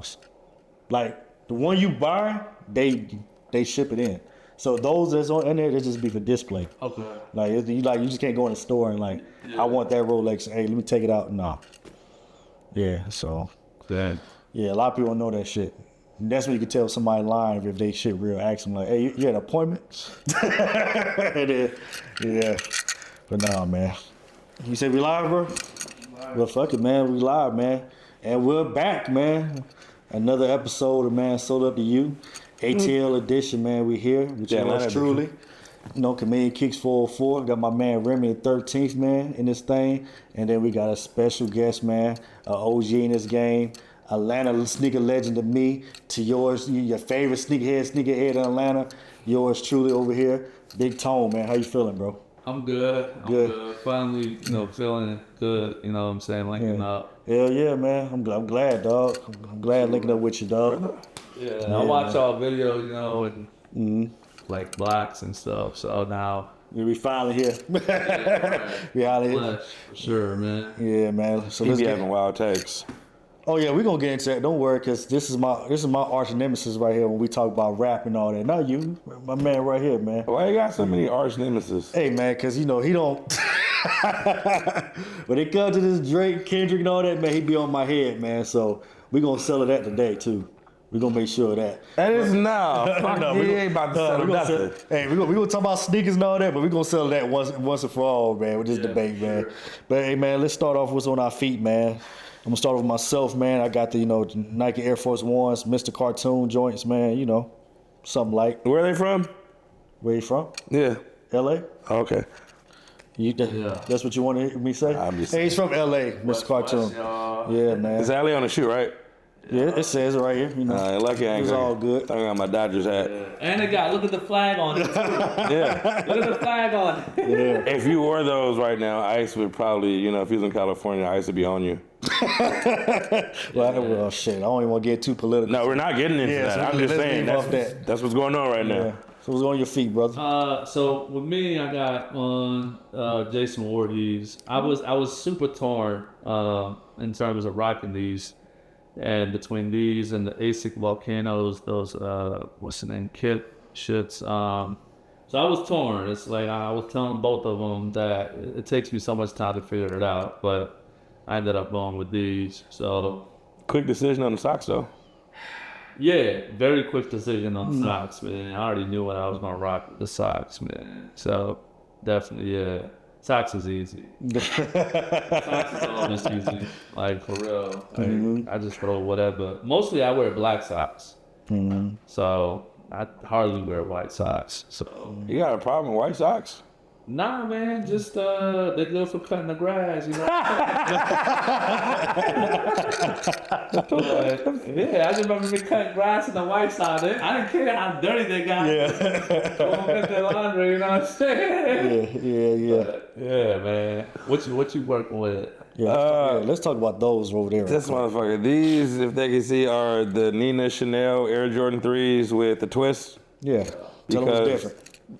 $100. Like the one you buy, they ship it in. So those that's on in there, they just be for display. Okay. You just can't go in the store and I want that Rolex. Hey, let me take it out. Nah. Yeah. So. Then. Yeah, a lot of people don't know that shit. And that's when you can tell somebody lying if they shit real. Ask them like, hey, you had an appointment? Yeah. But nah, man. You said we live, bro? Well, fuck it, man. We live, man. And we're back, man. Another episode of Man Sold Up to You. ATL edition, man. We here with yours truly. You know, Chameleon Kicks 404. Got my man Remy the 13th, man, in this thing. And then we got a special guest, man. OG in this game. Atlanta sneaker legend to me. To yours, your favorite sneakerhead in Atlanta. Yours truly over here. Big Tone, man. How you feeling, bro? I'm good. Good. Finally, feeling good. You know what I'm saying? Linking up. Hell yeah, man. I'm glad, dog. I'm glad linking up with you, dog. Yeah, I watch all videos, and like blacks and stuff. So now we finally here. We out here. For sure, man. Yeah, man. So let's be having wild takes. Oh yeah, we're gonna get into that. Don't worry, cause this is my arch nemesis right here when we talk about rap and all that. Not you, my man right here, man. Why you got so many arch nemesis? Hey man, cause he don't. When it comes to this Drake, Kendrick, and all that, man, he be on my head, man. So we gonna settle that today too. We gonna make sure of that. That is no. Fuck no, he ain't about to settle nothing. Hey, we gonna talk about sneakers and all that, but we gonna settle that once and for all, man, with this debate, man. Sure. But hey, man, let's start off with what's on our feet, man. I'm gonna start with myself, man. I got the Nike Air Force Ones, Mr. Cartoon joints, man. Something like. Where are they from? Where you from? Yeah. L.A. Oh, okay. That's what you want to hear me say? Hey, he's from L.A., Mr. Cartoon. Yeah, man. It's L.A. on the shoe, right? Yeah, it says it right here. Lucky I ain't It's all good. I got my Dodgers hat. Yeah. And look at the flag on it. Yeah. Look at the flag on it. Yeah. If you wore those right now, ICE would probably, if he was in California, ICE would be on you. Well, shit, I don't even want to get too political. No, we're not getting into that. I'm just saying that's what's going on right now. So what's on your feet, brother? So with me, I got on Jason Voorhees. I was super torn in terms of rocking these. And between these and the ASIC Volcanoes, those what's the name, kit shits. So I was torn. It's like I was telling both of them that it takes me so much time to figure it out, but I ended up going with these. So quick decision on the socks, though. Yeah, very quick decision on the socks, man. I already knew what I was gonna rock with the socks, man. So definitely, yeah. Socks is easy. Socks is always easy. Like, for real. I just throw whatever. Mostly I wear black socks. So I hardly wear white socks. So you got a problem with white socks? Nah, man. Just they're good for cutting the grass, Yeah, I just remember me cutting grass in the white side. I didn't care how dirty they got. Yeah. Go get their laundry, you know what I'm saying? Yeah. Yeah, man. What you working with? Let's talk about those over there. This motherfucker. These, if they can see, are the Nina Chanel Air Jordan 3s with the twist. Yeah. Tell them what's different.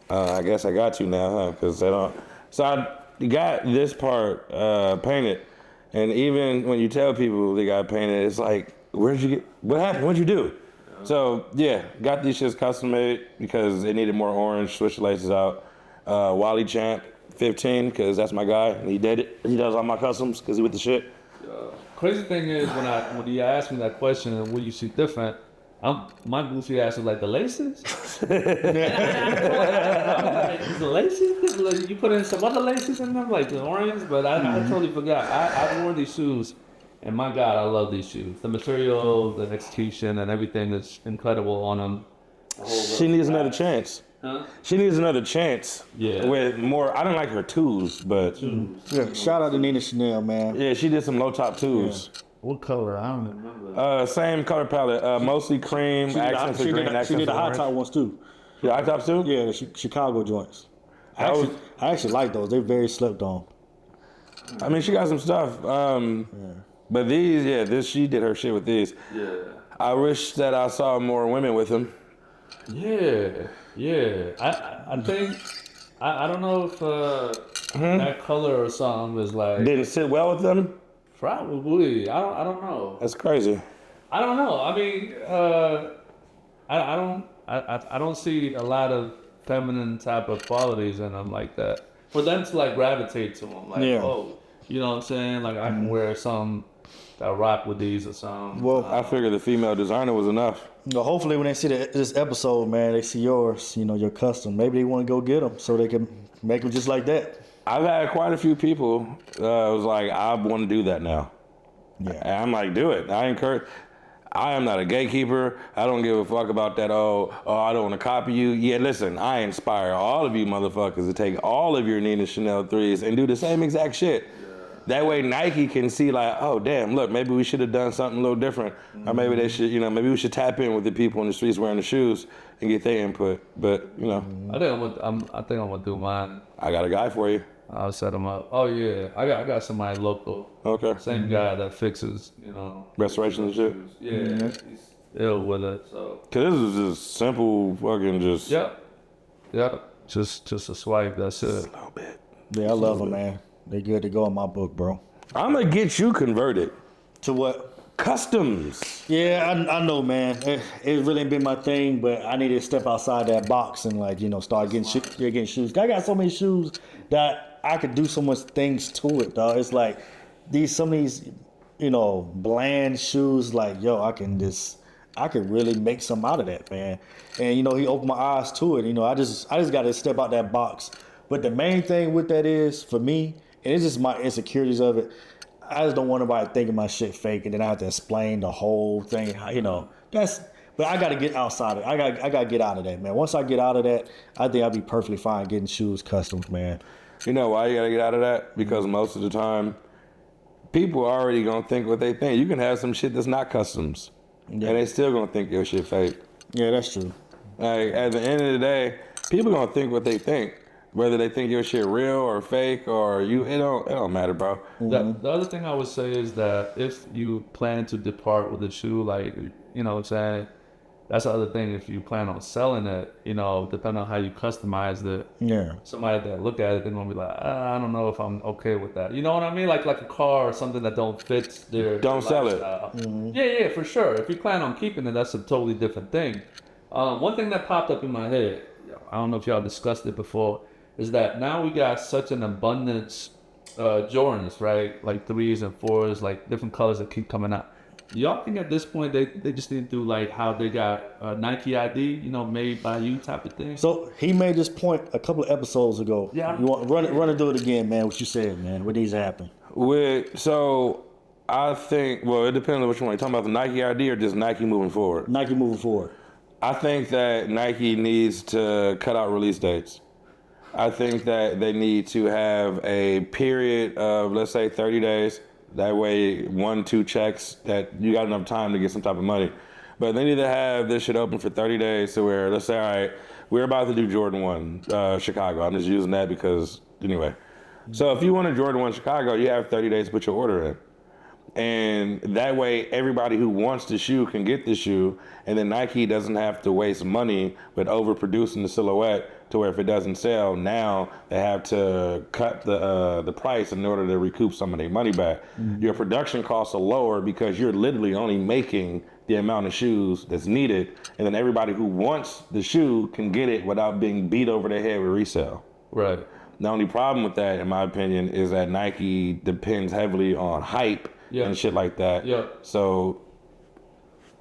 I guess I got you now, huh? Because they don't. So I got this part painted, and even when you tell people they got painted, it's like, where'd you get? What happened? What'd you do? So yeah, got these shits custom made because they needed more orange. Switch the laces out. Wally Champ 15 because that's my guy. And he did it. He does all my customs because he with the shit. Crazy thing is when you asked me that question and what you see different. My goofy ass was like, the laces? The laces? You put in some other laces in them, like the orange, but I totally forgot. I wore these shoes, and my God, I love these shoes. The material, the execution, and everything is incredible on them. She needs another chance. Huh? She needs another chance. Yeah. With more, I don't like her twos, but. Yeah, shout out to Nina Chanel, man. Yeah, she did some low top twos. Yeah. What color? I don't remember. Same color palette. Mostly cream, accents of green, accents of orange. She did the hot top ones too. The hot tops too? Yeah, the Chicago joints. I actually like those. They're very slept on. I mean, she got some stuff. But these, she did her shit with these. Yeah. I wish that I saw more women with them. Yeah. I think, I don't know if that color or something is like. Didn't sit well with them? Probably. I don't know. That's crazy. I don't know. I mean, I don't see a lot of feminine type of qualities in them like that. For them to like gravitate to them, like, Yeah. oh, you know what I'm saying? Like I can wear some that rock with these or something. Well, I figured the female designer was enough. hopefully when they see this episode, man, they see yours, your custom. Maybe they want to go get them so they can make them just like that. I've had quite a few people was like, I want to do that now. Yeah. And I'm like, do it. I am not a gatekeeper. I don't give a fuck about that. Oh, I don't want to copy you. Yeah, listen, I inspire all of you motherfuckers to take all of your Nina Chanel 3s and do the same exact shit. That way Nike can see like, oh damn, look, maybe we should have done something a little different. Or maybe they should, maybe we should tap in with the people in the streets wearing the shoes and get their input. But, I think I'm gonna do mine. I got a guy for you. I'll set them up. Oh yeah, I got somebody local. Okay. Same guy that fixes, Restoration and shit. Yeah, he's ill with it. So. Cause this is just simple fucking just. Yep. Just a swipe. That's it. A little bit. Yeah, I love them, man. They good to go in my book, bro. I'm gonna get you converted. To what? Customs. Yeah, I know, man. It really ain't been my thing, but I need to step outside that box and start getting shoes. I got so many shoes that I could do so much things to it, dog. It's like some of these, bland shoes. Like, yo, I could really make something out of that, man. And he opened my eyes to it. I just got to step out that box. But the main thing with that is for me, and it's just my insecurities of it. I just don't want nobody thinking my shit fake, and then I have to explain the whole thing. But I got to get outside of it. I got to get out of that, man. Once I get out of that, I think I'll be perfectly fine getting shoes customs, man. You know why you gotta get out of that? Because most of the time, people are already gonna think what they think. You can have some shit that's not customs, and they still gonna think your shit fake. Yeah, that's true. Like at the end of the day, people gonna think what they think. Whether they think your shit real or fake or it don't matter, bro. The other thing I would say is that if you plan to depart with a shoe, like, what I'm saying, that's the other thing. If you plan on selling it, depending on how you customize it, somebody that look at it, they're gonna be like, I don't know if I'm okay with that. You know what I mean? Like a car or something that don't fit their sell lifestyle. it. Mm-hmm. Yeah, for sure. If you plan on keeping it, that's a totally different thing. One thing that popped up in my head, I don't know if y'all discussed it before, is that now we got such an abundance Jordans, right? Like 3s and 4s, like different colors that keep coming out. Y'all think at this point they just need to do like how they got Nike ID, made by you type of thing? So he made this point a couple of episodes ago. Yeah. You want run and do it again, man? What you said, man? What needs to happen? So I think, well, it depends on what you want. You talking about the Nike ID or just Nike moving forward? Nike moving forward. I think that Nike needs to cut out release dates. I think that they need to have a period of, let's say, 30 days. That way, 1-2 checks that you got enough time to get some type of money. But they need to have this shit open for 30 days to where, let's say, all right, we're about to do Jordan 1 Chicago. I'm just using that because, anyway. So if you want a Jordan 1 Chicago, you have 30 days to put your order in. And that way, everybody who wants the shoe can get the shoe, and then Nike doesn't have to waste money with overproducing the silhouette to where if it doesn't sell, now they have to cut the price in order to recoup some of their money back. Mm-hmm. Your production costs are lower because you're literally only making the amount of shoes that's needed, and then everybody who wants the shoe can get it without being beat over their head with resale. Right. The only problem with that, in my opinion, is that Nike depends heavily on hype and shit like that. Yeah. So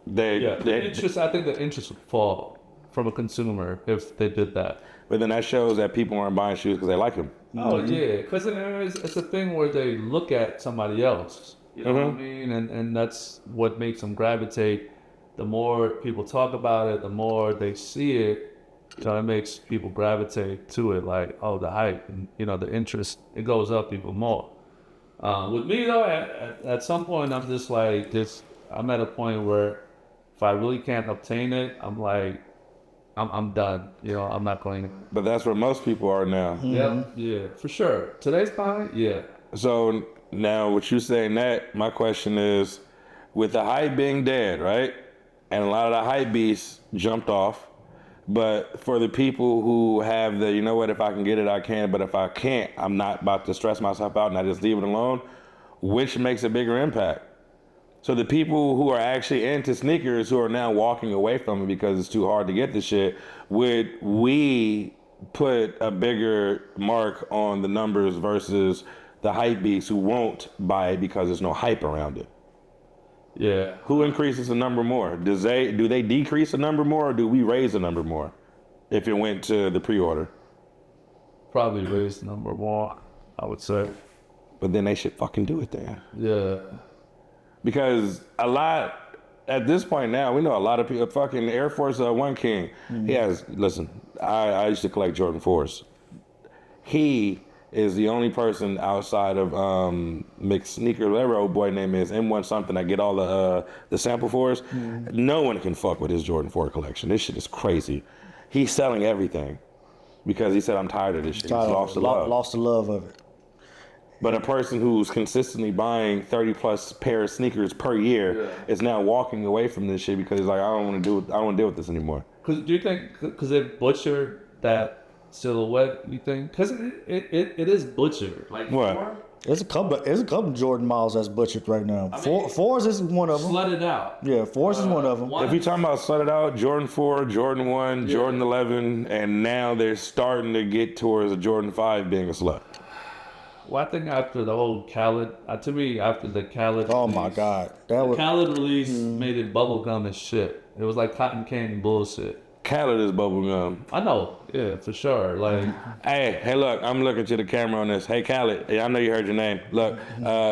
I think the interest would fall from a consumer if they did that. But then that shows that people aren't buying shoes because they like them. Oh yeah, because it's a thing where they look at somebody else. You know what I mean? And that's what makes them gravitate. The more people talk about it, the more they see it. It makes people gravitate to it. Like, oh, the hype and the interest, it goes up even more. With me though, at some point I'm just like I'm at a point where if I really can't obtain it, I'm like, I'm done. I'm not going. But that's where most people are now. Yeah, for sure. Today's time, yeah. So now, with you saying that, my question is, with the hype being dead, right? And a lot of the hype beasts jumped off. But for the people who have the, if I can get it, I can. But if I can't, I'm not about to stress myself out and I just leave it alone. Which makes a bigger impact? So the people who are actually into sneakers who are now walking away from it because it's too hard to get the shit, would we put a bigger mark on the numbers versus the hype beasts who won't buy it because there's no hype around it? Yeah. Who increases the number more? Do they decrease the number more, or do we raise the number more if it went to the pre-order? Probably raise the number more, I would say. But then they should fucking do it then. Yeah. Because a lot, at this point now, we know a lot of people, fucking Air Force One King, he has, listen, I used to collect Jordan 4s. He is the only person outside of McSneaker, whatever old boy name is, M1 something, I get all the sample 4s. No one can fuck with his Jordan 4 collection. This shit is crazy. He's selling everything because he said, I'm tired of this shit. He's lost the love. Lost the love of it. But a person who's consistently buying 30 plus pair of sneakers per year is now walking away from this shit because he's like, I don't want to deal with this anymore. Do you think because they butchered that silhouette? You think because it is butchered? Like What? There's a couple Jordan models that's butchered right now. Fours is one of them. Slutted out. Yeah, fours is one of them. If you're talking about Slutted Out, Jordan 4, Jordan 1, Jordan 11, and now they're starting to get towards a Jordan 5 being a slut. Well, I think after the whole Khaled, to me, after the Khaled Oh release, my God, Khaled release made it bubblegum as shit. It was like cotton candy bullshit. Khaled is bubblegum. I know, yeah, for sure. Like, Hey, look, I'm looking to the camera on this. Hey, Khaled, I know you heard your name. Look,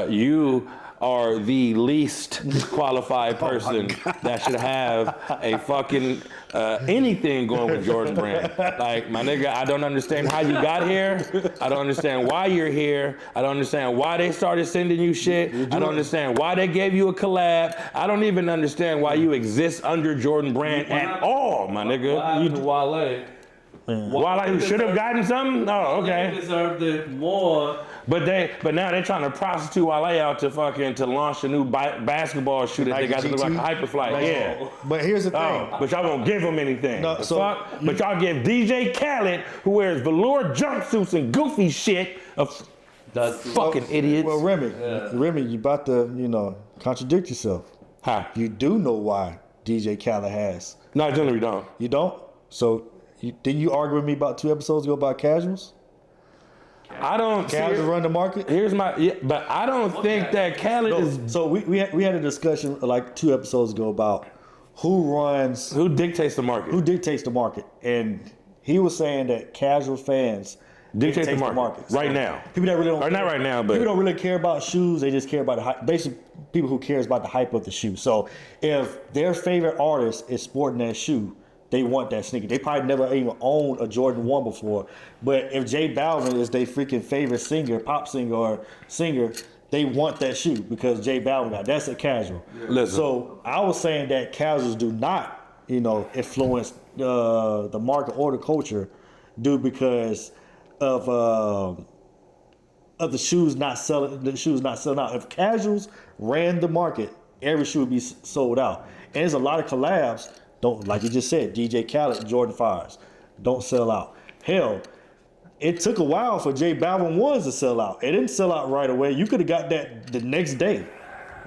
you are the least qualified person that should have a fucking anything going with Jordan Brand. Like, my nigga, I don't understand how you got here. I don't understand why you're here. I don't understand why they started sending you shit. I don't understand why they gave you a collab. I don't even understand why you exist under Jordan Brand at all, my nigga. what happened to Wale? Wale, who should have gotten something? Oh, okay. They deserved it more. But now they're trying to prostitute Wale out to launch a new basketball shoe that they got to look like a hyperflight. Yeah. But here's the thing. Oh, but y'all don't give him anything. No, But y'all give DJ Khaled, who wears velour jumpsuits and goofy shit, That's fucking idiots. Well, Remy, you about to, contradict yourself. Huh? You do know why DJ Khaled has. No, generally we don't. You don't? So, didn't you argue with me about 2 episodes ago about casuals? I don't. Casuals run the market? But I don't think that Khaled is. So we had a discussion like 2 episodes ago about who dictates the market. Who dictates the market, and he was saying that casual fans dictate the market So right now. People that really don't. Or not right now, but people don't really care about shoes. They just care about the hype. Basically, people who cares about the hype of the shoe. So if their favorite artist is sporting that shoe, they want that sneaker. They probably never even owned a Jordan 1 before. But if J Balvin is their freaking favorite singer, pop singer or singer, they want that shoe because J Balvin got. That's a casual. Listen. So I was saying that casuals do not, influence the market or the culture, because of the shoes not selling. The shoes not selling out. If casuals ran the market, every shoe would be sold out. And there's a lot of collabs. Don't, like you just said, DJ Khaled, Jordan 5s, don't sell out. Hell, it took a while for J Balvin 1s to sell out. It didn't sell out right away. You could have got that the next day.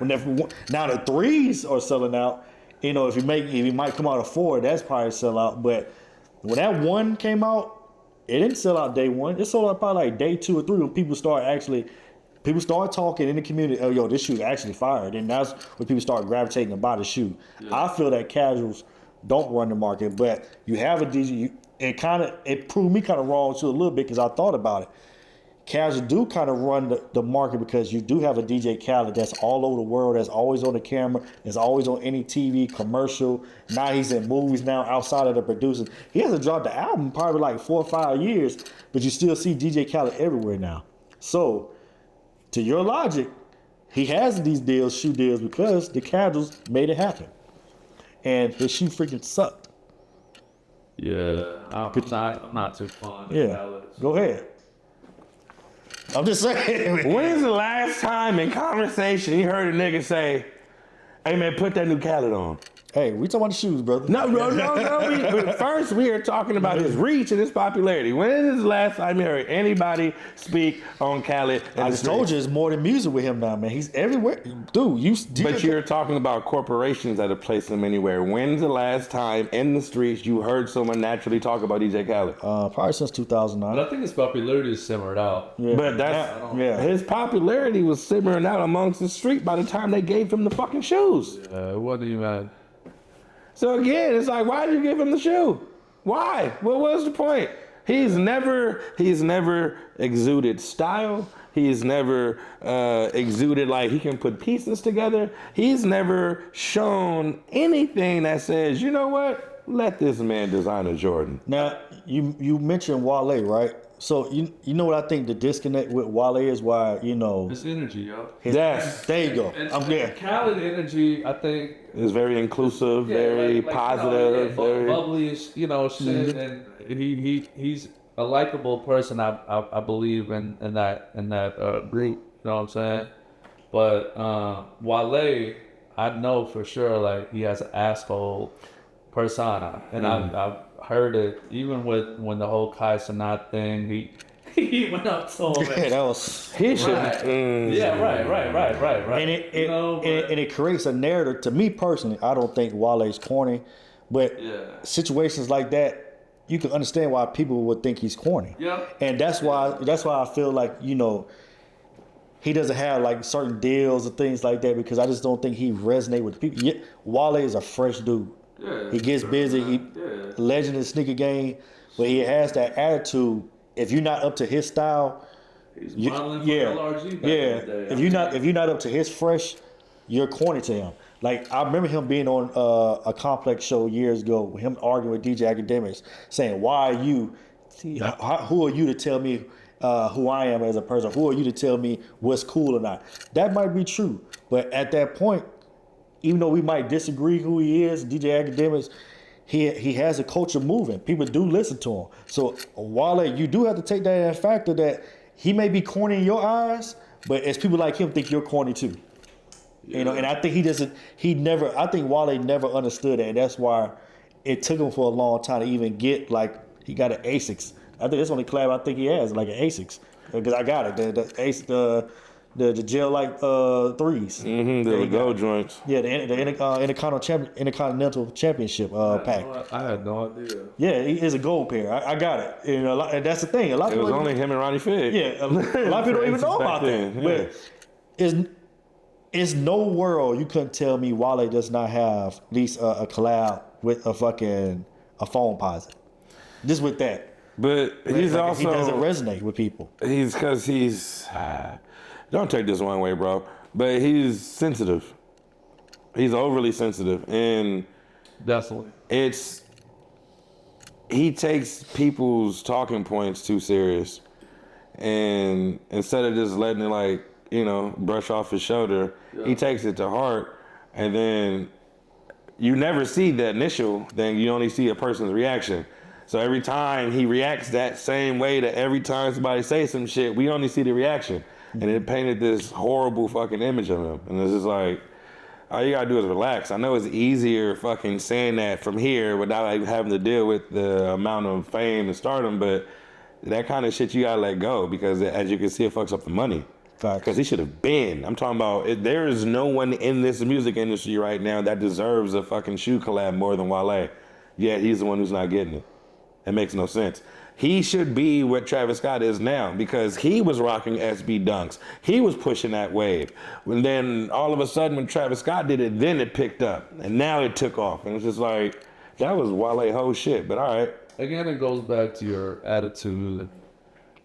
Now the 3s are selling out. If you might come out of 4, that's probably sell out. But when that 1 came out, it didn't sell out day 1. It sold out probably like day 2 or 3 when people start talking in the community. Oh, yo, this shoe actually fired, and that's when people start gravitating to buy the shoe. Yeah. I feel that casuals don't run the market, but you have a DJ. It proved me kind of wrong too a little bit because I thought about it. Casuals do kind of run the market because you do have a DJ Khaled that's all over the world, that's always on the camera, that's always on any TV commercial. Now he's in movies now outside of the producers. He hasn't dropped the album probably like 4 or 5 years, but you still see DJ Khaled everywhere now. So, to your logic, he has these deals, shoe deals, because the casuals made it happen. And his shoe freaking sucked. Yeah, I'm not too fond of Khaled. Go ahead. I'm just saying. When's the last time in conversation you heard a nigga say, "Hey man, put that new Khaled on"? Hey, we talking about the shoes, brother. No. But first, we are talking about his reach and his popularity. When is the last time you heard anybody speak on Khaled? I just told you it's more than music with him now, man. He's everywhere, dude. But you're talking about corporations that have placed him anywhere. When's the last time in the streets you heard someone naturally talk about DJ Khaled? Probably since 2009. But I think his popularity is simmered out. Yeah. But his popularity was simmering out amongst the street by the time they gave him the fucking shoes. It wasn't even. So again, it's like, why did you give him the shoe? Why? What was the point? He's never exuded style. He's never exuded like he can put pieces together. He's never shown anything that says, you know what? Let this man design a Jordan. Now, you mentioned Wale, right? So you know what I think the disconnect with Wale is why, His energy, yo. There you go. And I'm there. Khaled energy, I think. It's very inclusive, very positive, very bubbly, shit. Mm-hmm. And he's a likable person. I believe in that group. You know what I'm saying? But Wale, I know for sure, like he has an asshole persona, and I've heard it even when the whole Kai Cenat thing. He went up to him. Yeah, that was. He should. Yeah, right. And it creates a narrative. To me personally, I don't think Wale's corny, but situations like that, you can understand why people would think he's corny. Yeah. And that's why I feel like he doesn't have like certain deals or things like that because I just don't think he resonates with people. Yeah, Wale is a fresh dude. Yeah, he gets busy. Legend in the sneaker game, but he has that attitude. If you're not up to his style, he's modeling for Dollarz back in the day. If you're not up to his fresh, you're corny to him. Like I remember him being on a Complex show years ago, him arguing with DJ Academics, saying, "Why are you? Who are you to tell me who I am as a person? Who are you to tell me what's cool or not?" That might be true, but at that point, even though we might disagree who he is, DJ Academics, he has a culture moving. People do listen to him. So Wale, you do have to take that in factor that he may be corny in your eyes, but as people like him think you're corny too. And I think I think Wale never understood that, and that's why it took him for a long time to even get he got an Asics. I think that's the only collab I think he has, like an Asics. Because I got it. The gel threes. The gold joints. Yeah, the Intercontinental Championship pack. I had no idea. Yeah, it's a gold pair. I got it. And that's the thing. A lot of It was people only him and Ronnie Fig. Yeah, a lot of people don't even know about that. Yeah. But it's no world you couldn't tell me Wale does not have at least a collab with a phone posit. Just with that. But he's also he doesn't resonate with people. He's don't take this one way, bro. But he's sensitive. He's overly sensitive, and Definitely. he takes people's talking points too serious, and instead of just letting it brush off his shoulder, he takes it to heart, and then you never see the initial thing. You only see a person's reaction. So every time he reacts that same way to every time somebody says some shit, we only see the reaction. And it painted this horrible fucking image of him. And it's just like, all you gotta do is relax. I know it's easier fucking saying that from here without having to deal with the amount of fame and stardom, but that kind of shit you gotta let go because as you can see, it fucks up the money. Because he should have been. I'm talking about, there is no one in this music industry right now that deserves a fucking shoe collab more than Wale. Yet he's the one who's not getting it. It makes no sense. He should be what Travis Scott is now because he was rocking SB Dunks. He was pushing that wave. And then all of a sudden when Travis Scott did it, then it picked up. And now it took off. And it's just like, that was Wale whole shit, but all right. Again, it goes back to your attitude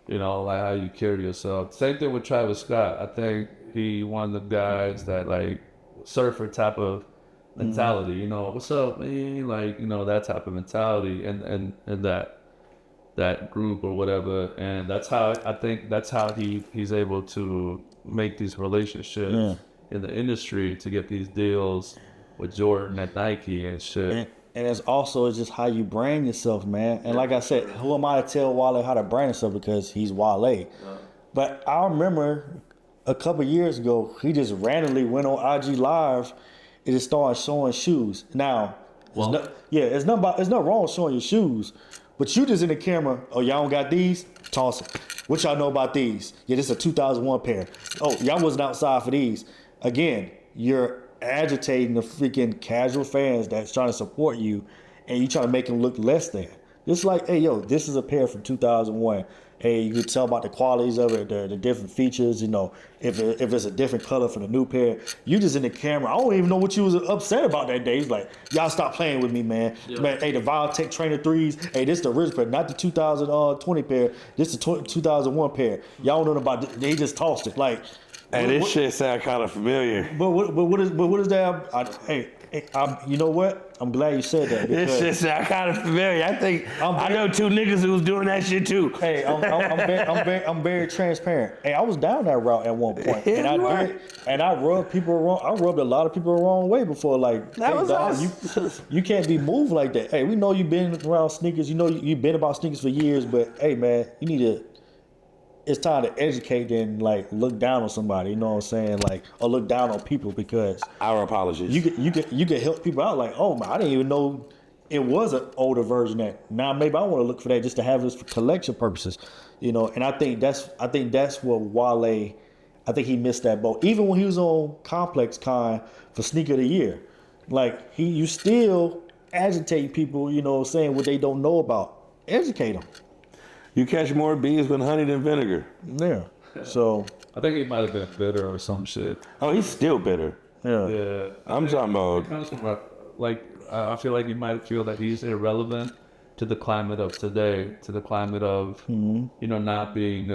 and, like how you carry yourself. Same thing with Travis Scott. I think he one of the guys that surfer type of mentality, what's up, man? That type of mentality and that group or whatever, and that's how he's able to make these relationships in the industry to get these deals with Jordan and Nike and shit. And it's just how you brand yourself, man. And like I said, who am I to tell Wale how to brand himself because he's Wale? But I remember a couple years ago, he just randomly went on IG Live it just started showing shoes. Now, Well- it's not wrong showing your shoes, but you just in the camera. Oh, y'all don't got these? Toss it. What y'all know about these? Yeah, this is a 2001 pair. Oh, y'all wasn't outside for these. Again, you're agitating the freaking casual fans that's trying to support you, and you trying to make them look less than. Just like, hey, yo, this is a pair from 2001. Hey, you can tell about the qualities of it, the different features, you know, if it's a different color from the new pair. You just in the camera. I don't even know what you was upset about that day. He's like, y'all stop playing with me, man. Yeah. Man, hey, the Viotech Trainer 3s, hey, this the original pair, not the 2020 pair. This the 2001 pair. Y'all don't know about it. They just tossed it. Like, hey, this shit sound kind of familiar. But what is that? You know what? I'm glad you said that. This shit sound kind of familiar. I know two niggas who was doing that shit too. Hey, I'm very transparent. Hey, I was down that route at one point, and I rubbed people wrong. I rubbed a lot of people the wrong way before. Like, that was us. You can't be moved like that. Hey, we know you've been around sneakers. You know you've been about sneakers for years, but hey, man, you need to. It's time to educate and like look down on somebody, you know what I'm saying? Like, or look down on people, because our apologies. You could help people out. Like, oh man, I didn't even know it was an older version of that. Now maybe I want to look for that just to have this for collection purposes, you know. And I think that's what Wale. I think he missed that boat. Even when he was on Complex Con for Sneaker of the Year, like you still agitate people, you know, saying what they don't know about. Educate them. You catch more bees with honey than vinegar. Yeah. So I think he might have been bitter or some shit. Oh, he's still bitter. Yeah. I'm talking about. It comes from I feel like he might feel that he's irrelevant to the climate of today, to the climate of you know, not being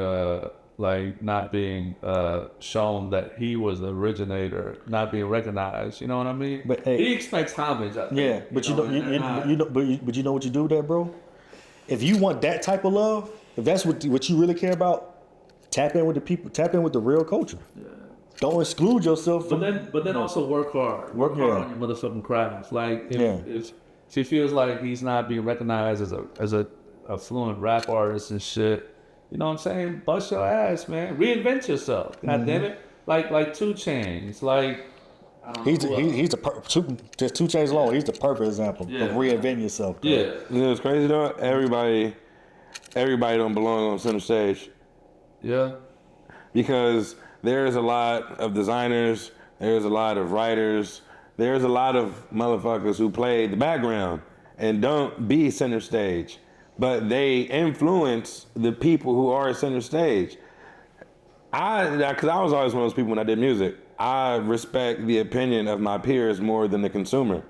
shown that he was the originator, not being recognized. You know what I mean? But hey, he expects homage. I think, yeah, but you know what you do with that, bro? If you want that type of love, if that's what you really care about, tap in with the people, tap in with the real culture. Yeah. Don't exclude yourself. But then also work hard. Work hard on your motherfucking craft. Like if she feels like he's not being recognized as a fluent rap artist and shit, you know what I'm saying? Bust your ass, man. Reinvent yourself. God damn it. Like 2 Chainz. Like, he's the 2 Chainz alone. He's the perfect example of reinventing yourself. Bro. Yeah. You know what's crazy though? Everybody don't belong on center stage. Yeah. Because there's a lot of designers, there's a lot of writers, there's a lot of motherfuckers who play the background and don't be center stage, but they influence the people who are center stage. Because I was always one of those people when I did music. I respect the opinion of my peers more than the consumer.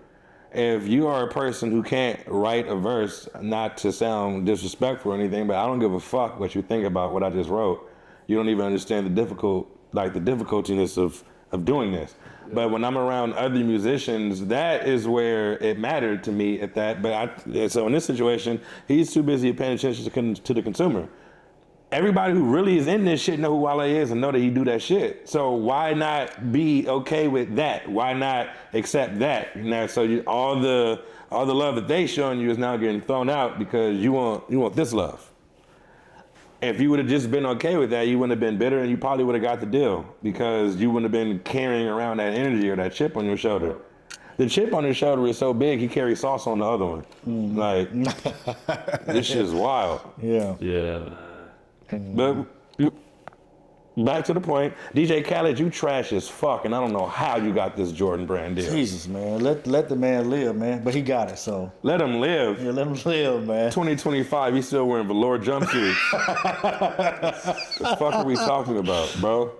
If you are a person who can't write a verse, not to sound disrespectful or anything, but I don't give a fuck what you think about what I just wrote. You don't even understand the difficultiness of doing this. Yeah. But when I'm around other musicians, that is where it mattered to me at that. So in this situation, he's too busy paying attention to the consumer. Everybody who really is in this shit know who Wale is and know that he do that shit. So why not be okay with that? Why not accept that? All the love that they showing you is now getting thrown out because you want this love. If you would have just been okay with that, you wouldn't have been bitter and you probably would have got the deal because you wouldn't have been carrying around that energy or that chip on your shoulder. The chip on his shoulder is so big, he carries sauce on the other one. Like, this shit's wild. Yeah. Yeah. But back to the point, DJ Khaled, you trash as fuck, and I don't know how you got this Jordan brand deal. Jesus, man, let the man live, man. But he got it, so let him live. Yeah, let him live, man. 2025, he's still wearing velour jumpsuits. The fuck are we talking about, bro?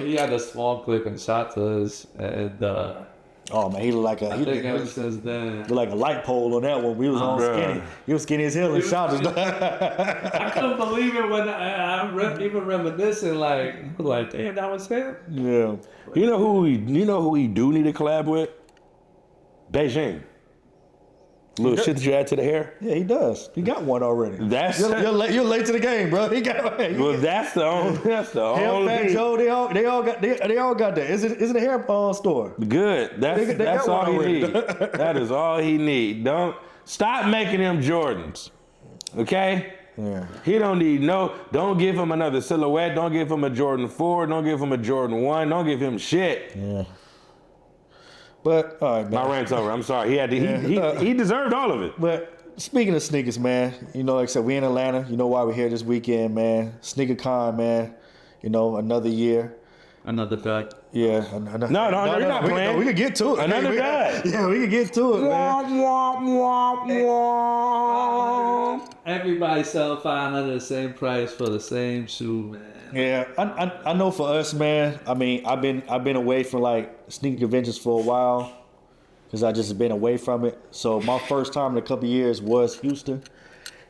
He had a small clip in Shotas, and oh man, he looked like I think ever since then, looked like a light pole on that one. We was on skinny. He was skinny as hell in Shotas. I couldn't believe it when I'm even reminiscing, like damn, that was him. Yeah. You know who we do need to collab with? Beijing. Little shit that you add to the hair? Yeah, he does. He got one already. You're late to the game, bro. He got. Well, that's the only. Him, Fat Joe, they all got that. Is it a hair store? Good. That's all he need. That is all he need. Don't stop making him Jordans. Okay? Yeah. He don't need don't give him another silhouette. Don't give him a Jordan 4. Don't give him a Jordan 1. Don't give him shit. Yeah. But all right, man. My rant's over. I'm sorry. He deserved all of it. But speaking of sneakers, man, like I said, we in Atlanta. You know why we're here this weekend, man. Sneaker Con, man. Another year. Another guy. Yeah. No, you're not playing. We could get to it. Another guy. Yeah, we could get to it, man. Everybody sell $500 the same price for the same shoe, man. Yeah, I know for us, man. I mean, I've been away from like sneaker conventions for a while because I just been away from it. So my first time in a couple of years was Houston.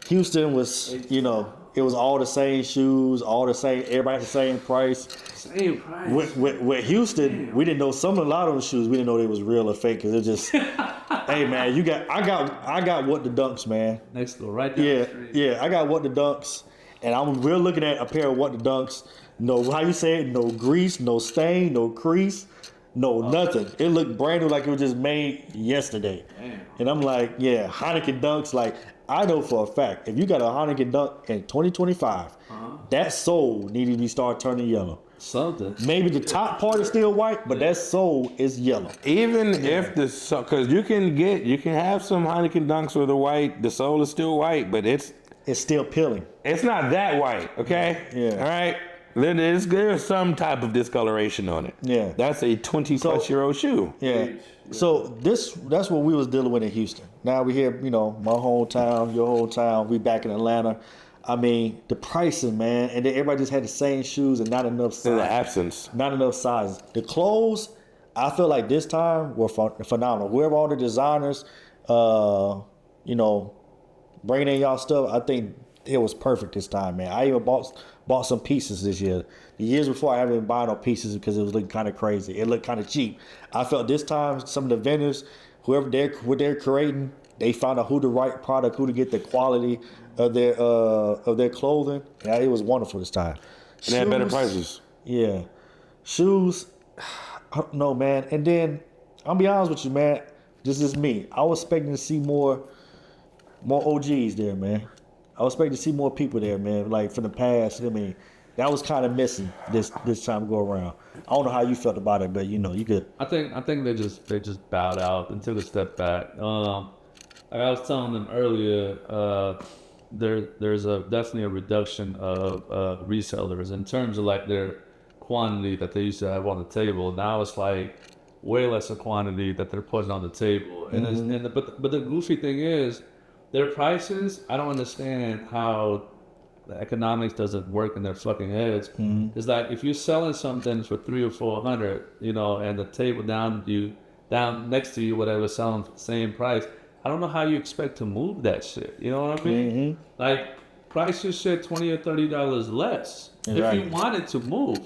Houston was, it was all the same shoes, all the same, everybody the same price. Same price. With Houston, we didn't know a lot of those shoes. We didn't know they was real or fake. Cause it just, hey man, I got what the dunks, man. Next door, right down the street. Yeah, I got what the dunks, and we're looking at a pair of what the dunks. No, how you say it? No grease, no stain, no crease, no nothing. It looked brand new, like it was just made yesterday. Damn. And I'm like, yeah, Heineken dunks, like. I know for a fact, if you got a Heineken dunk in 2025, that sole needs to be start turning yellow. Something. Maybe the top part is still white, but that sole is yellow. Even if because you can have some Heineken dunks where the sole is still white, but it's still peeling. It's not that white, okay? Yeah. All right. There's some type of discoloration on it. Yeah. That's a 20-plus-year-old shoe. Yeah. So that's what we was dealing with in Houston. Now we here, my hometown, your hometown. We back in Atlanta. I mean, the pricing, man, and then everybody just had the same shoes and not enough sizes. The absence. Not enough sizes. The clothes, I feel like this time were phenomenal. Whoever all the designers, bringing in y'all stuff, I think it was perfect this time, man. I even bought some pieces this year. The years before, I haven't been buying no pieces because it was looking kind of crazy. It looked kind of cheap. I felt this time some of the vendors, what they're creating, they found out who the right product, who to get the quality of their clothing. Yeah, it was wonderful this time. And they had better prices. Yeah, shoes. I don't know, man. And then I'll be honest with you, man. This is me. I was expecting to see more OGs there, man. I was expecting to see more people there, man. Like from the past. I mean, that was kind of missing this time go around. I don't know how you felt about it, but you could. I think they just bowed out and took a step back. Like I was telling them earlier, there's definitely a reduction of resellers in terms of like their quantity that they used to have on the table. Now it's like way less a quantity that they're putting on the table. And but the goofy thing is, their prices, I don't understand how the economics doesn't work in their fucking heads. It's like if you're selling something for $300 or $400, and the table down next to you, whatever, selling for the same price. I don't know how you expect to move that shit. You know what I mean? Like price your shit $20 or $30 less if you wanted to move.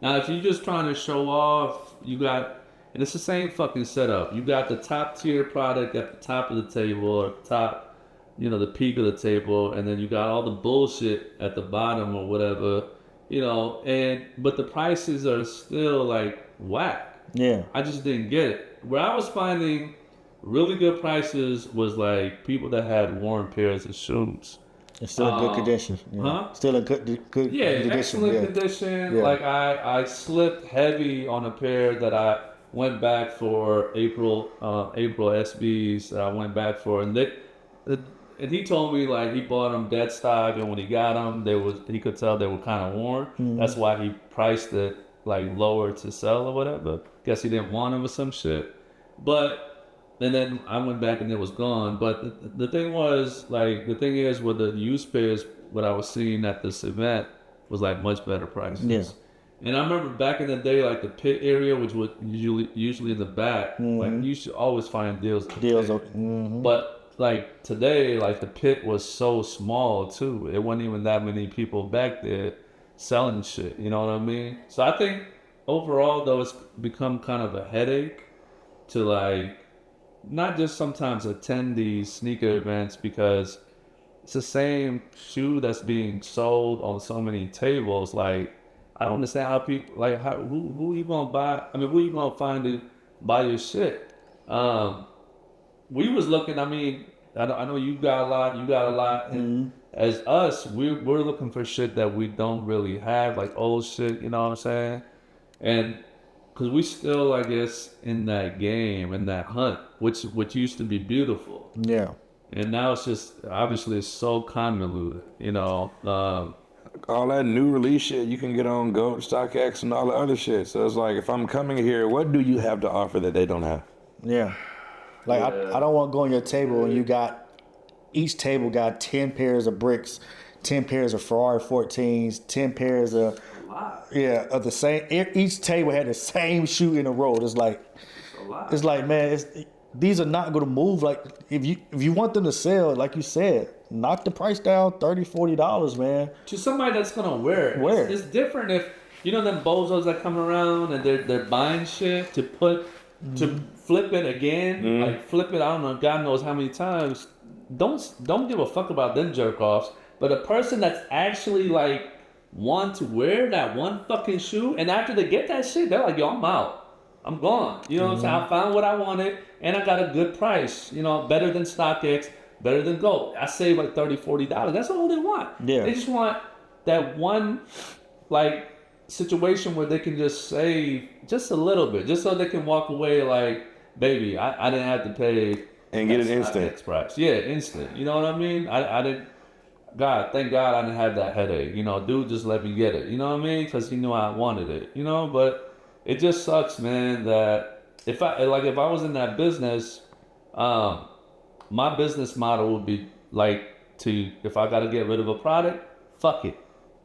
Now, if you're just trying to show off, and it's the same fucking setup. You got the top tier product at the top of the table or top. The peak of the table, and then you got all the bullshit at the bottom or whatever, but the prices are still like whack. Yeah. I just didn't get it. Where I was finding really good prices was like people that had worn pairs of shoes. It's still in good condition. Yeah. Huh? Still in good condition. Excellent condition. Yeah. Like I slipped heavy on a pair that I went back for April SBs. I went back for, and he told me like he bought them dead stock, and when he got them, he could tell they were kind of worn. That's why he priced it like lower to sell or whatever. Guess he didn't want them or some shit. And then I went back and it was gone. But the thing is with the used pairs, what I was seeing at this event was like much better prices. Yeah. And I remember back in the day, like the pit area, which was usually in the back, like you should always find deals. But like today, like the pit was so small too. It wasn't even that many people back there selling shit. You know what I mean? So I think overall though, it's become kind of a headache to like not just sometimes attend these sneaker events because it's the same shoe that's being sold on so many tables. Like I don't understand how people like who you gonna buy? I mean, who you gonna find to buy your shit? We was looking. I mean, I know you got a lot. And as us, we're looking for shit that we don't really have, like old shit. You know what I'm saying? And because we still, I guess, in that game, in that hunt, which used to be beautiful. Yeah. And now it's just, obviously, it's so convoluted, you know. All that new release shit you can get on Goat, StockX, and all the other shit. So it's like, if I'm coming here, what do you have to offer that they don't have? Yeah. Like, I don't want to go on your table and you got, each table got 10 pairs of bricks, 10 pairs of Ferrari 14s, 10 pairs of, of the same, each table had the same shoe in a row. It's like, man, these are not going to move. Like, if you want them to sell, like you said, knock the price down $30, $40, man. To somebody that's going to wear it. It's different if, you know, them bozos that come around and they're buying shit to put, to flip it again, like flip it, I don't know, God knows how many times. Don't give a fuck about them jerk offs. But a person that's actually like want to wear that one fucking shoe, and after they get that shit, they're like, yo, I'm out. I'm gone. You know what I'm saying? I found what I wanted, and I got a good price. You know, better than StockX, better than Gold. I save like $30, $40. That's all they want. Yeah. They just want that one, like, situation where they can just save just a little bit, just so they can walk away like, baby, I didn't have to pay. And get it instant. Price. Yeah, instant. You know what I mean? I didn't. God, thank God I didn't have that headache. You know, dude just let me get it. You know what I mean? Because he knew I wanted it. You know, but it just sucks, man. That if I was in that business, my business model would be like if I got to get rid of a product, fuck it,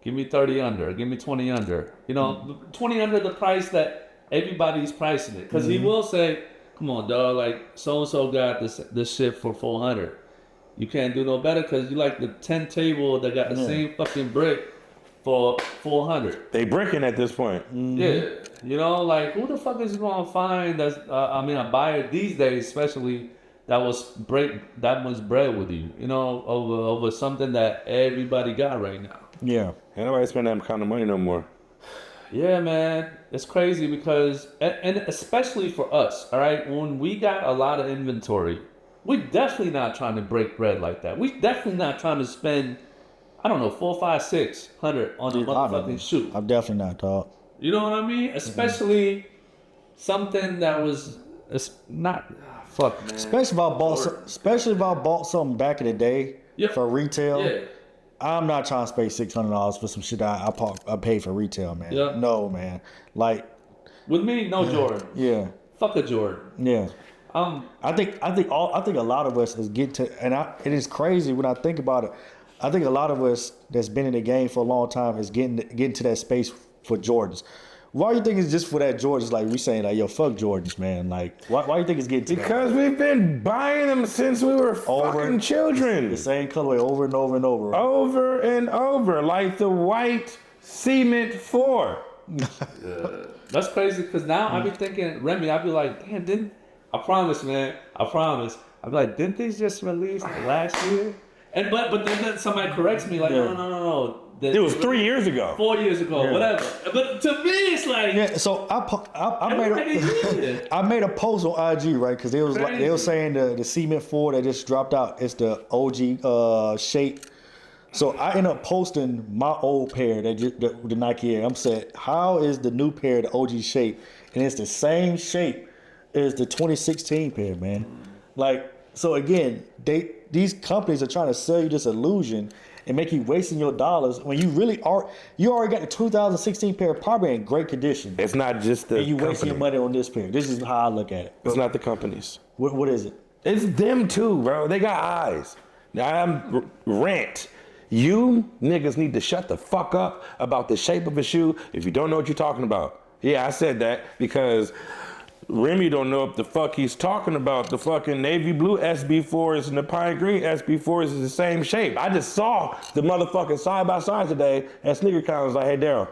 give me 30 under, give me 20 under. You know, 20 under the price that everybody's pricing it. Because he will say, come on, dog, like, so-and-so got this shit for 400. You can't do no better because you like the 10 table that got the same fucking brick for 400. They bricking at this point. Yeah. You know, like, who the fuck is going to find that's, a buyer these days, especially, that was bread with you, you know, over something that everybody got right now. Yeah. Ain't nobody spend that kind of money no more. Yeah, man, it's crazy because, and especially for us, all right, when we got a lot of inventory, we definitely not trying to break bread like that. We definitely not trying to spend, I don't know, $400, $500, $600 on a motherfucking shoe. I'm definitely not, dog. You know what I mean? Especially something that was not, fuck, man. Especially if I bought something back in the day for retail. Yeah. I'm not trying to spend $600 for some shit I paid for retail, man. Yeah. No, man. Like, with me, no Jordan. Yeah. Fuck a Jordan. Yeah. I think a lot of us is it is crazy when I think about it. I think a lot of us that's been in the game for a long time is getting to that space for Jordans. Why do you think it's just for that Jordans? Like, we saying like, yo, fuck Jordans, man. Like, why do you think it's getting to because that? we've been buying them since we were fucking children. The same colorway over and over and over. Right? Over and over, like the white Cement 4. That's crazy because now I be thinking, Remy, I be like, damn, I promise, man. I promise. I be like, didn't these just release last year? And but then somebody corrects me like, no. It was 3 years ago. 4 years ago, whatever. But to me, it's like So I made a post on IG, right? Because they were saying the Cement 4 that just dropped out. It's the OG shape. So I ended up posting my old pair the Nike Air. I'm saying, how is the new pair the OG shape? And it's the same shape as the 2016 pair, man. Like, so again, these companies are trying to sell you this illusion and make you wasting your dollars when you really are. You already got the 2016 pair probably in great condition. It's not just the and you company. wasting your money on this pair. This is how I look at it. It's not the companies. What is it? It's them too, bro. They got eyes. I'm rant. You niggas need to shut the fuck up about the shape of a shoe if you don't know what you're talking about. Yeah, I said that because Remy don't know what the fuck he's talking about. The fucking navy blue SB4s and the pine green SB4s is the same shape. I just saw the motherfucking side by side today at SneakerCon. I was like, hey, Daryl,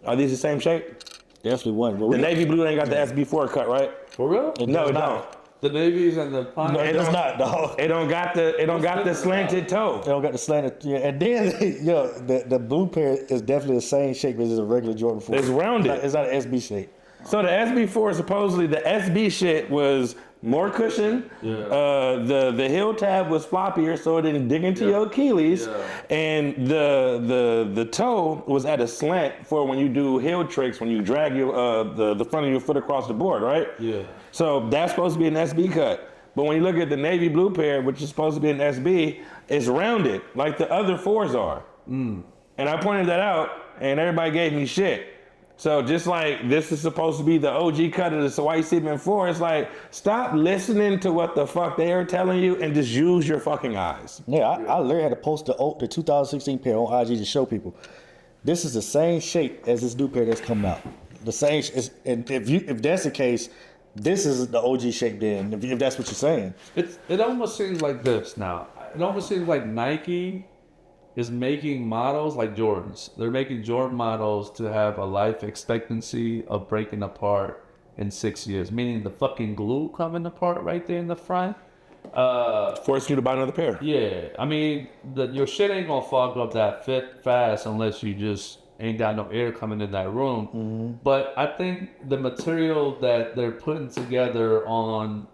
are these the same shape? Definitely one. The navy blue ain't got the SB4 cut, right? For real? No, it don't. The navies and the pine. No, it does not, dog. It don't got the slanted toe. They don't got the slanted. Yeah, and then the blue pair is definitely the same shape as a regular Jordan 4. It's rounded. It's not an SB shape. So the SB4 supposedly the SB shit was more cushion. Yeah. The heel tab was floppier, so it didn't dig into your Achilles. Yeah. And the toe was at a slant for when you do heel tricks, when you drag your the front of your foot across the board, right? Yeah. So that's supposed to be an SB cut. But when you look at the navy blue pair, which is supposed to be an SB, it's rounded like the other 4s are. And I pointed that out, and everybody gave me shit. So just like this is supposed to be the OG cut of the white cement 4, it's like, stop listening to what the fuck they are telling you and just use your fucking eyes. Yeah, I literally had to post the 2016 pair on IG to show people. This is the same shape as this new pair that's coming out. The same, and if that's the case, this is the OG shape then, if that's what you're saying. It almost seems like this now. It almost seems like Nike is making models like Jordans. They're making Jordan models to have a life expectancy of breaking apart in 6 years, meaning the fucking glue coming apart right there in the front. Forcing you to buy another pair. Yeah, I mean, your shit ain't gonna fog up that fit fast unless you just ain't got no air coming in that room. Mm-hmm. But I think the material that they're putting together on,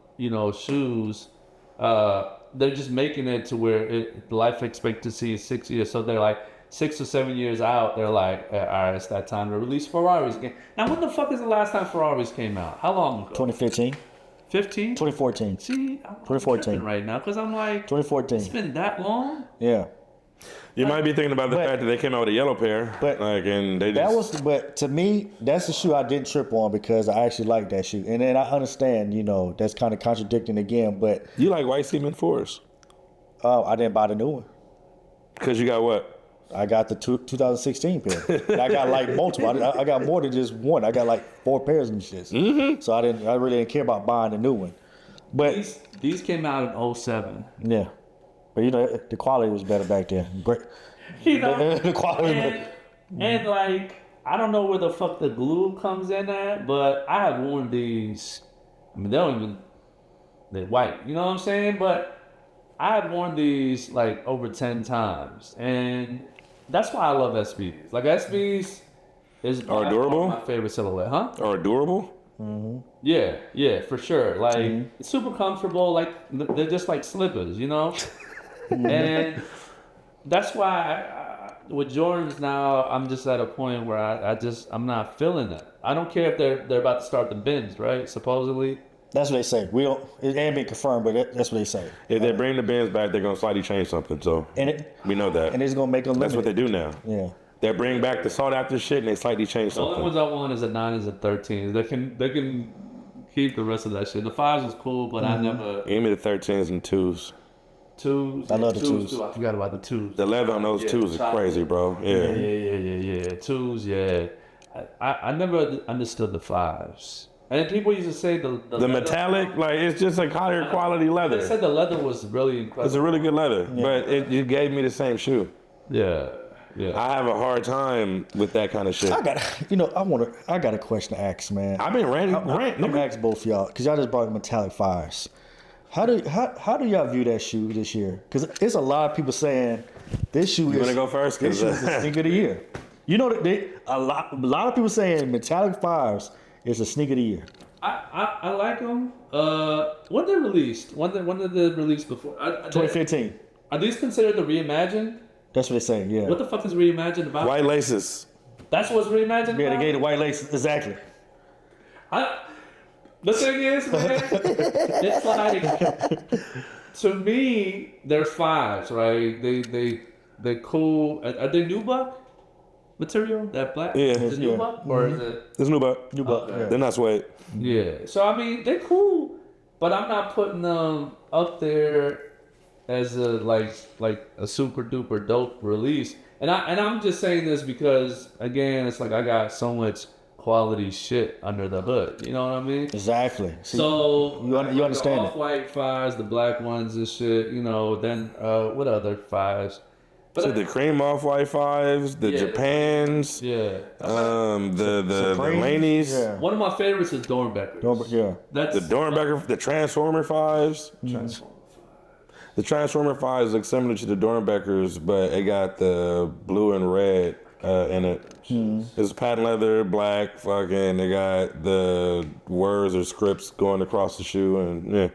shoes, they're just making it to where the life expectancy is 6 years. So they're like 6 or 7 years out. They're like, all right, it's that time to release Ferraris again. Now, when the fuck is the last time Ferraris came out? How long ago? 2015, 15? 2014, See, I'm 2014. tripping right now because I'm like, 2014. it's been that long? Yeah. You might be thinking about the fact that they came out with a yellow pair, and they just... But to me, that's the shoe I didn't trip on because I actually like that shoe. And then I understand, that's kind of contradicting again, but... You like white cement 4s? I didn't buy the new one. Because you got what? I got the 2016 pair. I got like multiple. I got more than just one. I got like 4 pairs of them shits. Mm-hmm. So I really didn't care about buying the new one. But These came out in 07. yeah. But the quality was better back then. Great. The quality. and like, I don't know where the fuck the glue comes in at, but I have worn these. I mean, they're white. You know what I'm saying? But I have worn these like over 10 times, and that's why I love SBs. Like SBs is Are durable? My favorite silhouette, huh? Are durable? Mm-hmm. Yeah, for sure. Like it's super comfortable. Like they're just like slippers, And that's why with Jordans now, I'm just at a point where I'm not feeling it. I don't care if they're about to start the bins, right? Supposedly. That's what they say. It ain't been confirmed, but that's what they say. If they bring the bins back, they're gonna slightly change something. So we know that. And it's gonna make them. That's what they do now. Yeah. They bring back the sought after shit and they slightly change The only something. ones I want is a 9 and a 13. They can keep the rest of that shit. The 5s was cool, but I never. Give me the 13s and 2s. 2s. I love the 2s. Too. I forgot about the 2s. The leather on those 2s is crazy, bro. Yeah. Yeah. 2s, yeah. I never understood the 5s. And people used to say the metallic, like it's just like higher quality leather. They said the leather was really incredible. It's a really good leather, but it gave me the same shoe. Yeah. I have a hard time with that kind of shit. I got a question to ask, man. I've been ranting. I'm gonna ask both y'all because y'all just brought the metallic 5s. How do y'all view that shoe this year? Because there's a lot of people saying this shoe. You want to go first? This shoe is the sneaker of the year. A lot of people saying metallic 5s is a sneaker of the year. I like them. When they released? When did they release before? 2015. Are these considered the reimagined? That's what they're saying. Yeah. What the fuck is reimagined about? White laces. That's what's reimagined Yeah, about? they gave the white laces exactly. The thing is, man, it's like to me, they're 5s, right? They're cool. Are they nubuck material? That black? Yeah. Is it nubuck or is it? It's nubuck. Okay. They're not suede. Yeah. So I mean, they're cool, but I'm not putting them up there as a like a super duper dope release. And I'm just saying this because again, it's like I got so much quality shit under the hood. You know what I mean? Exactly. See, So you understand the it. off-white 5s, the black ones and shit. Then what other 5s? But So the cream off-white 5s, the Japans, yeah, the Laney's, Yeah. one of my favorites is Dornbeckers. Yeah. That's the Dornbecker, the Transformer 5s. The Transformer 5s look similar to the Dornbeckers, but it got the blue and red in it. It's patent leather, black, fucking. They got the words or scripts going across the shoe, and yeah,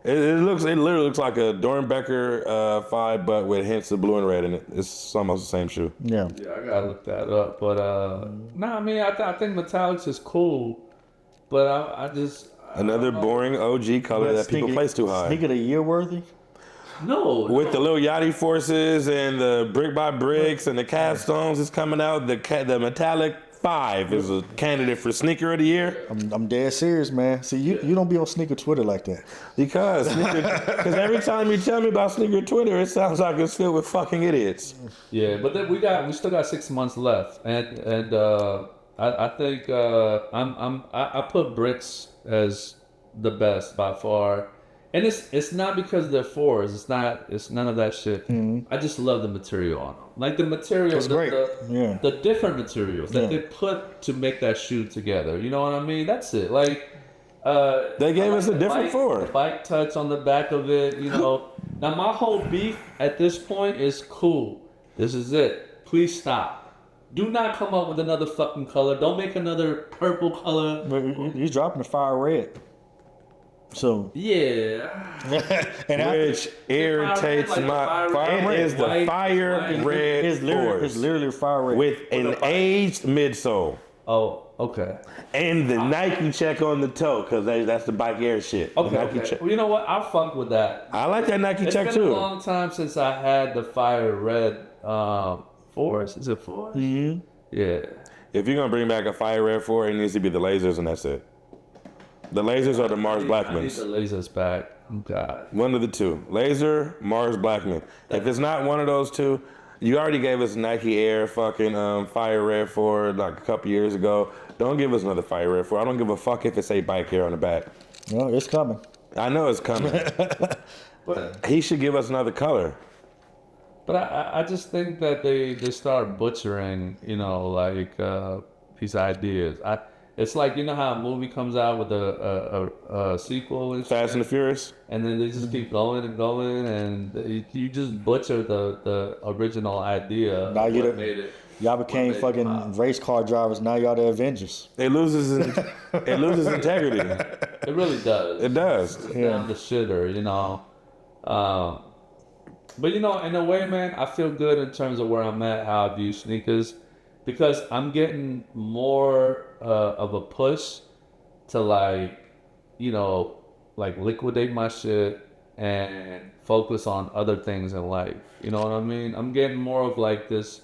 it literally looks like a Dornbecker 5, but with hints of blue and red in it. It's almost the same shoe. Yeah. Yeah, I gotta look that up. But I mean, I think metallics is cool, but I just Another boring OG color that people place too high. Sneaker of the year worthy? no. With the little Yachty forces and the brick by bricks and the capstones is coming out, the metallic 5 is a candidate for sneaker of the year. I'm dead serious, man. See, you don't be on sneaker Twitter like that. Because every time you tell me about sneaker Twitter, it sounds like it's filled with fucking idiots. Yeah, but then we still got 6 months left, and I think I put bricks as the best by far, and it's not because they're fours. It's none of that shit. I just love the material on them, like the material, That's great. the different materials that they put to make that shoe together. You know what I mean? That's it. Like They gave us a different four. The bike touch on the back of it. You know. Now my whole beef at this point is cool. This is it. Please stop. Do not come up with another fucking color. Don't make another purple color. But he's dropping the fire red. So Yeah. and Which irritates like my. fire It is the white, fire white. red it's force literally fire red. with an aged midsole Oh, okay. and the Nike check on the toe because that's the bike air shit. The Okay. Nike Okay. check. Well, you know what? I'll fuck with that. I like that Nike It's check been a too. long time since I had the fire red force. Is it force? Mhm. Yeah. If you're gonna bring back a fire red 4, it needs to be the lasers, and that's it. The lasers or the Mars I need Blackmans. the lasers back. God. One of the two. Laser, Mars Blackman. If it's not one of those two, you already gave us Nike Air fucking Fire Red 4 like a couple years ago. Don't give us another Fire Red 4. I don't give a fuck if it say bike hair on the back. Well, it's coming. I know it's coming. But He should give us another color. I just think that they start butchering, you know, like these ideas. It's like, you know how a movie comes out with a sequel and shit, Fast and the Furious? and then they just keep going and going, and you just butcher the original idea. Now of you what the- made it. Y'all became made it fucking pop. race car drivers. Now y'all the Avengers. It loses integrity. It really does. It does. It's down the shitter, you know. But you know, in a way, man, I feel good in terms of where I'm at, how I view sneakers, because I'm getting more of a push to like, you know, like liquidate my shit and focus on other things in life. You know what I mean? I'm getting more of like this.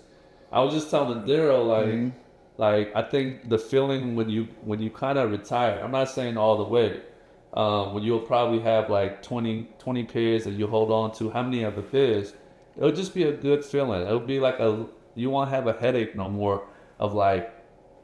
I was just telling Daryl like I think the feeling when you kind of retire. I'm not saying all the way. When you'll probably have like 20 pairs that you hold on to, how many other pairs, it'll just be a good feeling. It'll be like you won't have a headache no more of like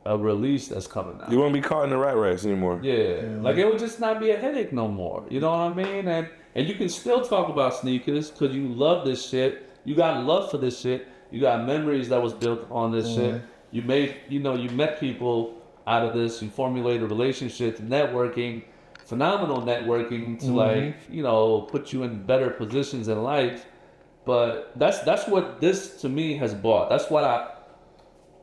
a release that's coming out. You won't be caught in the rat race anymore. Yeah, like it would just not be a headache no more. You know what I mean? And you can still talk about sneakers because you love this shit. You got love for this shit. You got memories that was built on this shit. You met people out of this. You formulated relationships, networking, phenomenal networking to like, you know, put you in better positions in life. But that's what this to me has brought. That's what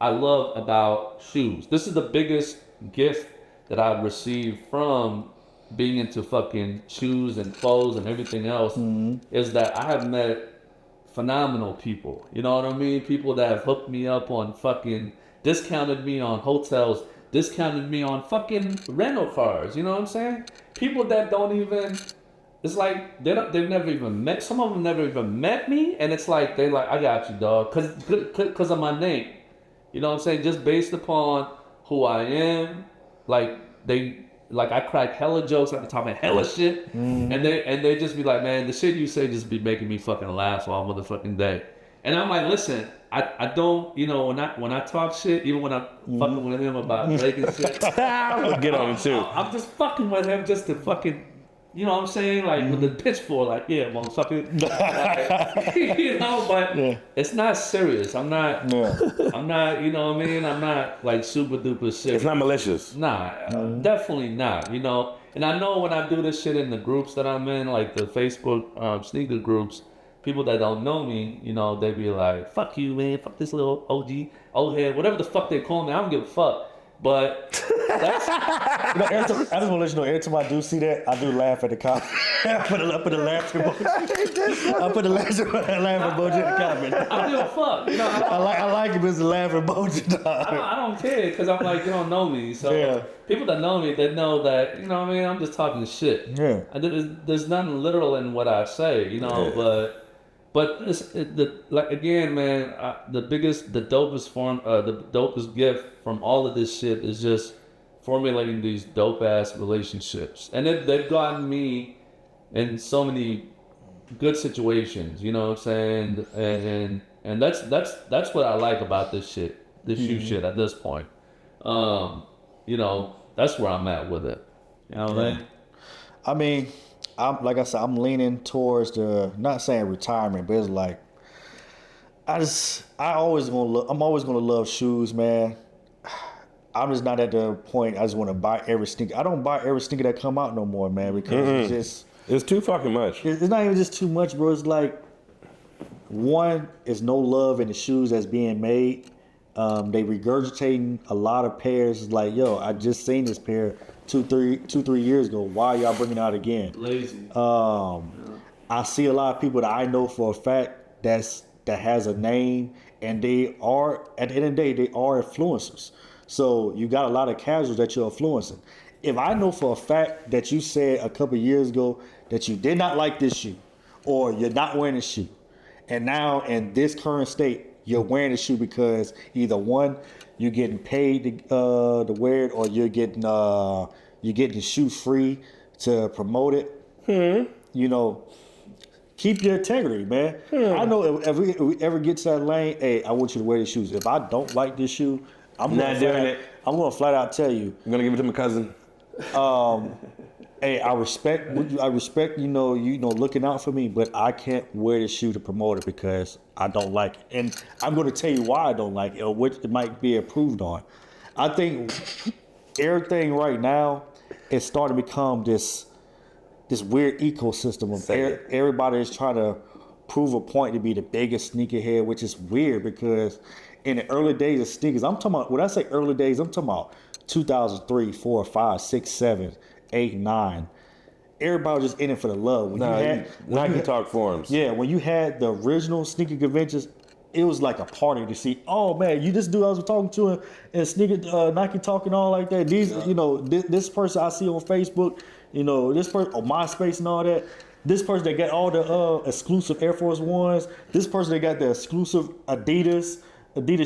I love about shoes. This is the biggest gift that I've received from being into fucking shoes and clothes and everything else is that I have met phenomenal people. You know what I mean? People that have hooked me up on fucking discounted me on hotels, discounted me on fucking rental cars. You know what I'm saying? People that don't even. It's like they've never even met. Some of them never even met me, and it's like they like I got you, dog, cause of my name. You know what I'm saying? Just based upon who I am, like I crack hella jokes at the top of hella shit, and they just be like, man, the shit you say just be making me fucking laugh all motherfucking day. And I'm like, listen, I don't, you know, when I talk shit, even when I'm fucking with him about breaking shit, I'll get on him too. I'm just fucking with him just to fucking. You know what I'm saying? Like with the pitchfork, like, yeah, motherfucker. Like, you know, but it's not serious. I'm not, you know what I mean? I'm not like super duper serious. It's not malicious. Nah, definitely not, you know? And I know when I do this shit in the groups that I'm in, like the Facebook sneaker groups, people that don't know me, you know, they be like, "Fuck you, man. Fuck this little OG, old head, whatever the fuck they call me. I don't give a fuck." But that's You know, I just want to let you know, every time I do see that, I do laugh at the comment. I put a laugh emoji. I put a laugh emoji in the comment. I don't give a fuck. You know, I like it as a laugh emoji, dog. I don't care because I'm like, you don't know me. So Yeah. people that know me, they know that, you know what I mean, I'm just talking shit. Yeah. And there's nothing literal in what I say, you know, but like again, man, the dopest gift from all of this shit is just formulating these dope ass relationships, and they've gotten me in so many good situations, you know what I'm saying, and that's what I like about this shit, this shoe shit at this point. You know, that's where I'm at with it. You know what I mean? I mean, I'm like I said, I'm leaning towards the, not saying retirement, but it's like I'm always gonna love shoes, man. I'm just not at the point I just want to buy every sneaker. I don't buy every sneaker that come out no more, man, because it's too fucking much. It's not even just too much, bro. It's like, one, is no love in the shoes that's being made. They regurgitating a lot of pairs. It's like, yo, I just seen this pair two, 3 years ago. Why y'all bringing it out again? Lazy. I see a lot of people that I know for a fact that has a name, and they are, at the end of the day, they are influencers. So you got a lot of casuals that you're influencing. If I know for a fact that you said a couple of years ago that you did not like this shoe, or you're not wearing this shoe, and now in this current state, you're wearing the shoe because either one, you're getting paid to wear it, or you're getting the shoe free to promote it. You know, keep your integrity, man. I know if we ever get to that lane, hey, I want you to wear these shoes. If I don't like this shoe, I'm not doing it. I'm gonna flat out tell you. I'm gonna give it to my cousin. Hey, I respect you know looking out for me, but I can't wear this shoe to promote it because I don't like it, and I'm gonna tell you why I don't like it, or what it might be improved on. I think everything right now is starting to become this weird ecosystem of everybody is trying to prove a point to be the biggest sneakerhead, which is weird because in the early days of sneakers, I'm talking about, when I say early days, I'm talking about 2003, 4, 5, 6, 7, 8, 9. Everybody was just in it for the love. Nike Talk forums. Yeah, when you had the original sneaker conventions, it was like a party to see. Oh man, you this dude I was talking to in sneaker Nike Talk and all like that. These, you know, this person I see on Facebook, you know, this person on MySpace and all that. This person that got all the exclusive Air Force Ones. This person that got the exclusive Adidas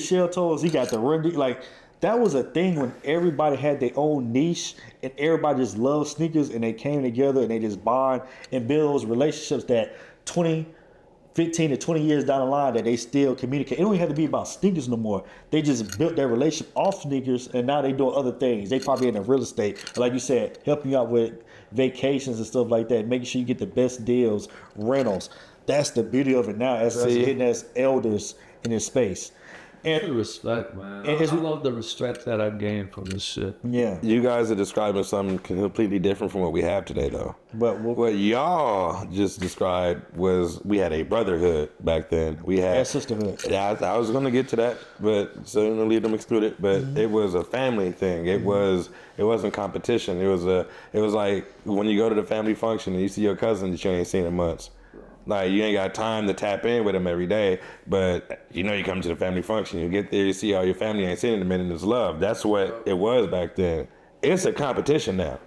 shell toes. He got the Rundy. Like, that was a thing when everybody had their own niche and everybody just loved sneakers, and they came together and they just bond and build those relationships that 15 to 20 years down the line that they still communicate. It don't even have to be about sneakers no more. They just built their relationship off sneakers, and now they doing other things. They probably in the real estate, like you said, helping you out with vacations and stuff like that, making sure you get the best deals, rentals. That's the beauty of it now, as us hitting as elders in this space. And Respect, man. I love the respect that I gained from this shit. yeah, You guys are describing something completely different from what we have today, though. but What y'all just described was we had a brotherhood back then. We had sisterhood. Yeah, I was going to get to that, but so I'm gonna leave them excluded. But it was a family thing. It wasn't competition. It was like when you go to the family function and you see your cousin that you ain't seen in months. Like, you ain't got time to tap in with them every day, but you know you come to the family function, you get there, you see all your family ain't seen in a minute, it's love. That's what it was back then. It's a competition now.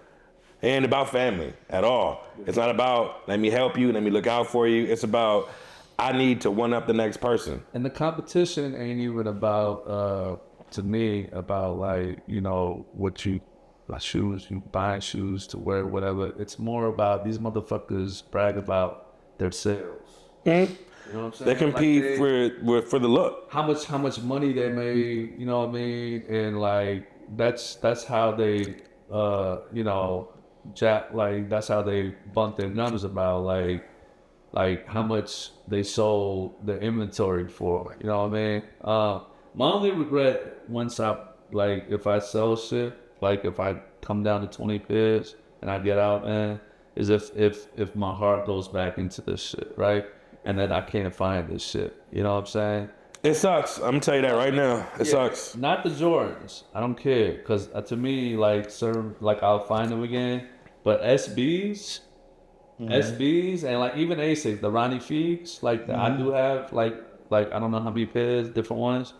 It ain't about family at all. It's not about, let me help you, let me look out for you. It's about, I need to one up the next person. And the competition ain't even about, to me, about like, you know, what you, like shoes, you buying shoes to wear, whatever. It's more about these motherfuckers brag about their sales. You know what I'm saying? They compete for the look. How much money they made, you know what I mean? And like that's how they you know, that's how they bump their numbers about like how much they sold the inventory for. You know what I mean? My only regret once if I sell shit, like if I come down to 20 pairs and I get out, man, is if my heart goes back into this shit, right? and then I can't find this shit. You know what I'm saying? It sucks. I'm gonna tell you that right now. It sucks. Not the Jordans. I don't care, cause to me, like certain, like I'll find them again. But SBs, and like even Asics, the Ronnie Feeks, like I do have like I don't know how many pairs, different ones.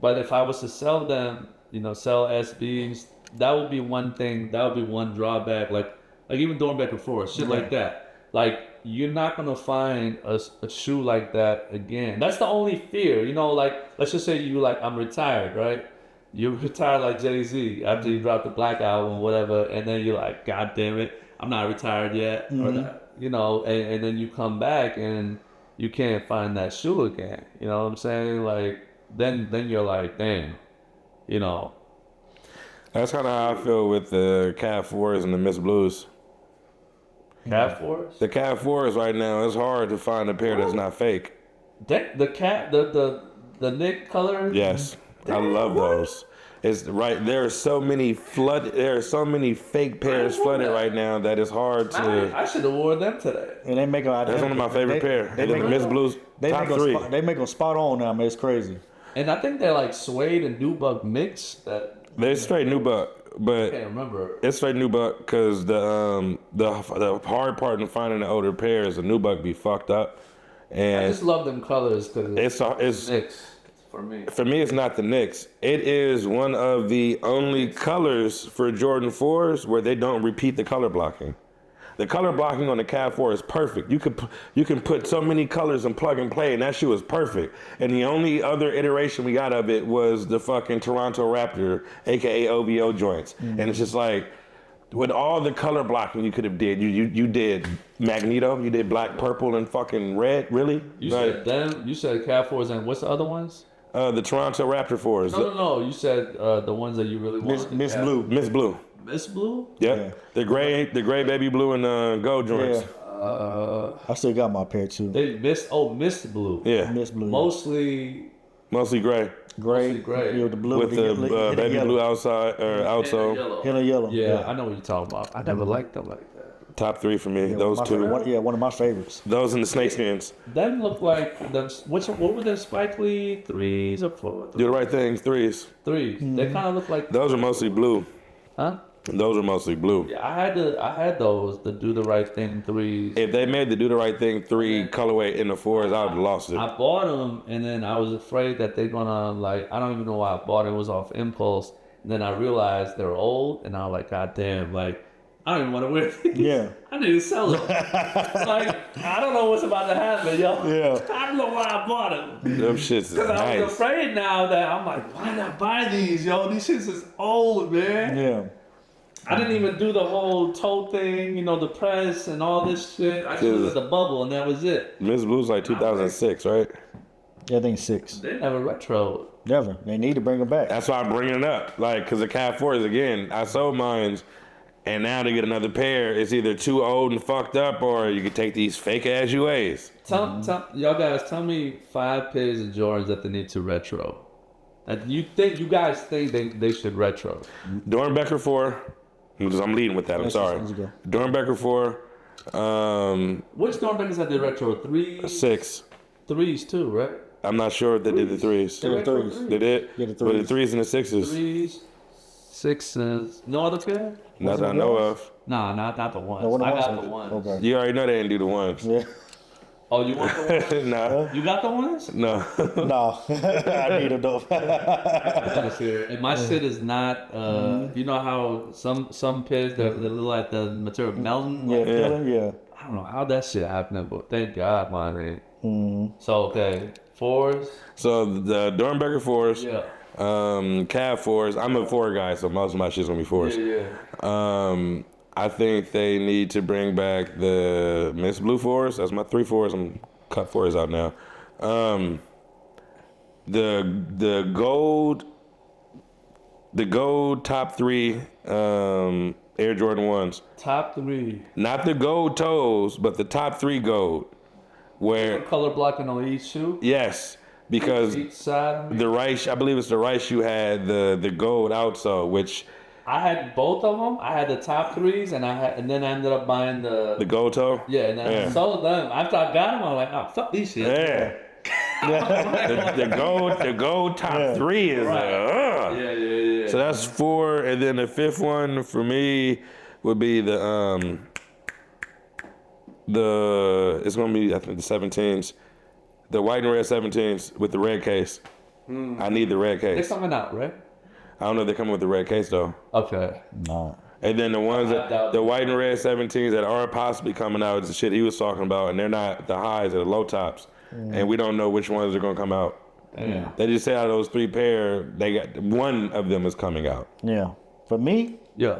But if I was to sell them, sell SBs, that would be one thing. That would be one drawback. Like even Dornbecker Forest, shit like that. Like you're not gonna find a shoe like that again. That's the only fear. Like let's just say I'm retired, right? You retired like Jay-Z after you dropped the Black album, whatever, and then you're like, God damn it, I'm not retired yet, or that, and then you come back and you can't find that shoe again. You know what I'm saying? Like then you're like, damn, That's kind of how I feel with the Cat 4s and the Miss Blues. Cat 4s? The Cat 4s right now, it's hard to find a pair that's not fake. The Nick color? Yes, I love those. It's right. There are so many fake pairs flooded right now that it's hard to. I should have worn them today. And they make them. That's one of my favorite pair. They make Miss Blues top 3. They make them spot on now, man. It's crazy. And I think they're like suede and nubuck mix. They're straight nubuck, but I can't remember. it's straight nubuck because the hard part in finding the older pair is the nubuck be fucked up, I and just love them colors because it's mix for me. for me it's not the Knicks. It is one of the only colors for Jordan 4s where they don't repeat the color blocking. The color blocking on the Cat 4 is perfect. You can put so many colors and plug and play, and that shoe is perfect. And the only other iteration we got of it was the fucking Toronto Raptor, aka OVO joints. And it's just like, with all the color blocking you could have did, you did Magneto, you did black, purple, and fucking red. Really? You said them. You said Cat 4s, and what's the other ones? The Toronto Raptor 4s. No. You said the ones that you really want. Miss Blue. Miss Blue. Miss Blue? Yep. Yeah. The gray baby blue and gold joints. Yeah. I still got my pair too. They Miss Blue. Yeah. Miss Blue. Mostly gray. Mostly gray. Yeah, the blue With the baby yellow. blue outside or outsole. Yellow, yellow. Yeah, I know what you're talking about. I never liked them like that. Top 3 for me. Yeah, Those two. one of my favorites. Those and the snakeskins. Them look like them. What were them Spike Lee 3s or 4s? Do the right thing. 3s. 3s. They kind of look like. Those are mostly blue. Huh? Those are mostly blue. Yeah, I had those, the Do the Right Thing 3s. If they made the Do the Right Thing 3 colorway in the 4s, I would have lost it. I bought them, and then I was afraid that they're gonna I don't even know why I bought it. It was off impulse. And then I realized they were old, and I was like, God damn, I don't even want to wear these. Yeah. I need to sell them. I don't know what's about to happen, yo. Yeah. I don't know why I bought them. Them shits is Because I was nice. afraid now that I'm like, why not buy these, yo? These shits is old, man. Yeah. I didn't even do the whole toe thing, the press and all this shit. I just did the bubble, and that was it. Miss Blue's like 2006, right? Yeah, I think 6. They never retro. Never. They need to bring them back. That's why I'm bringing it up. Because the Cat 4s, again, I sold mine, and now to get another pair, it's either too old and fucked up, or you can take these fake-ass UAs. Y'all guys, tell me 5 pairs of Jordans that they need to retro. That you guys think they should retro. Dornbecker 4, because I'm leading with that, I'm sorry. Let's go. Dornbecker 4, Which Dornbeckers had the retro? 3s? 6. 3s too, right? I'm not sure if they did the 3s. Yeah, the 3s. They did? Yeah, the But the 3s and the 6s. 3s, 6s. No other pair? Not that I know of. Nah, not the ones. No, I got the ones. Okay. You already know they didn't do the ones. Yeah. Oh, you want the ones? Nah. You got the ones? No. No. I need them though. And my shit is not. You know how some pairs that look like the material melting. Yeah, yeah. I don't know how that shit happened, but thank God, man. So okay, 4s. So the Dornbecker 4s, Yeah. Cab 4s. I'm a 4 guy, so most of my shit's gonna be 4s. Yeah. I think they need to bring back the Miss Blue 4s. That's my 3 4s. I'm cut 4s out now. The gold top 3 Air Jordan 1s. Top 3. Not the gold toes, but the top 3 gold. Where Color blocking on each shoe. yes, because Each side. the right, I believe it's the right shoe had the gold outsole, which I had both of them. I had the top threes, and then I ended up buying The gold toe. yeah, and then I sold them. After I got them, I was like, oh, fuck these shit. Yeah. the gold top three is Yeah. So that's 4, and then the 5th one for me would be the it's gonna be, I think, the 17s, the white and red 17s with the red case. I need the red They're case. coming out, right? I don't know if they're coming with the red case though. Okay. No. And then the ones the white and red 17s that are possibly coming out is the shit he was talking about, and they're not the highs, they're the low tops, and we don't know which ones are gonna come out. Yeah. They just say out of those 3 pair, they got one of them is coming out. Yeah. For me, Yeah.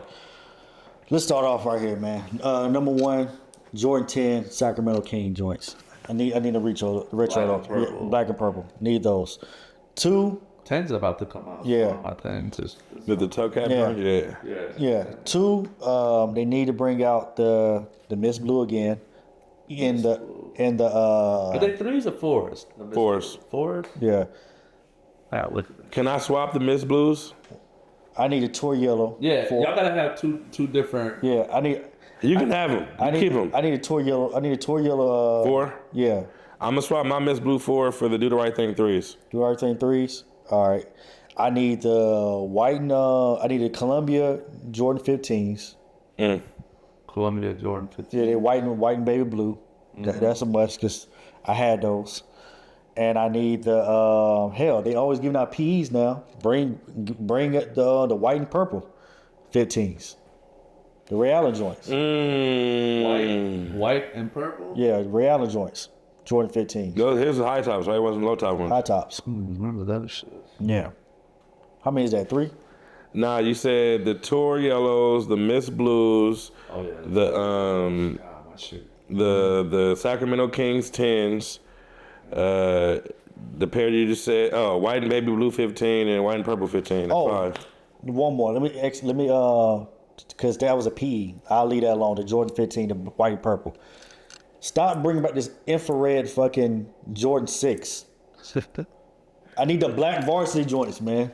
let's start off right here, man. Number 1, Jordan 10 Sacramento King joints. I need a retro Black and off. purple. Yeah, black and purple. Need those. 2, 10's about to come out. Yeah. I think just With the toe cap Yeah. on? Yeah. yeah. 2, they need to bring out the Miss Blue again. Are they 3s or 4s? 4s. 4s? Yeah. Ah, look at that. Can I swap the Miss Blues? I need a tour yellow. Yeah, y'all gotta have two different. Yeah, I need You can have them. I need Keep them. I need a tour yellow. I need a tour yellow. 4. Yeah. I'm gonna swap my Miss Blue 4 for the Do the Right Thing 3s. Do everything 3s. All right. I need the white and I need the Columbia Jordan 15s. Columbia Jordan 15. Yeah, they white and baby blue. That's a must because I had those. And I need the hell. They always giving out PEs now. Bring it the white and purple 15s. The Ray Allen joints. White and purple. Yeah, Ray Allen joints. Jordan 15s. Here's the high tops, right? It wasn't low top ones. High tops. Remember that shit. Yeah. How many is that? 3? Nah, you said the Tour Yellows, the Miss Blues, Oh yeah. the My shit. the Sacramento Kings 10s, the pair you just said, white and baby blue 15 and white and purple 15. That's 5. One more. Let me because that was a PE. I'll leave that alone. The Jordan 15, the white and purple. Stop bringing back this infrared fucking Jordan 6. I need the black varsity joints, man,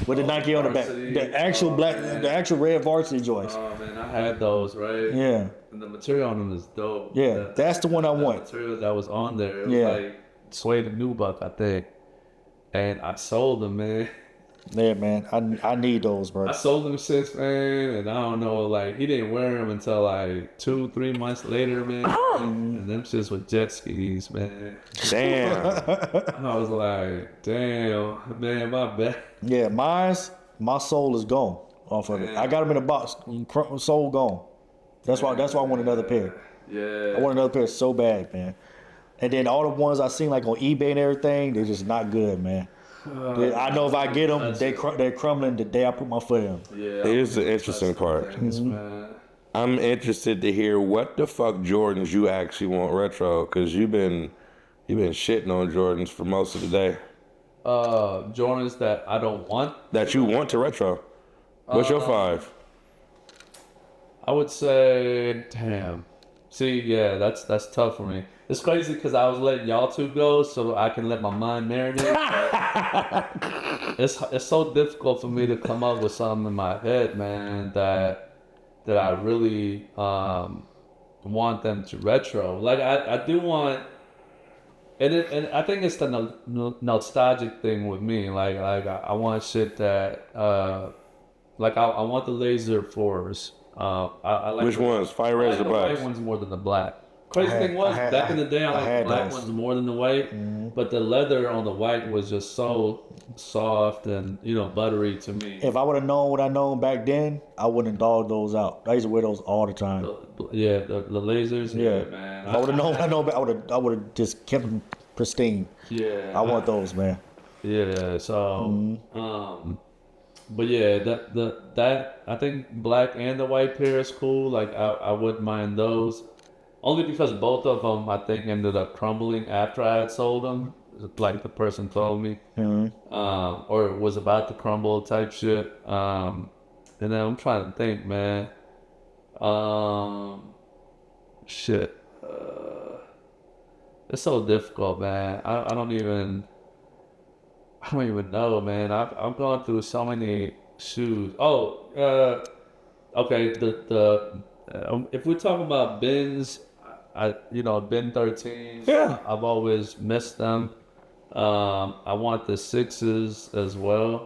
with the Nike on the back. Varsity. The actual the actual red varsity joints. Oh man, I had those, right? Yeah, And the material on them is dope. yeah, that's the one I want. Material that was on there. It was Yeah. like Suede and Nubuck, I think. And I sold them, man. Yeah, man, I need those, bro. I sold them since, man, and I don't know, like, he didn't wear them until like 2-3 months later, man. And them shits with jet skis, man. Damn. I was like, damn, man, my bad. Yeah, my soul is gone off of it. I got them in a box, soul gone. That's why I want another pair. Yeah. I want another pair so bad, man. And then all the ones I seen like on eBay and everything, they're just not good, man. I know if I get them, they're crumbling the day I put my foot in them. Yeah. Here's the interesting part. Man. I'm interested to hear what the fuck Jordans you actually want retro, because you've been shitting on Jordans for most of the day. Jordans that I don't want. That you want to retro. What's your 5? I would say, damn. See, yeah, that's tough for me. It's crazy because I was letting y'all two go so I can let my mind marinate. It's so difficult for me to come up with something in my head, man, that I really want them to retro. Like I do want, and I think it's the nostalgic thing with me. Like I want shit that like I want the laser 4s. I like Which ones? Fire I Reds like or the blacks? white ones more than the black. Crazy thing was, I had- back in the day, I I liked had the black those. ones more than the white. But the leather on the white was just so soft and, buttery to me. If I would have known what I known back then, I wouldn't have dogged those out. I used to wear those all the time. Yeah, the lasers. Yeah, man. If I would have known what I know, I would have just kept them pristine. Yeah. I want those, man. Yeah, so, but yeah, that I think black and the white pair is cool. Like I wouldn't mind those, only because both of them I think ended up crumbling after I had sold them. Like the person told me, or it was about to crumble type shit. And then I'm trying to think, man. Shit. It's so difficult, man. I don't even know, man. I've gone through so many Shoes. Oh, okay. If we're talking about bins, bin 13s. Yeah. I've always missed them. I want the 6s as well.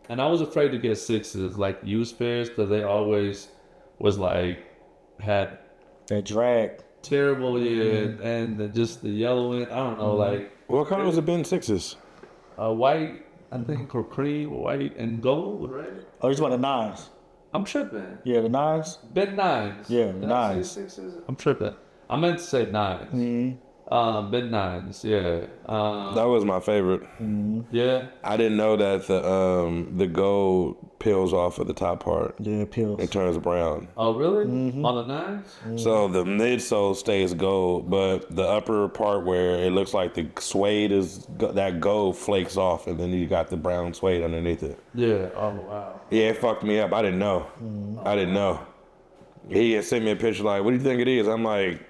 And I was afraid to get 6s, like used pairs, because they always was like had That drag. terrible, and just the yellowing. I don't know, like What color was the bin 6s? white, I think, or cream, white and gold, right? Oh, you just want the 9s. I'm tripping. Yeah, the 9s. Ben 9s. Yeah, Did I say 9s. 6s? I'm tripping. I meant to say 9s. Ben 9s. Yeah. That was my favorite. Yeah. I didn't know that the gold peels off of the top part. Yeah, pills. It turns brown. Oh, really? On the 9s? So the midsole stays gold, but the upper part where it looks like the suede that gold flakes off, and then you got the brown suede underneath it. Yeah. Oh, wow. Yeah, it fucked me up. I didn't know. I didn't know. He had sent me a picture like, "What do you think it is?" I'm like,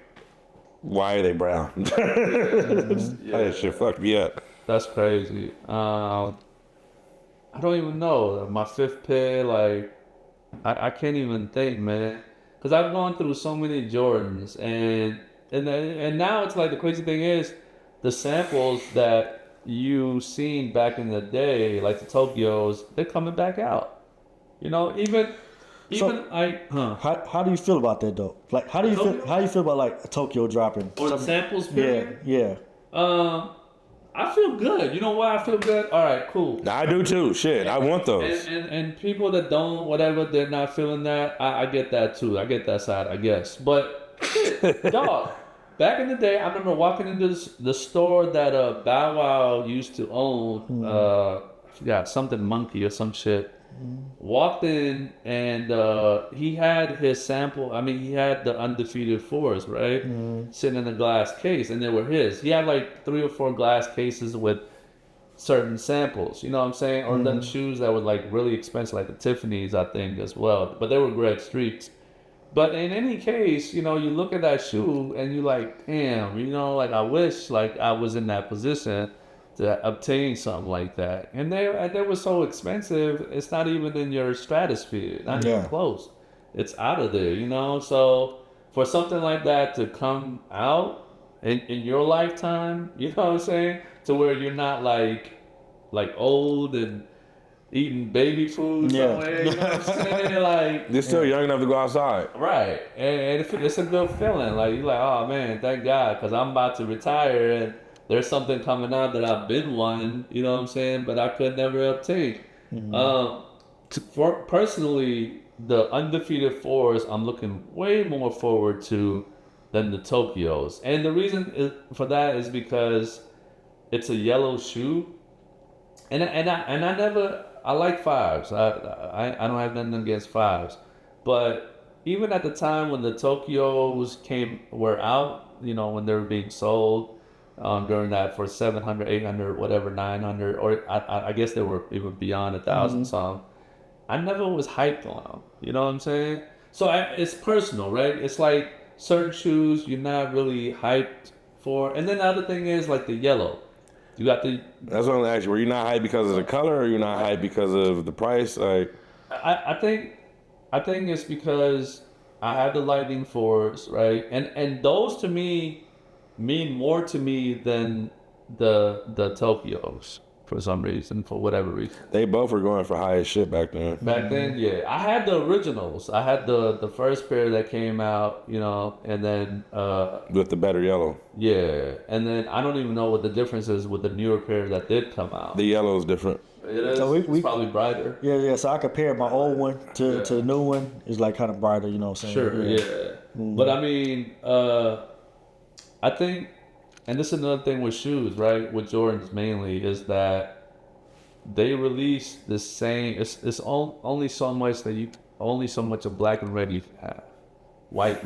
"Why are they brown?" That shit fucked me up. That's crazy. I don't even know. My 5th pair, like, I can't even think, man. Because I've gone through so many Jordans. And now it's like the crazy thing is the samples that you seen back in the day, like the Tokyos, they're coming back out. Even How do you feel about that though? Like, how do you feel about like Tokyo dropping? Or the samples, Yeah, period? yeah. I feel good. You know why I feel good? All right, cool. I do too. Shit, I want those. And people that don't, whatever, they're not feeling that. I get that too. I get that side, I guess. But shit, dog. Back in the day, I remember walking into the store that Bow Wow used to own. I forgot, something Monkey or some shit. Walked in and he had his sample. I mean, he had the Undefeated 4s, right? Sitting in a glass case, and they were his. He had like 3 or 4 glass cases with certain samples, you know what I'm saying? Or them shoes that were like really expensive, like the Tiffany's, I think, as well. But they were Greg Streets. But in any case, you look at that shoe and you like, damn, like I wish like I was in that position to obtain something like that. And they were so expensive, it's not even in your stratosphere, not even close. It's out of there, So for something like that to come out in your lifetime, you know what I'm saying? To where you're not like old and eating baby food somewhere, you know what I'm saying? Like, They're still young enough to go outside. right. And it's a good feeling. Like, you're like, oh man, thank God, because I'm about to retire and there's something coming out that I've been wanting, you know what I'm saying, but I could never obtain. Personally, the Undefeated 4s, I'm looking way more forward to than the Tokyos. And the reason for that is because it's a yellow shoe. And I like 5s. I don't have nothing against 5s. But even at the time when the Tokyos were out, when they were being sold, during that for 700, 800, whatever, 900, or I guess they were even beyond 1,000 some. I never was hyped on them. You know what I'm saying? So it's personal, right? It's like certain shoes you're not really hyped for. And then the other thing is like the yellow. You got the... That's what I'm asking. Were you not hyped because of the color, or you not hyped because of the price? Like, I think it's because I have the Lightning 4s, right? And those to me mean more to me than the Tokyos for some reason, for whatever reason. they both were going for high as shit back then. Back then, yeah. I had the originals. I had the first pair that came out, and then With the better yellow. yeah. And then I don't even know what the difference is with the newer pair that did come out. The yellow is different. It is. So It's probably brighter. Yeah. So I compared my old one to the new one. It's like kind of brighter, you know what I'm saying? Sure, yeah. But I mean, I think, and this is another thing with shoes, right? With Jordans mainly, is that they release the same. It's only so much of black and red you can have, white,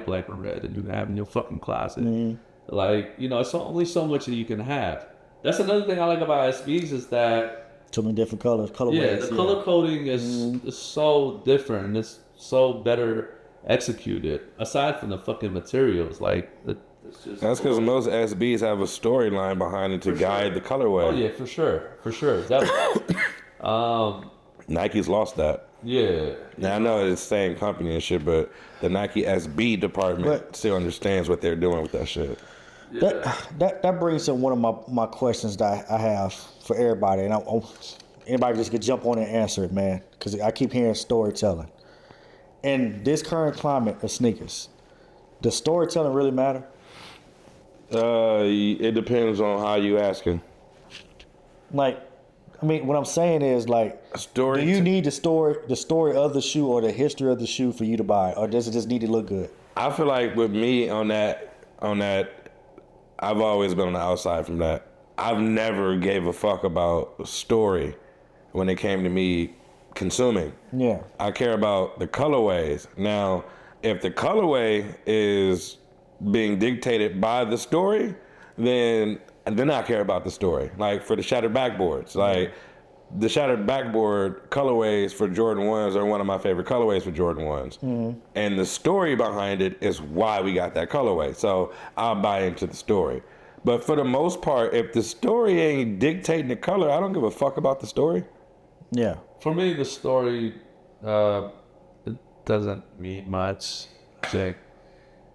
black and red, that you can have in your fucking closet. Like, it's only so much that you can have. That's another thing I like about SBs is that Too many different colors, colorways. yeah, the color coding is so different and it's so better executed. Aside from the fucking materials, like it's just That's because most SBs have a storyline behind it to guide the colorway. Oh yeah, for sure, definitely. Nike's lost that. Yeah. Now I know it's the same company and shit, but the Nike SB department still understands what they're doing with that shit. That brings up one of my questions that I have for everybody, and anybody just could jump on and answer it, man, because I keep hearing storytelling. In this current climate of sneakers, does storytelling really matter? It depends on how you asking. Like, I mean, what I'm saying is, like, Story. do you need the story of the shoe or the history of the shoe for you to buy, or does it just need to look good? I feel like with me on that, I've always been on the outside from that. I've never gave a fuck about story when it came to me consuming. Yeah. I care about the colorways. Now, if the colorway is being dictated by the story, then I care about the story. Like for the shattered backboards, like the shattered backboard colorways for Jordan 1s are one of my favorite colorways for Jordan 1s. Mm-hmm. And the story behind it is why we got that colorway. So I'll buy into the story. But for the most part, if the story ain't dictating the color, I don't give a fuck about the story. Yeah. For me, the story it doesn't mean much, Jake.